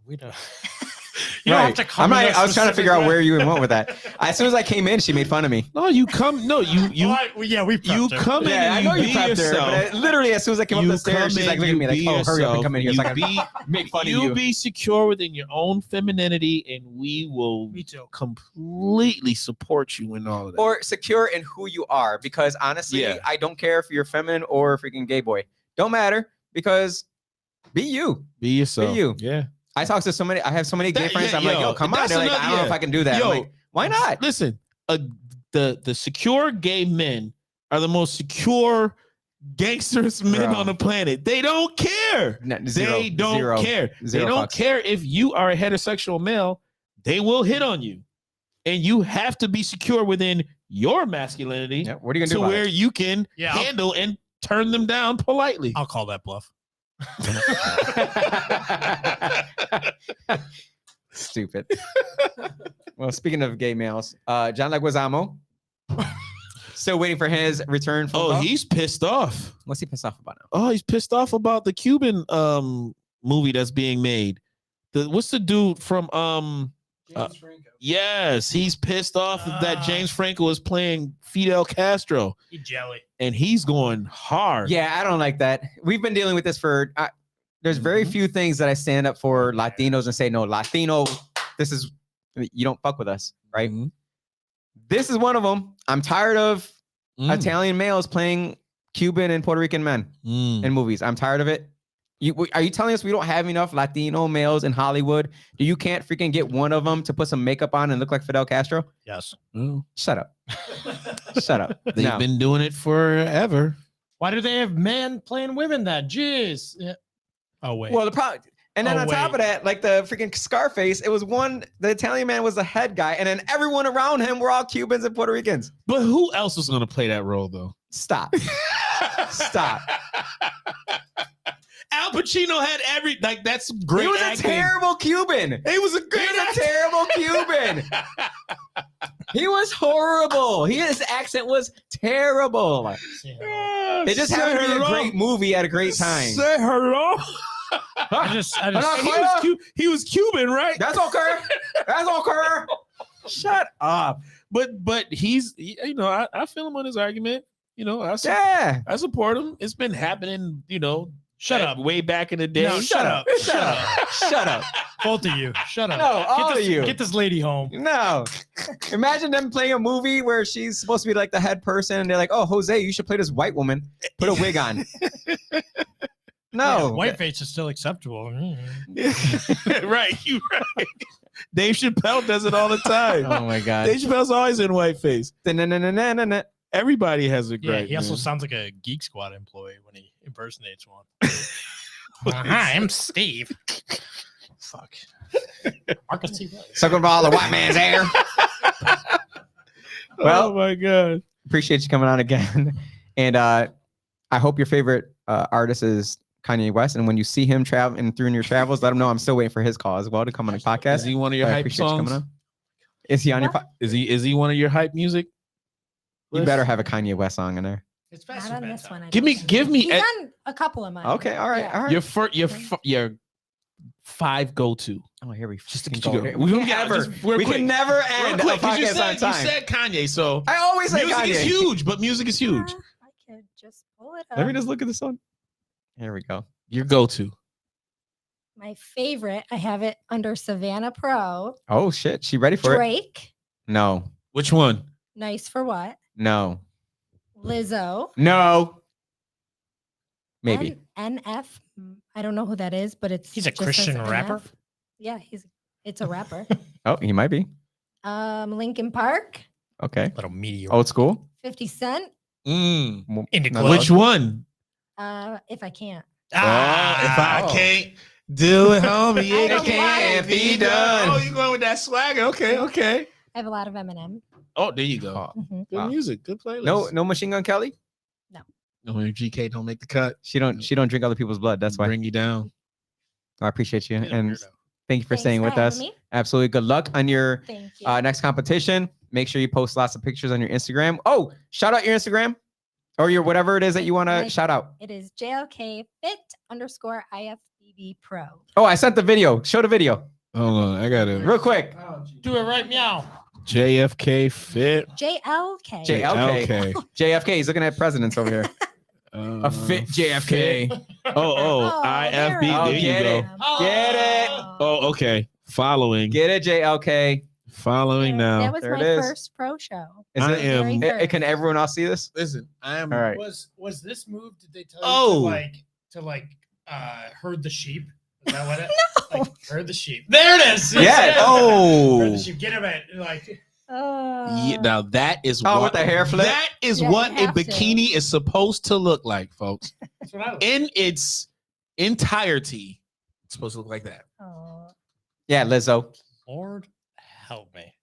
Speaker 3: You don't have to come.
Speaker 1: I was trying to figure out where you went with that. As soon as I came in, she made fun of me.
Speaker 2: No, you come. No, you
Speaker 3: we prepped
Speaker 2: you
Speaker 3: her.
Speaker 2: come in.
Speaker 1: Yeah, I
Speaker 2: and
Speaker 1: know you
Speaker 2: be
Speaker 1: prepped her,
Speaker 2: yourself.
Speaker 1: but literally as soon as I came up
Speaker 2: You
Speaker 1: the stairs,
Speaker 2: come
Speaker 1: she's
Speaker 2: in,
Speaker 1: like looking at me like,
Speaker 2: you
Speaker 1: "Oh,
Speaker 2: be
Speaker 1: hurry up and
Speaker 2: yourself.
Speaker 1: come in here so I
Speaker 2: You
Speaker 1: can make fun of
Speaker 2: You
Speaker 1: you."
Speaker 2: be secure within your own femininity, and we will
Speaker 3: Me too.
Speaker 2: completely support you in all of that.
Speaker 1: Or secure in who you are, because honestly,
Speaker 2: Yeah.
Speaker 1: I don't care if you're feminine or a freaking gay boy. Don't matter, because be you.
Speaker 2: be yourself.
Speaker 1: you.
Speaker 2: Yeah.
Speaker 1: I talk to so many. I have so many gay
Speaker 2: That-
Speaker 1: friends.
Speaker 2: yeah,
Speaker 1: I'm like,
Speaker 2: yo,
Speaker 1: yo, come on.
Speaker 2: that's
Speaker 1: They're like,
Speaker 2: another-
Speaker 1: I don't know if
Speaker 2: yeah.
Speaker 1: I can do that. I'm
Speaker 2: Yo,
Speaker 1: like, why not?
Speaker 2: Listen, the secure gay men are the most secure gangsters men
Speaker 1: Bro.
Speaker 2: on the planet. They don't care. They don't care. They don't care if you are a heterosexual male. They will hit on you, and you have to be secure within your masculinity
Speaker 1: Yeah, what are you gonna
Speaker 2: to
Speaker 1: do about
Speaker 2: where
Speaker 1: it?
Speaker 2: you can
Speaker 3: Yeah, I'll-
Speaker 2: handle and turn them down politely.
Speaker 3: I'll call that bluff.
Speaker 1: Stupid. Well, speaking of gay males, John Leguizamo still waiting for his return from
Speaker 2: Oh,
Speaker 1: golf.
Speaker 2: he's pissed off.
Speaker 1: What's he pissed off about now?
Speaker 2: Oh, he's pissed off about the Cuban movie that's being made. What's the dude from yes, he's pissed off that James Franco is playing Fidel Castro,
Speaker 3: He jelly.
Speaker 2: and he's going hard.
Speaker 1: Yeah, I don't like that. We've been dealing with this for. There's very
Speaker 2: Mhm.
Speaker 1: few things that I stand up for Latinos and say, no, Latino, this is, you don't fuck with us, right?
Speaker 2: Mhm.
Speaker 1: This is one of them. I'm tired of
Speaker 2: Mm.
Speaker 1: Italian males playing Cuban and Puerto Rican men
Speaker 2: Mm.
Speaker 1: in movies. I'm tired of it. Are you telling us we don't have enough Latino males in Hollywood? You can't freaking get one of them to put some makeup on and look like Fidel Castro?
Speaker 3: Yes.
Speaker 2: Well,
Speaker 1: Shut up. Shut up.
Speaker 2: they've
Speaker 1: No.
Speaker 2: been doing it forever.
Speaker 3: Why do they have men playing women then? Jeez. Yeah. Oh wait.
Speaker 1: Well, the problem, and then
Speaker 3: Oh,
Speaker 1: on top of
Speaker 3: wait.
Speaker 1: that, like the freaking Scarface, it was the Italian man was the head guy, and then everyone around him were all Cubans and Puerto Ricans.
Speaker 2: But who else was going to play that role, though?
Speaker 1: Stop. Stop.
Speaker 2: Al Pacino had that's great.
Speaker 1: He was
Speaker 2: acting.
Speaker 1: a terrible Cuban.
Speaker 2: He was a
Speaker 1: He
Speaker 2: great
Speaker 1: was a
Speaker 2: actor.
Speaker 1: terrible Cuban. He was horrible. His accent was terrible. It just happened to be a great movie at a great time.
Speaker 2: Say hello.
Speaker 3: I just
Speaker 2: He was Cuban, right?
Speaker 1: That's okay. That's okay. Shut up.
Speaker 2: But I feel him on his argument.
Speaker 1: Yeah.
Speaker 2: I support him. It's been happening.
Speaker 3: Shut up.
Speaker 2: way back in the day.
Speaker 3: No, shut up.
Speaker 1: Shut up. Shut up.
Speaker 3: Both of you. Shut up.
Speaker 1: No, all
Speaker 3: this,
Speaker 1: of you.
Speaker 3: Get this lady home.
Speaker 1: No. Imagine them playing a movie where she's supposed to be like the head person, and they're like, "Oh, Jose, you should play this white woman. Put a wig on." No.
Speaker 3: Whiteface is still acceptable.
Speaker 2: Right, you right. Dave Chappelle does it all the time.
Speaker 1: Oh my god.
Speaker 2: Dave Chappelle's always in whiteface.
Speaker 1: Da-na-na-na-na-na.
Speaker 2: Everybody has a
Speaker 3: Yeah,
Speaker 2: great.
Speaker 3: he also
Speaker 2: man.
Speaker 3: sounds like a Geek Squad employee when he impersonates one. Hi, I'm Steve. Fuck. Marcus T.
Speaker 1: Sucking all the white man's hair. Well-
Speaker 2: oh my god.
Speaker 1: Appreciate you coming on again. And I hope your favorite artist is Kanye West. And when you see him traveling through your travels, let him know I'm still waiting for his call as well to come on the podcast.
Speaker 2: Is he one of your
Speaker 1: I
Speaker 2: hype
Speaker 1: appreciate you
Speaker 2: songs?
Speaker 1: coming on. Is he on your?
Speaker 2: Is he one of your hype music?
Speaker 1: You better have a Kanye West song in there.
Speaker 3: It's
Speaker 5: Not on this one. I
Speaker 2: Give me
Speaker 5: He's on a couple of mine.
Speaker 1: Okay, all right,
Speaker 5: Yeah.
Speaker 1: all right.
Speaker 2: your 5 go-to.
Speaker 1: Oh, here we
Speaker 2: Just to
Speaker 1: fucking
Speaker 2: get you
Speaker 1: go.
Speaker 2: going.
Speaker 1: We can never. We can never end a
Speaker 2: Quick, 'cause
Speaker 1: podcast on
Speaker 2: you
Speaker 1: time.
Speaker 2: said Kanye, so
Speaker 1: I always say
Speaker 2: music
Speaker 1: Kanye.
Speaker 2: is huge, but music is huge.
Speaker 5: Yeah, I could just pull it up.
Speaker 1: Let me just look at this one. Here we go.
Speaker 2: Your go-to.
Speaker 5: My favorite, I have it under Savannah Pro.
Speaker 1: Oh shit, she ready for it?
Speaker 5: Drake.
Speaker 1: No,
Speaker 2: Which one?
Speaker 5: Nice for what?
Speaker 1: no,
Speaker 5: Lizzo.
Speaker 1: no. Maybe.
Speaker 5: NF. I don't know who that is, but it's
Speaker 3: He's a
Speaker 5: just says
Speaker 3: Christian
Speaker 5: NF.
Speaker 3: rapper?
Speaker 5: Yeah, it's a rapper.
Speaker 1: Oh, he might be.
Speaker 5: Linkin Park,
Speaker 1: Okay.
Speaker 3: Little meteor.
Speaker 1: Old school.
Speaker 5: 50 Cent.
Speaker 1: Well,
Speaker 3: Into
Speaker 1: no,
Speaker 3: club.
Speaker 2: Which one?
Speaker 5: If I can't.
Speaker 2: If I can't do it, homie,
Speaker 5: I
Speaker 2: it
Speaker 5: don't
Speaker 2: can't
Speaker 5: like
Speaker 2: be
Speaker 5: it.
Speaker 2: done. Oh, you going with that swagger? Okay, okay.
Speaker 5: I have a lot of Eminem.
Speaker 2: Oh, there you go.
Speaker 1: Oh,
Speaker 5: Mhm.
Speaker 2: Good
Speaker 1: wow.
Speaker 2: music, good playlist.
Speaker 1: No Machine Gun Kelly.
Speaker 2: No, when GK don't make the cut.
Speaker 1: She don't drink other people's blood. That's why.
Speaker 2: Bring you down.
Speaker 1: I appreciate you
Speaker 3: You're a
Speaker 1: and
Speaker 3: weirdo.
Speaker 1: thank you for
Speaker 5: Thanks
Speaker 1: staying with
Speaker 5: having
Speaker 1: us.
Speaker 5: me.
Speaker 1: Absolutely. Good luck on your
Speaker 5: Thank you.
Speaker 1: next competition. Make sure you post lots of pictures on your Instagram. Oh, shout out your Instagram or your whatever it is that you want to
Speaker 5: My-
Speaker 1: shout out.
Speaker 5: It is JLK_IFBB Pro.
Speaker 1: Oh, I sent the video. Show the video
Speaker 2: Hold on, I got it.
Speaker 1: real quick.
Speaker 3: Do it right meow.
Speaker 2: JFK fit.
Speaker 5: JLK.
Speaker 1: JLK. JFK. He's looking at presidents over here. A fit JFK.
Speaker 5: Oh,
Speaker 2: IFB.
Speaker 5: there
Speaker 2: There
Speaker 5: I
Speaker 1: get
Speaker 2: you
Speaker 1: it.
Speaker 2: go.
Speaker 5: am.
Speaker 1: Get it.
Speaker 2: Oh, okay. Following.
Speaker 1: Get it, JLK.
Speaker 2: Following
Speaker 5: That
Speaker 2: now.
Speaker 5: was
Speaker 1: There
Speaker 5: my
Speaker 1: it is.
Speaker 5: first pro show.
Speaker 1: Is
Speaker 2: I
Speaker 1: it?
Speaker 2: am.
Speaker 1: Can everyone else see this?
Speaker 2: Listen, I am.
Speaker 1: All right.
Speaker 3: Was this move? Did they tell
Speaker 2: Oh.
Speaker 3: you to herd the sheep? Is that what it? No. Like herd the sheep. There it is.
Speaker 1: Yeah.
Speaker 3: Herd
Speaker 2: Oh.
Speaker 3: the sheep. Get him at like.
Speaker 2: Yeah, now that is
Speaker 1: Oh,
Speaker 2: what
Speaker 1: with the hair flip?
Speaker 2: That is
Speaker 5: Yeah,
Speaker 2: what
Speaker 5: you
Speaker 2: a
Speaker 5: have to.
Speaker 2: bikini is supposed to look like, folks.
Speaker 3: That's what I was.
Speaker 2: In its entirety, it's supposed to look like that.
Speaker 5: Oh.
Speaker 1: Yeah, Lizzo.
Speaker 3: Lord help me.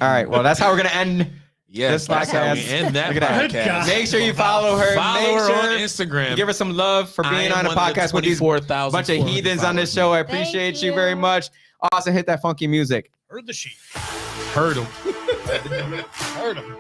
Speaker 1: All right. Well, that's how we're gonna end.
Speaker 2: Yes,
Speaker 1: This
Speaker 2: that's how we
Speaker 1: podcast-
Speaker 2: end that
Speaker 1: Look at that.
Speaker 3: Good
Speaker 2: podcast.
Speaker 3: God.
Speaker 1: Make sure you follow her.
Speaker 2: Follow
Speaker 1: Make
Speaker 2: her
Speaker 1: sure
Speaker 2: on Instagram.
Speaker 1: you give her some love for being on a podcast with these bunch of heathens on this show. I appreciate you very
Speaker 5: you.
Speaker 1: much. Also, hit that funky music.
Speaker 3: Herd the sheep.
Speaker 2: Heard 'em.
Speaker 3: Herd them.